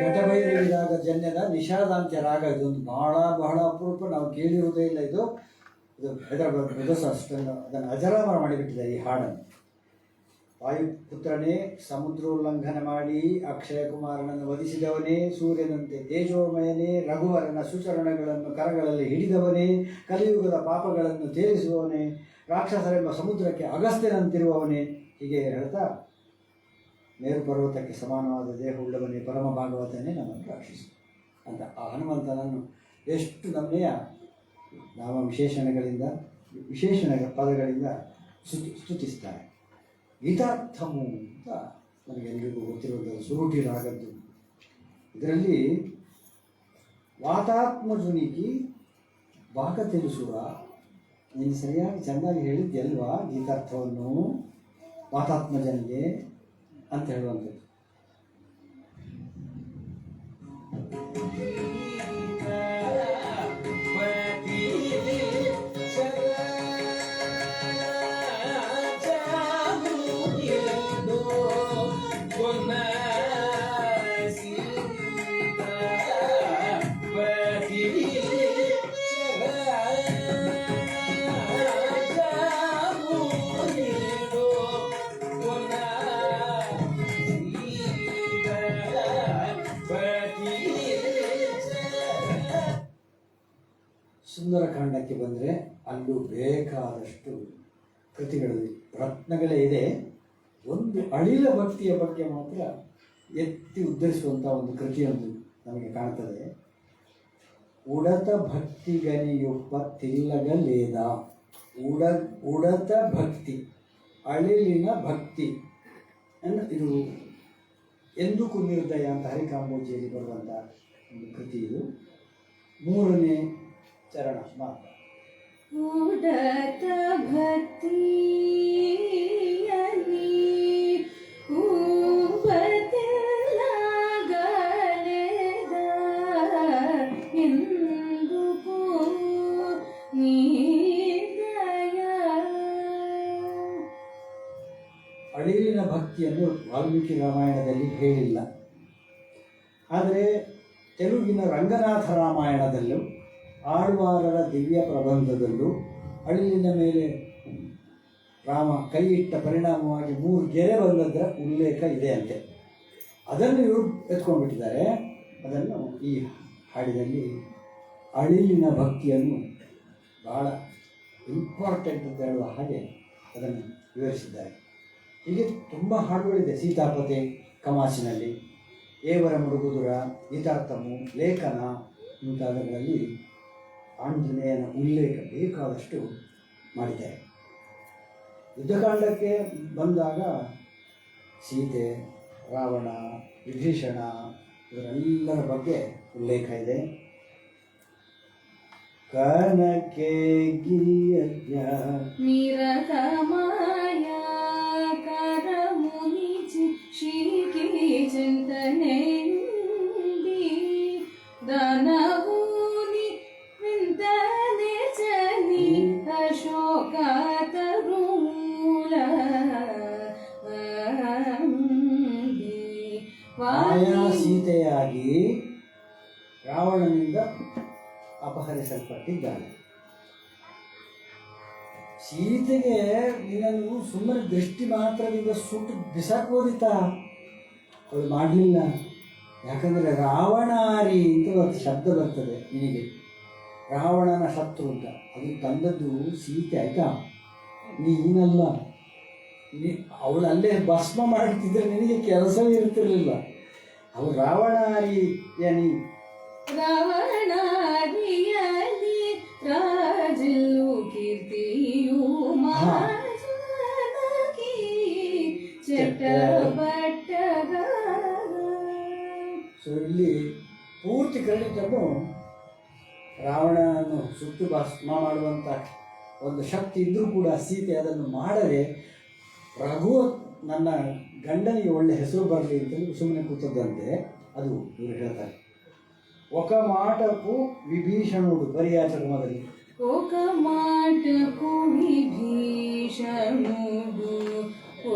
ನಟಭೈರವಿ ರಾಗ ಜನ್ಯದ ನಿಷಾದಾಂತ್ಯ ರಾಗ. ಇದೊಂದು ಬಹಳ ಅಪರೂಪ, ನಾವು ಕೇಳಿರುವುದೇ ಇಲ್ಲ. ಇದು ಹೈದರಾಬಾದ್ ಬ್ರದರ್ಸ್ ಅಷ್ಟನ್ನು ಅದನ್ನು ಅಜರಾಮರ ಮಾಡಿಬಿಟ್ಟಿದೆ ಈ ಹಾಡನ್ನು. ವಾಯುಪುತ್ರನೇ, ಸಮುದ್ರೋಲ್ಲಂಘನ ಮಾಡಿ ಅಕ್ಷಯ ಕುಮಾರನನ್ನು ವಧಿಸಿದವನೇ, ಸೂರ್ಯನಂತೆ ತೇಜೋಮಯನೇ, ರಘುವರನ ಸುಚರಣಗಳನ್ನು ಕರಗಳಲ್ಲಿ ಹಿಡಿದವನೇ, ಕಲಿಯುಗದ ಪಾಪಗಳನ್ನು ತೇರಿಸುವವನೇ, ರಾಕ್ಷಸರೆಂಬ ಸಮುದ್ರಕ್ಕೆ ಅಗಸ್ತ್ಯನಂತಿರುವವನೇ, ಹೀಗೆ ಹೇಳ್ತಾ ಮೇರು ಪರ್ವತಕ್ಕೆ ಸಮಾನವಾದ ದೇಹವುಳ್ಳವನೇ, ಪರಮ ಭಾಗವತನೇ ನಮ್ಮನ್ನು ರಕ್ಷಿಸು ಅಂತ ಆ ಹನುಮಂತನನ್ನು ಎಷ್ಟು ನಮ್ಮೆಯ ನಾಮ ವಿಶೇಷಣ ಪದಗಳಿಂದ ಸ್ತುತಿಸ್ತಾರೆ. ಗೀತಾರ್ಥಮು ಅಂತ ನಮಗೆಲ್ಲರಿಗೂ ಗೊತ್ತಿರುವಂಥ ಸುರುಟಿ ರಾಗದ್ದು. ಇದರಲ್ಲಿ ವಾತಾತ್ಮಜುನಿಗೆ ಬಾಕ ತಿಳಿಸುವ, ನೀನು ಸರಿಯಾಗಿ ಚೆನ್ನಾಗಿ ಹೇಳಿದ್ದೆಲ್ವಾ ಗೀತಾರ್ಥವನ್ನು ವಾತಾತ್ಮಜನಿಗೆ ಅಂತ ಹೇಳುವಂಥದ್ದು. ಸುಂದರಕಾಂಡಕ್ಕೆ ಬಂದರೆ ಅಲ್ಲೂ ಬೇಕಾದಷ್ಟು ಕೃತಿಗಳಲ್ಲಿ ರತ್ನಗಳೇ ಇದೆ. ಒಂದು ಅಳಿಲ ಭಕ್ತಿಯ ಬಗ್ಗೆ ಮಾತ್ರ ಎತ್ತಿ ಉದ್ಧರಿಸುವಂಥ ಒಂದು ಕೃತಿಯೊಂದು ನಮಗೆ ಕಾಣ್ತದೆ. ಉಡತ ಭಕ್ತಿಗನಿಯೊಬ್ಬ ತಿಲ್ಲಗಲೇದ. ಉಡತ ಭಕ್ತಿ, ಅಳಿಲಿನ ಭಕ್ತಿ ಇದು ಎಂದು ಕುನ್ನಿರುದಯ ಅಂತ ಹರಿಕಾಂಬೋಜಿಯಲ್ಲಿ ಬರುವಂಥ ಒಂದು ಕೃತಿ. ಇದು 3ನೇ ಚರಣ ಮಾತ್ರ. ಉಡತ ಭಕ್ತಿಯಲಿ ಹೂವದೆಲ್ಲಗಳೆದ ಎಂದುಕೋ ನೀದಯ. ಅಳಿಲಿನ ಭಕ್ತಿಯನ್ನು ವಾಲ್ಮೀಕಿ ರಾಮಾಯಣದಲ್ಲಿ ಹೇಳಿಲ್ಲ. ಆದರೆ ತೆಲುಗಿನ ರಂಗನಾಥ ರಾಮಾಯಣದಲ್ಲೂ ಆಳ್ವಾರರ ದಿವ್ಯ ಪ್ರಬಂಧದಲ್ಲೂ ಅಳಿಲಿನ ಮೇಲೆ ರಾಮ ಕೈ ಇಟ್ಟ ಪರಿಣಾಮವಾಗಿ 3 ಗೆರೆ ಬಂದದ್ದರ ಉಲ್ಲೇಖ ಇದೆ ಅಂತೆ. ಅದನ್ನು ಇವರು ಎತ್ಕೊಂಡ್ಬಿಟ್ಟಿದ್ದಾರೆ. ಅದನ್ನು ಈ ಹಾಡಿನಲ್ಲಿ ಅಳಿಲಿನ ಭಕ್ತಿಯನ್ನು ಬಹಳ ಇಂಪಾರ್ಟೆಂಟ್ ಅಂತ ಹೇಳುವ ಹಾಗೆ ಅದನ್ನು ವಿವರಿಸಿದ್ದಾರೆ. ಹೀಗೆ ತುಂಬ ಹಾಡುಗಳಿದೆ. ಸೀತಾಪತೆ ಕಮಾಸಿನಲ್ಲಿ, ಏವರ ಮುಡುಗುದುರ, ಗೀತಾರ್ಥಮು, ಲೇಖನ ಮುಂತಾದವುಗಳಲ್ಲಿ ಆಂಜನೇಯನ ಉಲ್ಲೇಖ ಬೇಕಾದಷ್ಟು ಮಾಡಿದ್ದಾರೆ. ಯುದ್ಧಕಾಂಡಕ್ಕೆ ಬಂದಾಗ ಸೀತೆ, ರಾವಣ, ವಿಭೀಷಣ ಇವರೆಲ್ಲರ ಬಗ್ಗೆ ಉಲ್ಲೇಖ ಇದೆ. ಕನಕೆ ಗಿರಿಯಜ್ಞ ನಿರತ ಮಾಯಾ ಕರಮುನಿಚಿ ಶ್ರೀಕಿ ಚಿಂತನೆಂದಿ ದನಗೂನಿ ವಿಂತನೆ ಚನಿ ಅಶೋಕ ತರುಮೂಲ ಮಾಯಾ ಸೀತೆಯಾಗಿ ರಾವಣನಿಂದ ಅಪಹರಿಸಲ್ಪಟ್ಟಿದ್ದಾಳೆ. ಸೀತೆಗೆ ನೀನನ್ನು ಸುಮ್ಮನೆ ದೃಷ್ಟಿ ಮಾತ್ರದಿಂದ ಸುಟ್ಟು ಬಿಸಾಕೋದಿತ್ತ, ಅವಳು ಮಾಡಲಿಲ್ಲ. ಯಾಕಂದರೆ ರಾವಣಾರಿ ಅಂತ ಒಂದು ಶಬ್ದ ಬರ್ತದೆ ನಿನಗೆ, ರಾವಣನ ಶತ್ರು ಅಂತ. ಅದು ತಂದದ್ದು ಸೀತೆ, ಆಯ್ತಾ? ನೀನಲ್ಲ. ಅವಳು ಅಲ್ಲೇ ಭಸ್ಮ ಮಾಡ್ತಿದ್ರೆ ನಿನಗೆ ಕೆಲಸವೇ ಇರ್ತಿರ್ಲಿಲ್ಲ. ಅವಳು ರಾವಣಾರಿಯನಿ ರಾವಣಾರಿಯಲಿ ರಾಜಿಲ್ಲು ಕೀರ್ತಿಯು ಮಾಜನಕಿ ಚಟಪಟಗ. ಸೊ ಇಲ್ಲಿ ಪೂರ್ತಿ ಕ್ರೆಡಿಟನ್ನು ರಾವಣನನ್ನು ಸುಟ್ಟು ಭಸ್ಮ ಮಾಡುವಂಥ ಒಂದು ಶಕ್ತಿ ಇದ್ದರೂ ಕೂಡ ಸೀತೆ ಅದನ್ನು ಮಾಡದೆ ರಘು ನನ್ನ ಗಂಡನಿಗೆ ಒಳ್ಳೆ ಹೆಸರು ಬರಲಿ ಅಂತೇಳಿ ಸುಮ್ಮನೆ ಕೂತದ್ದಂತೆ. ಅದು ಇವರು ಹೇಳ್ತಾರೆ. ఒక మాటకు విభీషణుడు పర్యాచరణದಲ್ಲಿ ఒక మాటకు విభీషణుడు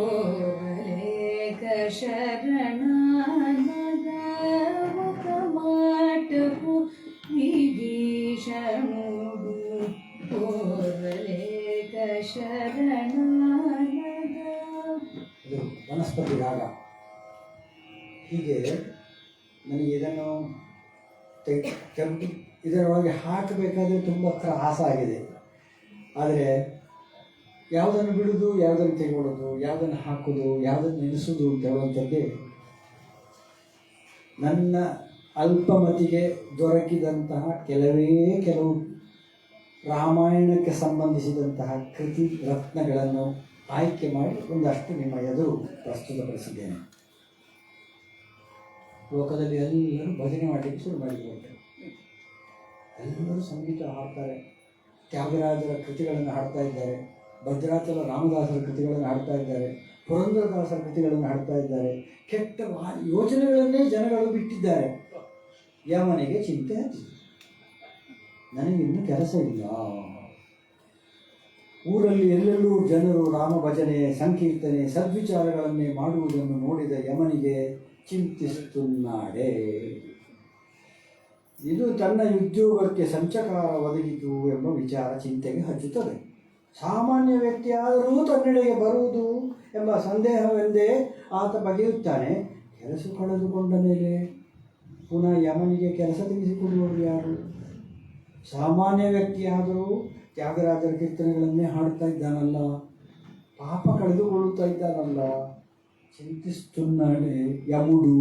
ఓలేక శరణానద. ఒక మాటకు విభీషణుడు ఓలేక శరణానద. ಇದು ವನಸ್ಪತಿ ರಾಗ. ಹೀಗೆ ನನಗೆ ಇದನ್ನು ಇದರೊಳಗೆ ಹಾಕಬೇಕಾದ್ರೆ ತುಂಬ ತ್ರಾಸ ಆಗಿದೆ. ಆದರೆ ಯಾವುದನ್ನು ಬಿಡೋದು, ಯಾವುದನ್ನು ತೆಗೊಳ್ಳೋದು, ಯಾವುದನ್ನು ಹಾಕೋದು, ಯಾವುದನ್ನು ನೆನೆಸೋದು ಅಂತ ಹೇಳುವಂಥದ್ದೇ ನನ್ನ ಅಲ್ಪಮತಿಗೆ ದೊರಕಿದಂತಹ ಕೆಲವು ರಾಮಾಯಣಕ್ಕೆ ಸಂಬಂಧಿಸಿದಂತಹ ಕೃತಿ ರತ್ನಗಳನ್ನು ಆಯ್ಕೆ ಮಾಡಿ ಒಂದಷ್ಟು ನಿಮ್ಮ ಎದುರು ಪ್ರಸ್ತುತಪಡಿಸಿದ್ದೇನೆ. ಲೋಕದಲ್ಲಿ ಎಲ್ಲರೂ ಭಜನೆ ಮಾಡಲಿಕ್ಕೆ ಶುರು ಮಾಡಿಕೊಳ್ತಾರೆ. ಎಲ್ಲರೂ ಸಂಗೀತ ಹಾಡ್ತಾರೆ, ತ್ಯಾಗರಾಜರ ಕೃತಿಗಳನ್ನು ಹಾಡ್ತಾ ಇದ್ದಾರೆ, ಭದ್ರಾಚಲ ರಾಮದಾಸರ ಕೃತಿಗಳನ್ನು ಹಾಡ್ತಾ ಇದ್ದಾರೆ, ಪುರಂದರದಾಸರ ಕೃತಿಗಳನ್ನು ಹಾಡ್ತಾ ಇದ್ದಾರೆ. ಕೆಟ್ಟ ಯೋಚನೆಗಳನ್ನೇ ಜನಗಳು ಬಿಟ್ಟಿದ್ದಾರೆ. ಯಮನಿಗೆ ಚಿಂತೆ ಹತ್ತಿದೆ. ನನಗಿನ್ನೂ ಕೆಲಸ ಇಲ್ಲ. ಊರಲ್ಲಿ ಎಲ್ಲೆಲ್ಲೂ ಜನರು ರಾಮ ಭಜನೆ, ಸಂಕೀರ್ತನೆ, ಸದ್ವಿಚಾರಗಳನ್ನೇ ಮಾಡುವುದನ್ನು ನೋಡಿದ ಯಮನಿಗೆ ಚಿಂತಿಸುತ್ತಾಡೆ. ಇದು ತನ್ನ ಉದ್ಯೋಗಕ್ಕೆ ಸಂಚಕಾರ ಒದಗಿತು ಎಂಬ ವಿಚಾರ ಚಿಂತೆಗೆ ಹಚ್ಚುತ್ತದೆ. ಸಾಮಾನ್ಯ ವ್ಯಕ್ತಿಯಾದರೂ ತನ್ನೆಡೆಗೆ ಬರುವುದು ಎಂಬ ಸಂದೇಹವೆಂದೇ ಆತ ಬಗೆಯುತ್ತಾನೆ. ಕೆಲಸ ಕಳೆದುಕೊಂಡ ಮೇಲೆ ಪುನಃ ಯಮನಿಗೆ ಕೆಲಸ ತೆಗೆಸಿಕೊಡುವವರು ಯಾರು? ಸಾಮಾನ್ಯ ವ್ಯಕ್ತಿಯಾದರೂ ತ್ಯಾಗರಾಜರ ಕೀರ್ತನೆಗಳನ್ನೇ ಹಾಡ್ತಾ ಇದ್ದಾನಲ್ಲ, ಪಾಪ ಕಳೆದುಕೊಳ್ಳುತ್ತಾ ಇದ್ದಾನಲ್ಲ, ಚಿಂತಿಸುತ್ತಾನೆ ಯಮುಡು.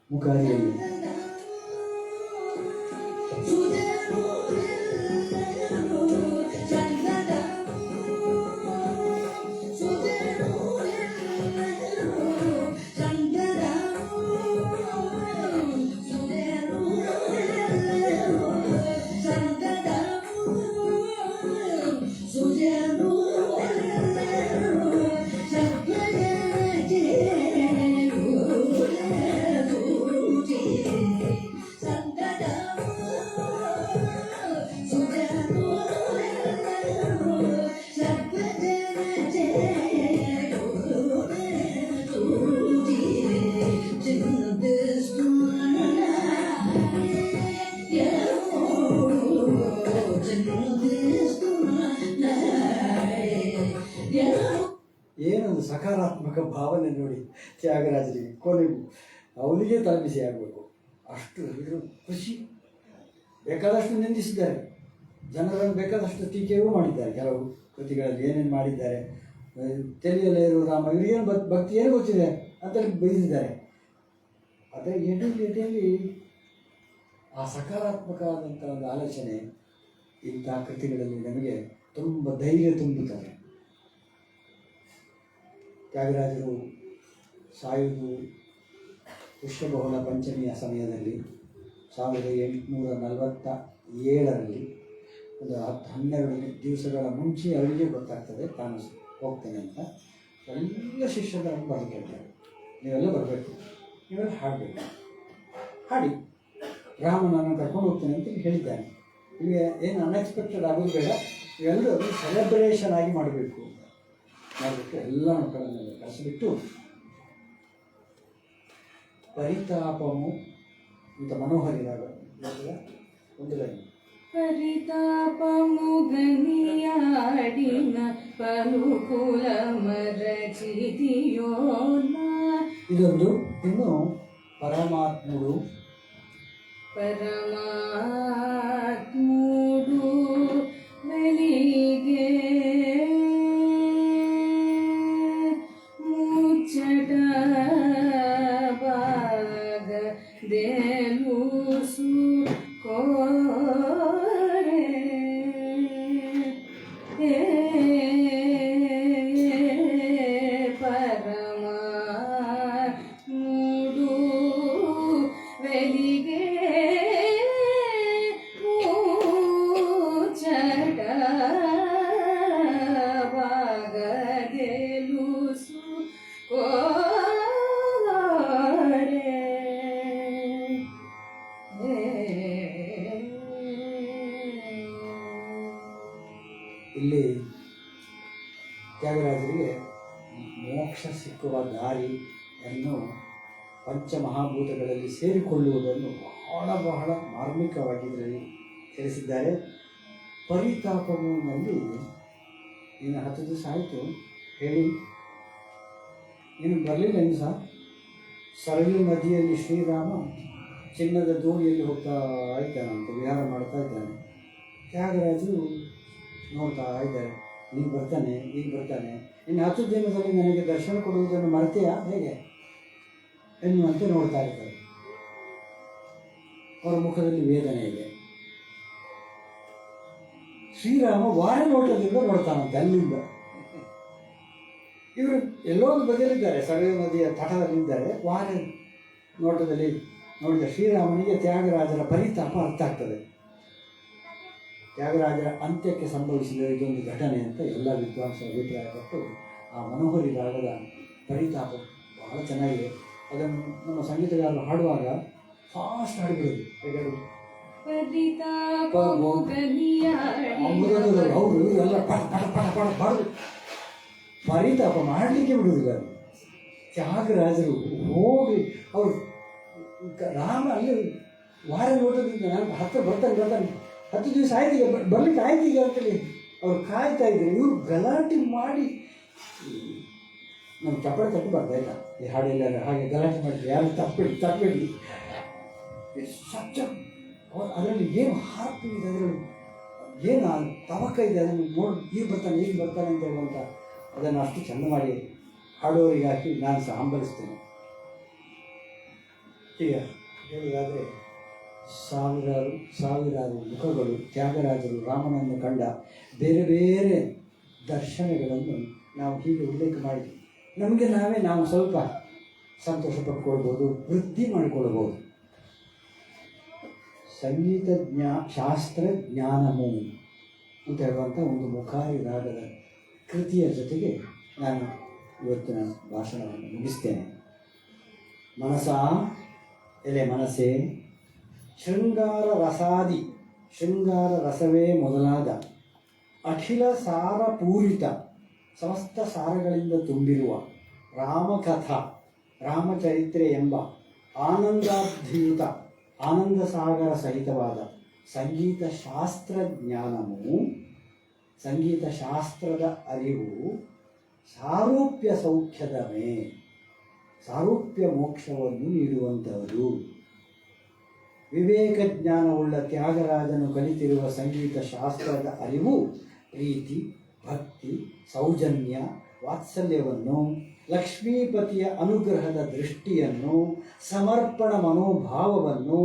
ಮುಖಾರಿಯಲ್ಲಿ ಏನೊಂದು ಸಕಾರಾತ್ಮಕ ಭಾವನೆ ನೋಡಿ ತ್ಯಾಗರಾಜರಿಗೆ. ಕೊನೆಗೂ ಅವನಿಗೆ ತಲುಪಿಸಿ ಆಗಬೇಕು ಅಷ್ಟು ಇದ್ರ ಖುಷಿ. ಬೇಕಾದಷ್ಟು ನಿಂದಿಸಿದ್ದಾರೆ, ಜನರನ್ನು ಬೇಕಾದಷ್ಟು ಟೀಕೆಯೂ ಮಾಡಿದ್ದಾರೆ. ಕೆಲವು ಕೃತಿಗಳಲ್ಲಿ ಏನೇನು ಮಾಡಿದ್ದಾರೆ, ತೆಲಿಯಲ್ಲೇ ಇರುವ ರಾಮ ಇವರಿಗೇನು ಭಕ್ತಿ ಏನು ಗೊತ್ತಿದೆ ಅಂತ ಬೈದಿದ್ದಾರೆ. ಅದರ ಎಡೆಯಲ್ಲಿ ಆ ಸಕಾರಾತ್ಮಕವಾದಂಥ ಒಂದು ಆಲೋಚನೆ ಇಂಥ ಕೃತಿಗಳಲ್ಲಿ ನಮಗೆ ತುಂಬ ಧೈರ್ಯ ತುಂಬುತ್ತದೆ. ತ್ಯಾಗರಾಜರು ಸಾಯುವುದು ಪುಷ್ಯಬಹುಳ ಪಂಚಮಿಯ ಸಮಯದಲ್ಲಿ 1847ರಲ್ಲಿ ಒಂದು 10-12 ದಿವಸಗಳ ಮುಂಚೆ ಅವರಿಗೆ ಗೊತ್ತಾಗ್ತದೆ ತಾನು ಹೋಗ್ತೇನೆ ಅಂತ. ಎಲ್ಲ ಶಿಷ್ಯರನ್ನು ಬರಲಿಕ್ಕಿದ್ದಾರೆ, ನೀವೆಲ್ಲ ಬರಬೇಕು, ನೀವೆಲ್ಲ ಹಾಡಬೇಕು, ಹಾಡಿ ರಾಮನನ್ನು ಕರ್ಕೊಂಡು ಹೋಗ್ತೇನೆ ಅಂತ ಹೇಳಿದ್ದಾನೆ. ನಿಮಗೆ ಏನು ಅನ್ಎಕ್ಸ್ಪೆಕ್ಟೆಡ್ ಆಗೋದು ಬೇಡ, ಇವೆಲ್ಲರೂ ಸೆಲೆಬ್ರೇಷನ್ ಆಗಿ ಮಾಡಬೇಕು ಎಲ್ಲ ಮಕ್ಕಳನ್ನೆಲ್ಲ ಕರೆಸಿಬಿಟ್ಟು ಪರಿತಾಪಮು ಅಂತ ಮನೋಹರಿ ರಾಗ ಒಂದು ಲೈನ್. ಪರಿತಾಪಮು ಗನಿಯಾಡಿನ ಪಲುಕುಲ ಮರಚಿದಿಯೋನ. ಇದೊಂದು ಇನ್ನು ಪರಮಾತ್ಮುಡು ವೆಲಿಗೆ ಮುಚ್ಚಟ ಭಾಗ ದೇಲುಸು ಕೋರೆ ಪರಮಾತ್ಮುಡು ವೆಲಿಗೆ ಇಲ್ಲಿ ತ್ಯಾಗರಾಜರಿಗೆ ಮೋಕ್ಷ ಸಿಕ್ಕುವ ದಾರಿಯನ್ನು ಪಂಚಮಹಾಭೂತಗಳಲ್ಲಿ ಸೇರಿಕೊಳ್ಳುವುದನ್ನು ಬಹಳ ಮಾರ್ಮಿಕವಾಗಿ ಇದರಲ್ಲಿ ತಿಳಿಸಿದ್ದಾರೆ. ಪರಿತಾಪದಲ್ಲಿ ಇನ್ನು 10 ದಿವಸ ಆಯಿತು ಹೇಳಿ, ನೀನು ಬರಲಿಲ್ಲ ಇನ್ನು ಸಹ. ಸರಯೂ ನದಿಯಲ್ಲಿ ಶ್ರೀರಾಮ ಚಿನ್ನದ ದೋಣಿಯಲ್ಲಿ ಹೋಗ್ತಾ ಇದ್ದಾನಂತ, ವಿಹಾರ ಮಾಡ್ತಾ ಇದ್ದಾನೆ. ತ್ಯಾಗರಾಜರು ನೋಡ್ತಾ ಇದ್ದಾರೆ, ನೀನು ಬರ್ತಾನೆ, ಈಗ ಬರ್ತಾನೆ, ಇನ್ನು 10 ದಿನದಲ್ಲಿ ನನಗೆ ದರ್ಶನ ಕೊಡುವುದನ್ನು ಮರೆತೆಯಾ ಹೇಗೆ ಎನ್ನುವಂತೆ ನೋಡ್ತಾ ಇರ್ತಾರೆ. ಅವರ ಮುಖದಲ್ಲಿ ವೇದನೆ ಇದೆ. ಶ್ರೀರಾಮ ವಾರ ನೋಟದಿಂದ ನೋಡ್ತಾನಂತೆ ಅಲ್ಲಿಂದ. ಇವರು ಎಲ್ಲೋ ಒಂದು ಬದಿಯಲ್ಲಿದ್ದಾರೆ, ಸರಯೂ ನದಿಯ ತಟದಲ್ಲಿದ್ದಾರೆ. ವಾರ ನೋಟದಲ್ಲಿ ನೋಡಿದ ಶ್ರೀರಾಮನಿಗೆ ತ್ಯಾಗರಾಜರ ಪರಿತಾಪ ಅರ್ಥ ಆಗ್ತದೆ. ತ್ಯಾಗರಾಜರ ಅಂತ್ಯಕ್ಕೆ ಸಂಭವಿಸಿದ ಇದೊಂದು ಘಟನೆ ಅಂತ ಎಲ್ಲ ವಿದ್ವಾಂಸರ ಅಭಿಪ್ರಾಯಪಟ್ಟು ಆ ಮನೋಹರಿ ರಾಗದ ಪರಿತಾಪ ಬಹಳ ಚೆನ್ನಾಗಿದೆ. ಅದನ್ನು ನಮ್ಮ ಸಂಗೀತಗಾರರು ಹಾಡುವಾಗ ಫಾಸ್ಟ್ ಹಾಡಿಬಿಡೋದು. ಅವರು ಎಲ್ಲ ಪಟ ಪಟ ಪಟ ಪಟ ಹಾಡು ಪರಿತಾಪ ಮಾಡಲಿಕ್ಕೆ ಬಿಡುವುದಿಲ್ಲ. ತ್ಯಾಗರಾಜರು ಹೋಗಿ ಅವರು ರಾಮ ಅಲ್ಲಿ ವಾರ ನೋಟದಿಂದ ನಾನು ಹತ್ತಿರ ಬರ್ತಾನೆ 10 ದಿವಸ ಆಯ್ತು, ಈಗ ಬರ್ಲಿಕ್ಕೆ ಆಯ್ತು ಈಗ ಅಂತೇಳಿ ಅವ್ರು ಕಾಯ್ತಾ ಇದ್ರು. ಇವರು ಗಲಾಟೆ ಮಾಡಿ ನಮ್ಮ ಚಪ್ಪಳೆ ತಪ್ಪಬಾರ್ದು ಆಯ್ತಾ, ಈ ಹಾಡೆಲ್ಲ ಹಾಗೆ ಗಲಾಟೆ ಮಾಡಿದ್ರು, ಯಾರು ತಪ್ಪಬೇಡಿ ಸ್ವಚ್ಛ. ಅದರಲ್ಲಿ ಏನು ಹಾರ್ಟ್ ಇದೆ, ಅದರಲ್ಲಿ ಏನು ತವಕ ಇದೆ, ಅದನ್ನು ನೋಡಿ ಈಗ ಬರ್ತಾನೆ ಅಂತ ಹೇಳುವಂಥ ಅದನ್ನು ಅಷ್ಟು ಚೆಂದ ಮಾಡಿ ಹಾಡುವವರಿಗೆ ಹಾಕಿ ನಾನು ಸಹ ಹಂಬಲಿಸ್ತೇನೆ. ಈಗ ಹೇಳುವುದಾದರೆ ಸಾವಿರಾರು ಮುಖಗಳು ತ್ಯಾಗರಾಜರು ರಾಮನನ್ನು ಕಂಡ ಬೇರೆ ಬೇರೆ ದರ್ಶನಗಳನ್ನು ನಾವು ಹೀಗೆ ಉಲ್ಲೇಖ ಮಾಡಿದ್ವಿ. ನಮಗೆ ನಾವು ಸ್ವಲ್ಪ ಸಂತೋಷ ಪಟ್ಕೊಳ್ಬೋದು, ವೃದ್ಧಿ ಮಾಡಿಕೊಳ್ಬೋದು. ಸಂಗೀತ ಶಾಸ್ತ್ರ ಜ್ಞಾನಮು ಅಂತ ಹೇಳುವಂಥ ಒಂದು ಮುಖಾರಿ ರಾಗದ ಕೃತಿಯ ಜೊತೆಗೆ ನಾನು ಇವತ್ತಿನ ಭಾಷಣವನ್ನು ಮುಗಿಸ್ತೇನೆ. ಮನಸ್ಸೇ ಶೃಂಗಾರ ರಸವೇ ಮೊದಲಾದ ಅಖಿಲ ಸಾರ ಪೂರಿತ ಸಮಸ್ತ ಸಾರಗಳಿಂದ ತುಂಬಿರುವ ರಾಮಕಥಾ ರಾಮಚರಿತ್ರೆ ಎಂಬ ಆನಂದಾದ್ಭುತ ಆನಂದ ಸಾಗರ ಸಹಿತವಾದ ಸಂಗೀತ ಶಾಸ್ತ್ರ ಜ್ಞಾನವು, ಸಂಗೀತ ಶಾಸ್ತ್ರದ ಅರಿವು ಸಾರೂಪ್ಯ ಸೌಖ್ಯದವೇ, ಸಾರೂಪ್ಯ ಮೋಕ್ಷವನ್ನು ನೀಡುವಂಥವರು. ವಿವೇಕ ಜ್ಞಾನವುಳ್ಳ ತ್ಯಾಗರಾಜನು ಕಲಿತಿರುವ ಸಂಗೀತ ಶಾಸ್ತ್ರದ ಅರಿವು ಪ್ರೀತಿ, ಭಕ್ತಿ, ಸೌಜನ್ಯ, ವಾತ್ಸಲ್ಯವನ್ನು, ಲಕ್ಷ್ಮೀಪತಿಯ ಅನುಗ್ರಹದ ದೃಷ್ಟಿಯನ್ನು, ಸಮರ್ಪಣ ಮನೋಭಾವವನ್ನು,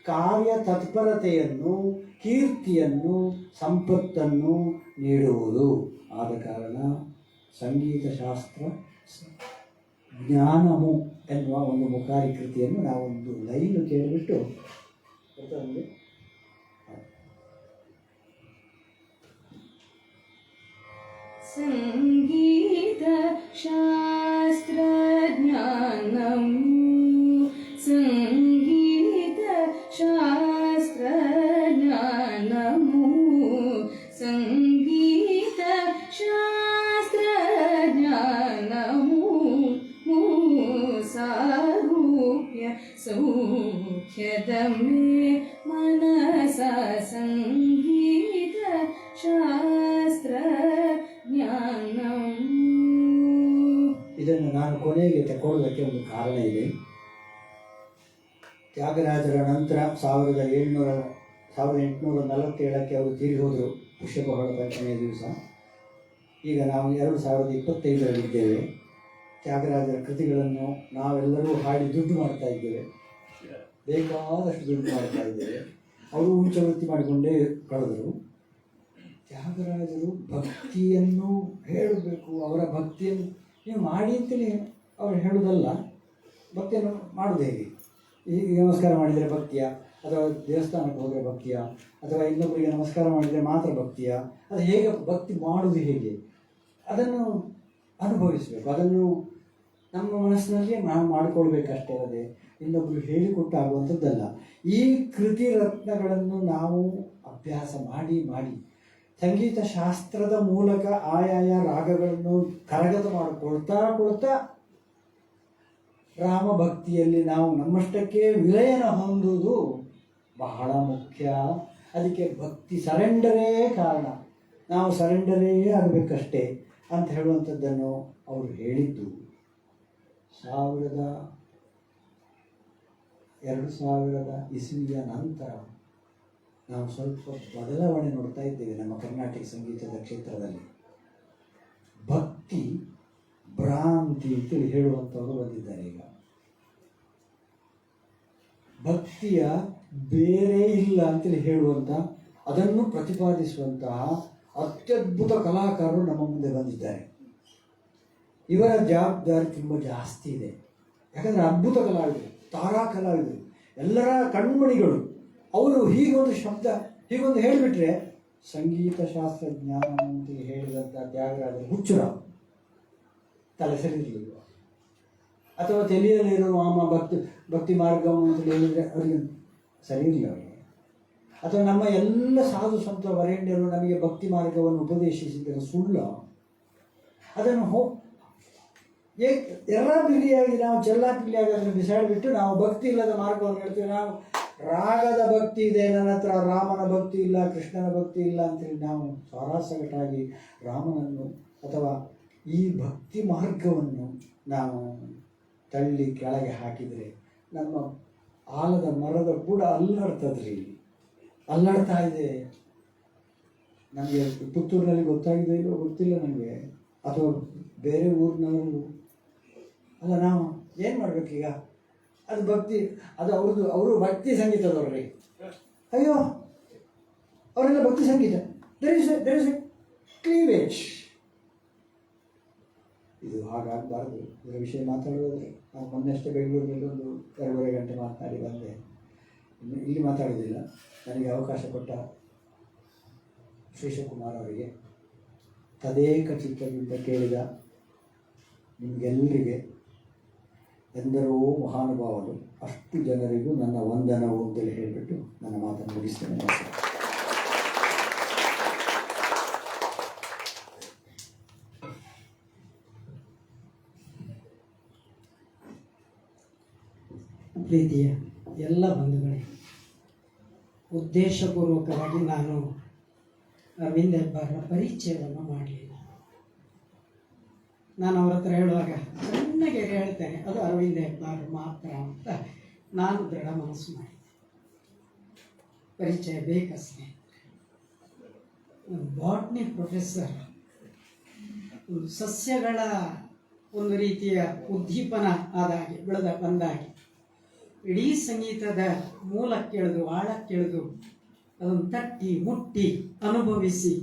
ಕಾರ್ಯ ತತ್ಪರತೆಯನ್ನು, ಕೀರ್ತಿಯನ್ನು ಸಂಪತ್ತನ್ನು ನೀಡುವುದು. ಆದ ಕಾರಣ ಸಂಗೀತ ಶಾಸ್ತ್ರ ಜ್ಞಾನಮು ಎನ್ನುವ ಒಂದು ಮುಖಾರಿ ಕೃತಿಯನ್ನು ನಾವೊಂದು ಲೈನು ಕೇಳಿಬಿಟ್ಟು ಗೊತ್ತಾಗಲಿ. ಸಂಗೀತ ಶಾಸ್ತ್ರ ಜ್ಞಾನಮು ಸಂಗೀತ ಶಾಸ್ತ್ರ ಜ್ಞಾನಮು ಸಂಗೀತ ಶಾಸ್ತ್ರ ಜ್ಞಾನಮು ಸಾರೂಪ್ಯ ಸೌಖ್ಯದ ಮೇ ಮನಸ ಸಂಗೀತ ಶಾಸ್ತ್ರ ಜ್ಞಾನಂ. ಇದನ್ನು ನಾನು ಕೊನೆಗೆ ತಗೊಳ್ಳೋದಕ್ಕೆ ಒಂದು ಕಾರಣ ಇದೆ. ತ್ಯಾಗರಾಜರ ನಂತರ 1847 ಅವರು ತೀರಿ ಹೋದರು ಪುಷ್ಯಬಹಳ ಪಂಚಮಿಯ ದಿವಸ. ಈಗ ನಾವು 2025ರಲ್ಲಿದ್ದೇವೆ. ತ್ಯಾಗರಾಜರ ಕೃತಿಗಳನ್ನು ನಾವೆಲ್ಲರೂ ಹಾಡಿ ದುಡ್ಡು ಮಾಡ್ತಾ ಇದ್ದೇವೆ, ಬೇಕಾದಷ್ಟು ದುಡ್ಡು ಮಾಡ್ತಾ ಇದ್ದೇವೆ. ಅವರು ಉಂಚ ವೃತ್ತಿ ಮಾಡಿಕೊಂಡೇ ಕಳೆದರು. ತ್ಯಾಗರಾಜರು ಭಕ್ತಿಯನ್ನು ಹೇಳಬೇಕು. ಅವರ ಭಕ್ತಿಯನ್ನು ನೀವು ಮಾಡಿ ಅಂತಲೇ ಅವರು ಹೇಳೋದಲ್ಲ, ಭಕ್ತಿಯನ್ನು ಮಾಡೋದು ಹೇಗೆ? ಈಗ ನಮಸ್ಕಾರ ಮಾಡಿದರೆ ಭಕ್ತಿಯ, ಅಥವಾ ದೇವಸ್ಥಾನಕ್ಕೆ ಹೋದರೆ ಭಕ್ತಿಯ, ಅಥವಾ ಇನ್ನೊಬ್ಬರಿಗೆ ನಮಸ್ಕಾರ ಮಾಡಿದರೆ ಮಾತ್ರ ಭಕ್ತಿಯ? ಅದು ಹೇಗೆ ಭಕ್ತಿ ಮಾಡೋದು ಹೇಗೆ? ಅದನ್ನು ಅನುಭವಿಸಬೇಕು. ಅದನ್ನು ನಮ್ಮ ಮನಸ್ಸಿನಲ್ಲಿ ನಾವು ಮಾಡಿಕೊಳ್ಬೇಕಷ್ಟೇ ಅಲ್ಲದೆ ಇನ್ನೊಬ್ಬರು ಹೇಳಿಕೊಟ್ಟಾಗುವಂಥದ್ದಲ್ಲ. ಈ ಕೃತಿ ರತ್ನಗಳನ್ನು ನಾವು ಅಭ್ಯಾಸ ಮಾಡಿ ಮಾಡಿ ಸಂಗೀತ ಶಾಸ್ತ್ರದ ಮೂಲಕ ಆಯಾಯ ರಾಗಗಳನ್ನು ಕರಗತ ಮಾಡಿಕೊಳ್ತಾ ರಾಮಭಕ್ತಿಯಲ್ಲಿ ನಾವು ನಮ್ಮಷ್ಟಕ್ಕೆ ವಿಲಯನ ಹೊಂದುವುದು ಬಹಳ ಮುಖ್ಯ. ಅದಕ್ಕೆ ಭಕ್ತಿ ಸರೆಂಡರೇ ಕಾರಣ. ನಾವು ಸರೆಂಡರೇ ಆಗಬೇಕಷ್ಟೇ ಅಂತ ಹೇಳುವಂಥದ್ದನ್ನು ಅವರು ಹೇಳಿದ್ದು 2000 ಇಸವಿಯ ನಂತರ ನಾವು ಸ್ವಲ್ಪ ಬದಲಾವಣೆ ನೋಡ್ತಾ ಇದ್ದೇವೆ ನಮ್ಮ ಕರ್ನಾಟಕ ಸಂಗೀತದ ಕ್ಷೇತ್ರದಲ್ಲಿ. ಭಕ್ತಿ ಭ್ರಾಂತಿ ಅಂತೇಳಿ ಹೇಳುವಂಥವರು ಬಂದಿದ್ದಾರೆ. ಈಗ ಭಕ್ತಿಯ ಬೇರೆ ಇಲ್ಲ ಅಂತೇಳಿ ಹೇಳುವಂಥ, ಅದನ್ನು ಪ್ರತಿಪಾದಿಸುವಂತಹ ಅತ್ಯದ್ಭುತ ಕಲಾಕಾರರು ನಮ್ಮ ಮುಂದೆ ಬಂದಿದ್ದಾರೆ. ಇವರ ಜವಾಬ್ದಾರಿ ತುಂಬ ಜಾಸ್ತಿ ಇದೆ. ಯಾಕಂದರೆ ಅದ್ಭುತ ಕಲಾವಿದರು, ತಾರಾ ಕಲಾವಿದರು, ಎಲ್ಲರ ಕಣ್ಮಣಿಗಳು. ಅವರು ಹೀಗೊಂದು ಶಬ್ದ ಹೀಗೊಂದು ಹೇಳಿಬಿಟ್ರೆ ಸಂಗೀತ ಶಾಸ್ತ್ರ ಜ್ಞಾನ ಅಂತ ಹೇಳಿದಂಥ ತ್ಯಾಗರಾಜರು ಹುಚ್ಚುರ ತಲೆ ಸರಿರಲಿಲ್ಲ, ಅಥವಾ ತಲೆಯಲ್ಲಿರುವ ಭಕ್ತಿ ಮಾರ್ಗ ಅಂತ ಹೇಳಿದರೆ ಅವರಿಗೆ ಸರಿ ಇರಲಿಲ್ಲ ಅವರಿಗೆ. ಅಥವಾ ನಮ್ಮ ಎಲ್ಲ ಸಾಧು ಸಂತ ವರೇಣ್ಯರು ನಮಗೆ ಭಕ್ತಿ ಮಾರ್ಗವನ್ನು ಉಪದೇಶಿಸಿದರೆ ಸುಳ್ಳು. ಅದನ್ನು ಎರ್ರಾಪಿಲ್ಲಿಯಾಗಿ ನಾವು ಚೆಲ್ಲಾಪಿಲ್ಲಿಯಾಗಿ ಅದನ್ನು ಬಿಸಾಡಿಬಿಟ್ಟು ನಾವು ಭಕ್ತಿ ಇಲ್ಲದ ಮಾರ್ಗವನ್ನು ಹೇಳ್ತೀವಿ. ನಾವು ರಾಗದ ಭಕ್ತಿ ಇದೆ ನನ್ನ ಹತ್ರ, ರಾಮನ ಭಕ್ತಿ ಇಲ್ಲ, ಕೃಷ್ಣನ ಭಕ್ತಿ ಇಲ್ಲ ಅಂತೇಳಿ ನಾವು ಸಾರಾಸಗಟಾಗಿ ರಾಮನನ್ನು ಅಥವಾ ಈ ಭಕ್ತಿ ಮಾರ್ಗವನ್ನು ನಾವು ತಳ್ಳಿ ಕೆಳಗೆ ಹಾಕಿದರೆ ನಮ್ಮ ಆಲದ ಮರದ ಬುಡ ಅಲ್ಲಾಡ್ತದ್ರಿ, ಅಲ್ಲಾಡ್ತಾ ಇದೆ. ನಮಗೆ ಪುತ್ತೂರಿನಲ್ಲಿ ಗೊತ್ತಾಗಿದೆ ಇಲ್ಲೋ ಗೊತ್ತಿಲ್ಲ ನನಗೆ, ಅಥವಾ ಬೇರೆ ಊರಿನವರು ಅಲ್ಲ. ನಾವು ಏನು ಮಾಡಬೇಕೀಗ? ಅದು ಭಕ್ತಿ, ಅದು ಅವರು ಭಕ್ತಿ ಸಂಗೀತದವ್ರಿ. ಅಯ್ಯೋ, ಅವರೆಲ್ಲ ಭಕ್ತಿ ಸಂಗೀತ, ದರ್ ಇಸ್ ಎ ಕ್ಲೀವೇಜ್. ಇದು ಹಾಗಾಗಬಾರ್ದು. ಇದರ ವಿಷಯ ಮಾತಾಡೋದಾದರೆ ನಾನು ಮೊನ್ನೆಷ್ಟೇ ಬೆಂಗಳೂರಿನಲ್ಲಿ ಒಂದು 2.5 ಗಂಟೆ ಮಾತನಾಡಿ ಬಂದೆ. ಇಲ್ಲಿ ಮಾತಾಡೋದಿಲ್ಲ. ನನಗೆ ಅವಕಾಶ ಕೊಟ್ಟ ಶ್ರೀಶಕುಮಾರ್ ಅವರಿಗೆ, ತದೇಕ ಚಿತ್ರದಿಂದ ಕೇಳಿದ ನಿಮಗೆಲ್ಲರಿಗೆ, ಎಂದರೋ ಮಹಾನುಭಾವರು, ಅಷ್ಟು ಜನರಿಗೂ ನನ್ನ ವಂದನವು ಅಂತೇಳಿ ಹೇಳಿಬಿಟ್ಟು ನನ್ನ ಮಾತನ್ನು ಮುಗಿಸ್ತೇನೆ. ಪ್ರೀತಿಯ ಎಲ್ಲ ಬಂಧುಗಳೇ, ಉದ್ದೇಶಪೂರ್ವಕವಾಗಿ ನಾನು ಅರವಿಂದ ಹೆಬ್ಬಾರರ ಪರಿಚಯವನ್ನು ಮಾಡಲಿಲ್ಲ. ನಾನು ಅವ್ರ ಹತ್ರ ಹೇಳುವಾಗ ಸಣ್ಣಗೆ ಹೇಳ್ತೇನೆ, ಅದು ಅರವಿಂದ ಹೆಬ್ಬಾರರು ಮಾತ್ರ ಅಂತ ನಾನು ದೃಢ ಮನಸ್ಸು ಮಾಡಿದ್ದೆ. ಪರಿಚಯ ಬೇಕಷ್ಟೇ. ಬಾಟ್ನಿ ಪ್ರೊಫೆಸರ್, ಸಸ್ಯಗಳ ಒಂದು ರೀತಿಯ ಉದ್ದೀಪನ ಆದಾಗೆ ಬಂದಾಗೆ ಇಡೀ ಸಂಗೀತದ ಮೂಲಕ್ಕೆಳೆದು ಆಳಕ್ಕೆಳೆದು ಅದನ್ನು ತಟ್ಟಿ ಮುಟ್ಟಿ ಅನುಭವಿಸಿ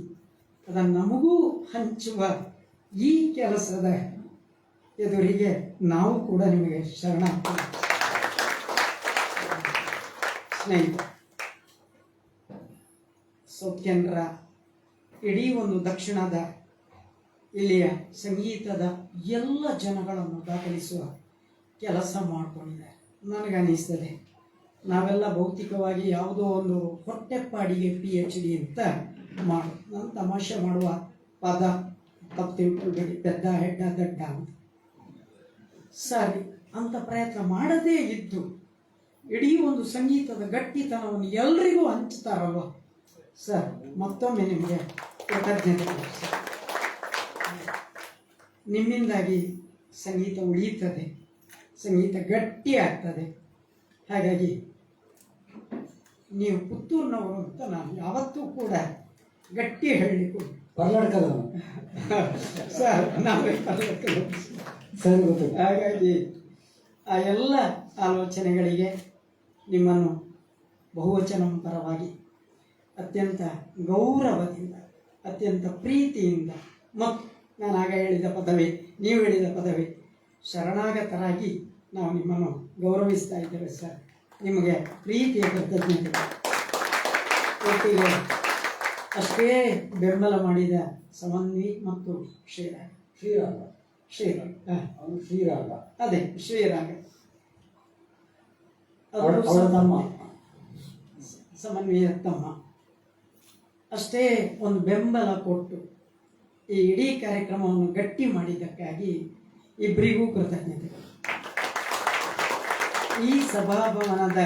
ಅದನ್ನು ನಮಗೂ ಹಂಚುವ ಈ ಕೆಲಸದ ಎದುರಿಗೆ ನಾವು ಕೂಡ ನಿಮಗೆ ಶರಣಾಗ್ತೀವಿ. ಸ್ನೇಹಿತ, ಸೌತ್ ಕೆನರಾ ಇಡೀ ಒಂದು ದಕ್ಷಿಣದ ಇಲ್ಲಿಯ ಸಂಗೀತದ ಎಲ್ಲ ಜನಗಳನ್ನು ದಾಖಲಿಸುವ ಕೆಲಸ ಮಾಡಿಕೊಂಡಿದ್ದಾರೆ. ನನಗನ್ನಿಸ್ತದೆ ನಾವೆಲ್ಲ ಭೌತಿಕವಾಗಿ ಯಾವುದೋ ಒಂದು ಹೊಟ್ಟೆಪಾಡಿಗೆ PhD ಅಂತ ನಾನು ತಮಾಷೆ ಮಾಡುವ ಪದ ತಪ್ಪು ತಿಳ್ಕೊಳ್ಬೇಡಿ, ಪೆದ್ದ ಹೆಡ್ಡ ದಡ್ಡ ಅಂತ. ಸರಿ, ಅಂಥ ಪ್ರಯತ್ನ ಮಾಡದೇ ಇದ್ದು ಇಡೀ ಒಂದು ಸಂಗೀತದ ಗಟ್ಟಿತನವನ್ನು ಎಲ್ರಿಗೂ ಹಂಚ್ತಾರಲ್ವ ಸರ್, ಮತ್ತೊಮ್ಮೆ ನಿಮಗೆ ಕೃತಜ್ಞತೆಗಳು ಸರ್. ನಿಮ್ಮಿಂದಾಗಿ ಸಂಗೀತ ಉಳಿಯುತ್ತದೆ, ಸಂಗೀತ ಗಟ್ಟಿ ಆಗ್ತದೆ. ಹಾಗಾಗಿ ನೀವು ಪುತ್ತೂರಿನವರು ಅಂತ ನಾನು ಯಾವತ್ತೂ ಕೂಡ ಗಟ್ಟಿ ಹೇಳಲಿಕ್ಕೂ ಕರ್ನಾಟಕದವನು ಸರ್, ನಾವೇ ಕರ್ನಾಟಕದವರು. ಸರಿ, ಗೊತ್ತು. ಹಾಗಾಗಿ ಆ ಎಲ್ಲ ಆಲೋಚನೆಗಳಿಗೆ ನಿಮ್ಮನ್ನು ಬಹುವಚನ ಪರವಾಗಿ ಅತ್ಯಂತ ಗೌರವದಿಂದ, ಅತ್ಯಂತ ಪ್ರೀತಿಯಿಂದ ಮತ್ತು ನಾನು ಆಗ ಹೇಳಿದ ಪದವೇ, ನೀವು ಹೇಳಿದ ಪದವೇ, ಶರಣಾಗತರಾಗಿ ನಾವು ನಿಮ್ಮನ್ನು ಗೌರವಿಸ್ತಾ ಇದ್ದೇವೆ ಸರ್. ನಿಮಗೆ ಪ್ರೀತಿಯ ಕೃತಜ್ಞತೆ. ಒಟ್ಟಿಗೆ ಅಷ್ಟೇ ಬೆಂಬಲ ಮಾಡಿದ ಸಮನ್ವಿ ಮತ್ತು ಶ್ರೀರಾಗ ಅವನು ಶ್ರೀರಾಗ, ಅದೇ ಶ್ರೀರಾಗ ಅವಳ ತಮ್ಮ, ಸಮನ್ವಯ ತಮ್ಮ ಅಷ್ಟೇ ಒಂದು ಬೆಂಬಲ ಕೊಟ್ಟು ಈ ಇಡೀ ಕಾರ್ಯಕ್ರಮವನ್ನು ಗಟ್ಟಿ ಮಾಡಿದ್ದಕ್ಕಾಗಿ ಇಬ್ಬರಿಗೂ ಕೃತಜ್ಞತೆಗಳು. ಈ ಸಭಾಭವನದ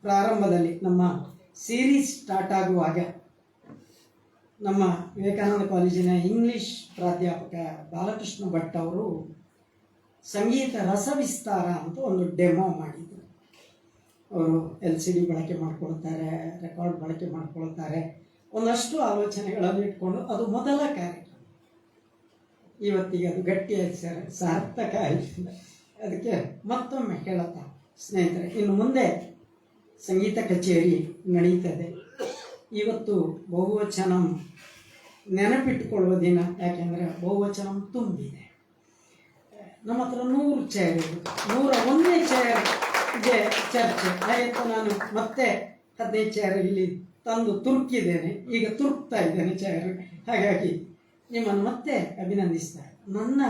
ಪ್ರಾರಂಭದಲ್ಲಿ ನಮ್ಮ ಸೀರೀಸ್ ಸ್ಟಾರ್ಟ್ ಆಗುವಾಗ ನಮ್ಮ ವಿವೇಕಾನಂದ ಕಾಲೇಜಿನ ಇಂಗ್ಲಿಷ್ ಪ್ರಾಧ್ಯಾಪಕ ಬಾಲಕೃಷ್ಣ ಭಟ್ ಅವರು ಸಂಗೀತ ರಸವಿಸ್ತಾರ ಅಂತ ಒಂದು ಡೆಮೋ ಮಾಡಿದರು. ಅವರು LCD ಬಳಕೆ ಮಾಡ್ಕೊಳ್ತಾರೆ, ರೆಕಾರ್ಡ್ ಬಳಕೆ ಮಾಡ್ಕೊಳ್ತಾರೆ, ಒಂದಷ್ಟು ಆಲೋಚನೆಗಳನ್ನು ಇಟ್ಕೊಂಡು ಅದು ಮೊದಲ ಕಾರ್ಯಕ್ರಮ. ಇವತ್ತಿಗೆ ಅದು ಗಟ್ಟಿಯಾಗಿ ಸಾರ್ಥಕ ಆಯಿತು. ಅದಕ್ಕೆ ಮತ್ತೊಮ್ಮೆ ಹೇಳುತ್ತಾ ಸ್ನೇಹಿತರೆ, ಇನ್ನು ಮುಂದೆ ಸಂಗೀತ ಕಚೇರಿ ನಡೀತದೆ. ಇವತ್ತು ಬಹುವಚನಂ ನೆನಪಿಟ್ಟುಕೊಳ್ಳುವ ದಿನ, ಯಾಕೆಂದರೆ ಬಹುವಚನಂ ತುಂಬಿದೆ. ನಮ್ಮ ಹತ್ರ 100 ಚೇರ್ ಇರುವುದು, 101ನೇ ಚೇರ್ಗೆ ಚರ್ಚೆ. ಹಾಗೆ ನಾನು ಮತ್ತೆ 15 ಚೇರ್ ಇಲ್ಲಿ ತಂದು ತುರುಕಿದ್ದೇನೆ, ಈಗ ತುರುಕ್ತಾ ಇದ್ದೇನೆ ಚೇರ್. ಹಾಗಾಗಿ ನಿಮ್ಮನ್ನು ಮತ್ತೆ ಅಭಿನಂದಿಸ್ತಾ, ನನ್ನ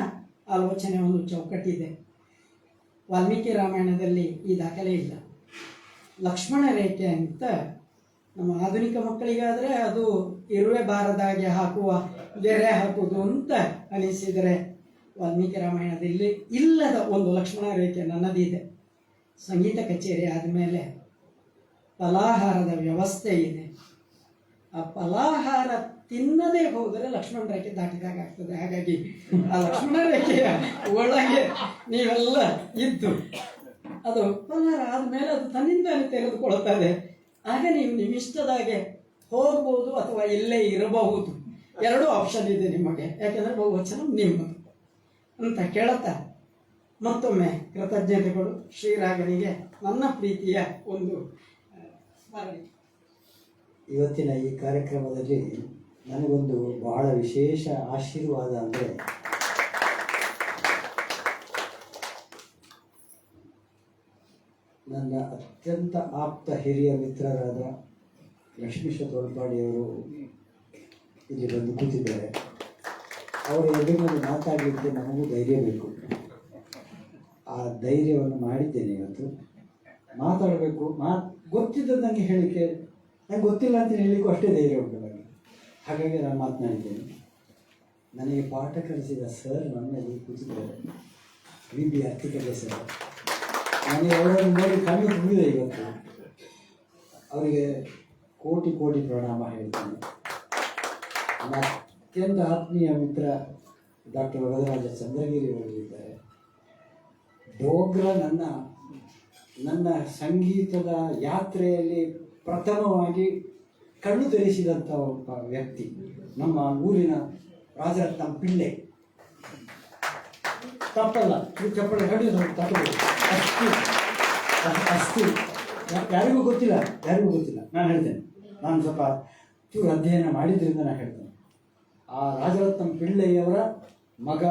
ಆಲೋಚನೆ ಒಂದು ಚೌಕಟ್ಟಿದೆ. ವಾಲ್ಮೀಕಿ ರಾಮಾಯಣದಲ್ಲಿ ಈ ದಾಖಲೆ ಇಲ್ಲ. ಲಕ್ಷ್ಮಣ ರೇಖೆ ಅಂತ ನಮ್ಮ ಆಧುನಿಕ ಮಕ್ಕಳಿಗಾದರೆ ಅದು ಇರುವೆ ಬಾರದಾಗೆ ಹಾಕುವ ಗೆರೆ ಹಾಕುವುದು ಅಂತ ಅನಿಸಿದರೆ, ವಾಲ್ಮೀಕಿ ರಾಮಾಯಣದಲ್ಲಿ ಇಲ್ಲದ ಒಂದು ಲಕ್ಷ್ಮಣ ರೇಖೆ ನನ್ನದಿದೆ. ಸಂಗೀತ ಕಚೇರಿ ಆದಮೇಲೆ ಫಲಾಹಾರದ ವ್ಯವಸ್ಥೆ ಇದೆ. ಆ ಫಲಾಹಾರ ತಿನ್ನದೇ ಹೋದರೆ ಲಕ್ಷ್ಮಣ ರೇಖೆ ದಾಟಿದಾಗ ಆಗ್ತದೆ. ಹಾಗಾಗಿ ಆ ಲಕ್ಷ್ಮಣ ರೇಖೆಯ ಒಳಗೆ ನೀವೆಲ್ಲ ಇದ್ದು ಅದು ಫಲಾಹಾರ ಆದಮೇಲೆ ಅದು ತನ್ನಿಂದಾನೆ ತೆಗೆದುಕೊಳ್ತದೆ. ಆಗ ನೀವು ನಿಮ್ಮಿಷ್ಟದಾಗೆ ಹೋಗ್ಬೋದು ಅಥವಾ ಇಲ್ಲೇ ಇರಬಹುದು. 2 ಆಪ್ಷನ್ ಇದೆ ನಿಮಗೆ, ಯಾಕೆಂದರೆ ಬಹುವಚನ ನಿಮ್ಮದು ಅಂತ ಕೇಳುತ್ತಾ ಮತ್ತೊಮ್ಮೆ ಕೃತಜ್ಞತೆಗಳು. ಶ್ರೀರಾಗನಿಗೆ ನನ್ನ ಪ್ರೀತಿಯ ಒಂದು ಸ್ಮರಣೆ. ಇವತ್ತಿನ ಈ ಕಾರ್ಯಕ್ರಮದಲ್ಲಿ ನನಗೊಂದು ಬಹಳ ವಿಶೇಷ ಆಶೀರ್ವಾದ ಅಂದರೆ, ನನ್ನ ಅತ್ಯಂತ ಆಪ್ತ ಹಿರಿಯ ಮಿತ್ರರಾದ ಲಕ್ಷ್ಮೀಶ ತೋಳ್ಪಾಡಿಯವರು ಇಲ್ಲಿ ಬಂದು ಕೂತಿದ್ದಾರೆ. ಅವರ ಎದುರಿನಲ್ಲಿ ಮಾತಾಡಲಿಕ್ಕೆ ನಮಗೂ ಧೈರ್ಯ ಬೇಕು. ಆ ಧೈರ್ಯವನ್ನು ಮಾಡಿದ್ದೇನೆ. ಇವತ್ತು ಮಾತಾಡಬೇಕು, ಗೊತ್ತಿದ್ದದ್ದು ನನಗೆ ಹೇಳಿಕೆ, ನಂಗೆ ಗೊತ್ತಿಲ್ಲ ಅಂತ ಹೇಳಲಿಕ್ಕೂ ಅಷ್ಟೇ ಧೈರ್ಯ ಉಂಟು ನನಗೆ. ಹಾಗಾಗಿ ನಾನು ಮಾತನಾಡಿದ್ದೇನೆ. ನನಗೆ ಪಾಠ ಕಲಿಸಿದ ಸರ್ ನನ್ನಲ್ಲಿ ಕೂತಿದ್ದಾರೆ, VB ಅರ್ತಿಕಲೆ ಸರ್. ನನಗೆ ಅವರನ್ನು ನೋಡಿ ಕಣ್ಣು ತುಂಬಿದೆ ಇವತ್ತು. ಅವರಿಗೆ ಕೋಟಿ ಕೋಟಿ ಪ್ರಣಾಮ ಹೇಳ್ತೀನಿ. ನನ್ನ ಅತ್ಯಂತ ಆತ್ಮೀಯ ಮಿತ್ರ ಡಾಕ್ಟರ್ ವರದರಾಜ ಚಂದ್ರಗಿರಿ ಅವರಿದ್ದಾರೆ. ಡೋಗ್ರ ನನ್ನ ಸಂಗೀತದ ಯಾತ್ರೆಯಲ್ಲಿ ಪ್ರಥಮವಾಗಿ ಕಣ್ಣು ತೆರೆಸಿದಂಥ ಒಬ್ಬ ವ್ಯಕ್ತಿ ನಮ್ಮ ಊರಿನ ರಾಜರತ್ನ ಪಿಳ್ಳೆ. ತಪ್ಪಲ್ಲ, ಚಪ್ಪಳೆ ಹಿಡಿದು ತಪ್ಪಬೇಕು. ಅಷ್ಟು ಯಾರಿಗೂ ಗೊತ್ತಿಲ್ಲ, ನಾನು ಹೇಳ್ತೇನೆ. ನಾನು ಸ್ವಲ್ಪ ಚೂರು ಅಧ್ಯಯನ ಮಾಡಿದ್ರಿಂದ ನಾನು ಹೇಳ್ತೇನೆ. ಆ ರಾಜರತ್ನಂ ಪಿಳ್ಳೆಯವರ ಮಗ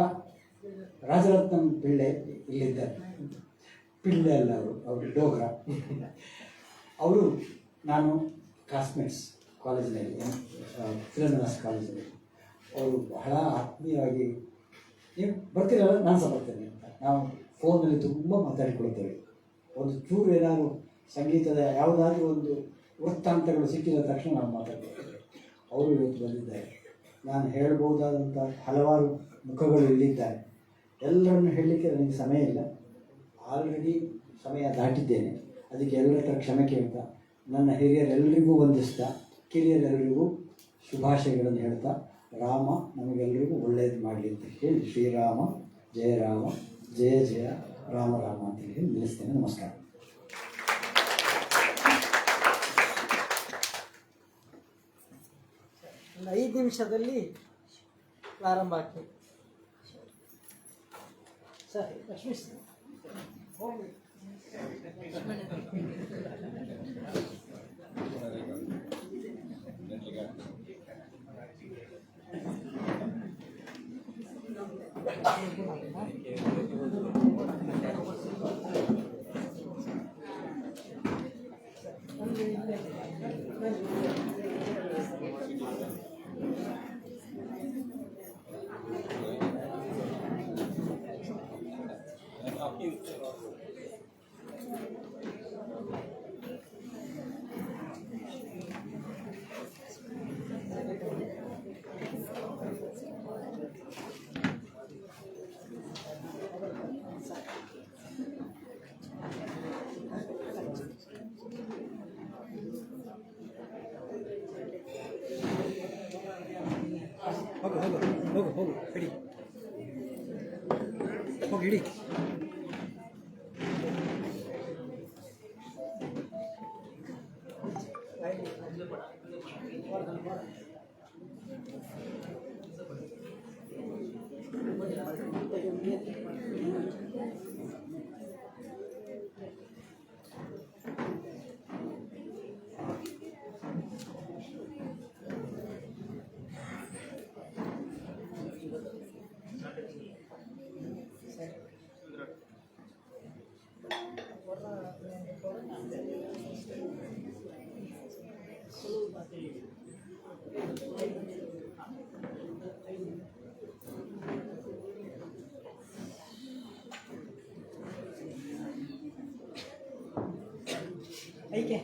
ರಾಜರತ್ನಂ ಪಿಳ್ಳೆ ಇಲ್ಲಿದ್ದಾರೆ. ಪಿಳ್ಳೆ ಅಲ್ಲ, ಅವರು ಡೋಗ್ರ. ಅವರು ನಾನು ಕ್ಲಾಸ್ಮೇಟ್ಸ್ ಕಾಲೇಜಿನಲ್ಲಿ, ಫಿಲಂದಾಸ್ ಕಾಲೇಜಿನಲ್ಲಿ. ಅವರು ಬಹಳ ಆತ್ಮೀಯವಾಗಿ ನೀವು ಬರ್ತೀರಲ್ಲ, ನಾನು ಸಹ ಬರ್ತೇನೆ ಅಂತ ನಾವು ಫೋನಲ್ಲಿ ತುಂಬ ಮಾತಾಡಿಕೊಳ್ತೇವೆ. ಒಂದು ಚೂರು ಏನಾದರೂ ಸಂಗೀತದ ಯಾವುದಾದ್ರೂ ಒಂದು ವೃತ್ತಾಂತಗಳು ಸಿಕ್ಕಿದ ತಕ್ಷಣ ನಾವು ಮಾತಾಡ್ಕೊಳ್ತೇವೆ. ಅವರು ಇವತ್ತು ಬಂದಿದ್ದಾರೆ. ನಾನು ಹೇಳ್ಬೋದಾದಂಥ ಹಲವಾರು ಮುಖಗಳು ಇಲ್ಲಿದ್ದಾರೆ. ಎಲ್ಲರನ್ನು ಹೇಳಲಿಕ್ಕೆ ನನಗೆ ಸಮಯ ಇಲ್ಲ. ಆಲ್ರೆಡಿ ಸಮಯ ದಾಟಿದ್ದೇನೆ. ಅದಕ್ಕೆ ಎಲ್ಲರ ಹತ್ರ ಕ್ಷಮೆ ಕೇಳ್ತಾ, ನನ್ನ ಹಿರಿಯರೆಲ್ಲರಿಗೂ ವಂದಿಸ್ತಾ, ಕಿರಿಯರೆಲ್ಲರಿಗೂ ಶುಭಾಶಯಗಳನ್ನು ಹೇಳ್ತಾ, ರಾಮ ನಮಗೆಲ್ಲರಿಗೂ ಒಳ್ಳೆಯದು ಮಾಡಲಿ ಅಂತ ಹೇಳಿ, ಶ್ರೀರಾಮ ಜಯ ರಾಮ, ಜಯ ಜಯ ರಾಮ ರಾಮ ಅಂತ ಹೇಳಿ ನಿಲ್ಲಿಸ್ತೇನೆ. ನಮಸ್ಕಾರ. ಒಂದು 5 ನಿಮಿಷದಲ್ಲಿ ಪ್ರಾರಂಭ ಆಗ್ತದೆ ಸರ್. ಲಕ್ಷ್ಮೀ ಹೋಗಿ ಹೋಗು ಹಿಡಿ, ಹೋಗಿ ಹಿಡಿ. ಐಕೆ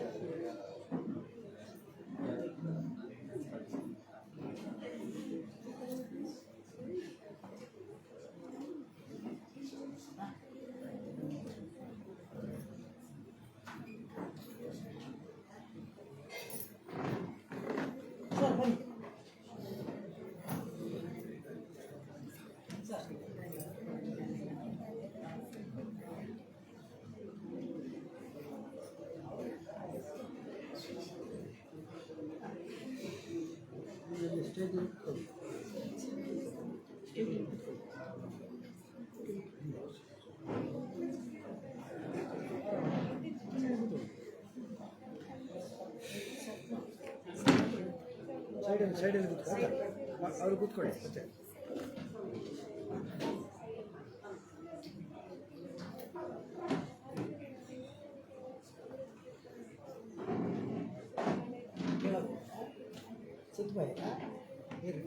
ಸರ್ ಬನ್ನಿ. ಸೈಡಲ್ಲಿ ಕೂತ್ಕೊಳ್ಳಿ, ಅವರು ಕೂತ್ಕೊಳ್ಳಿ. ಸಿದ್ಧಬಾಯಿ ಇರು.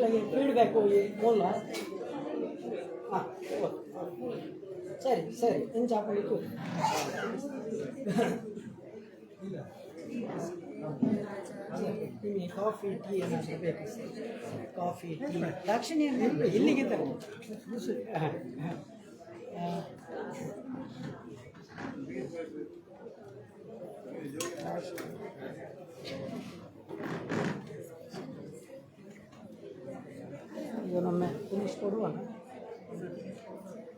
ಮಕ್ಕಳಿಗೆ ಫೀಡ್ಬ್ಯಾಕು ಮೂಲ ಹಾಂ ಸರಿ ಸರಿ ಇನ್ನು ಚಾಪಡಿತ್ತು ನಿಮಗೆ ಕಾಫಿ ಟೀ ಏನಾದರೂ ಬೇಕು ಕಾಫಿ ಟೀ ದಾಕ್ಷಿಣ್ಯ ಇಲ್ಲಿಗೆ ತರಲಿ ಹಾಂ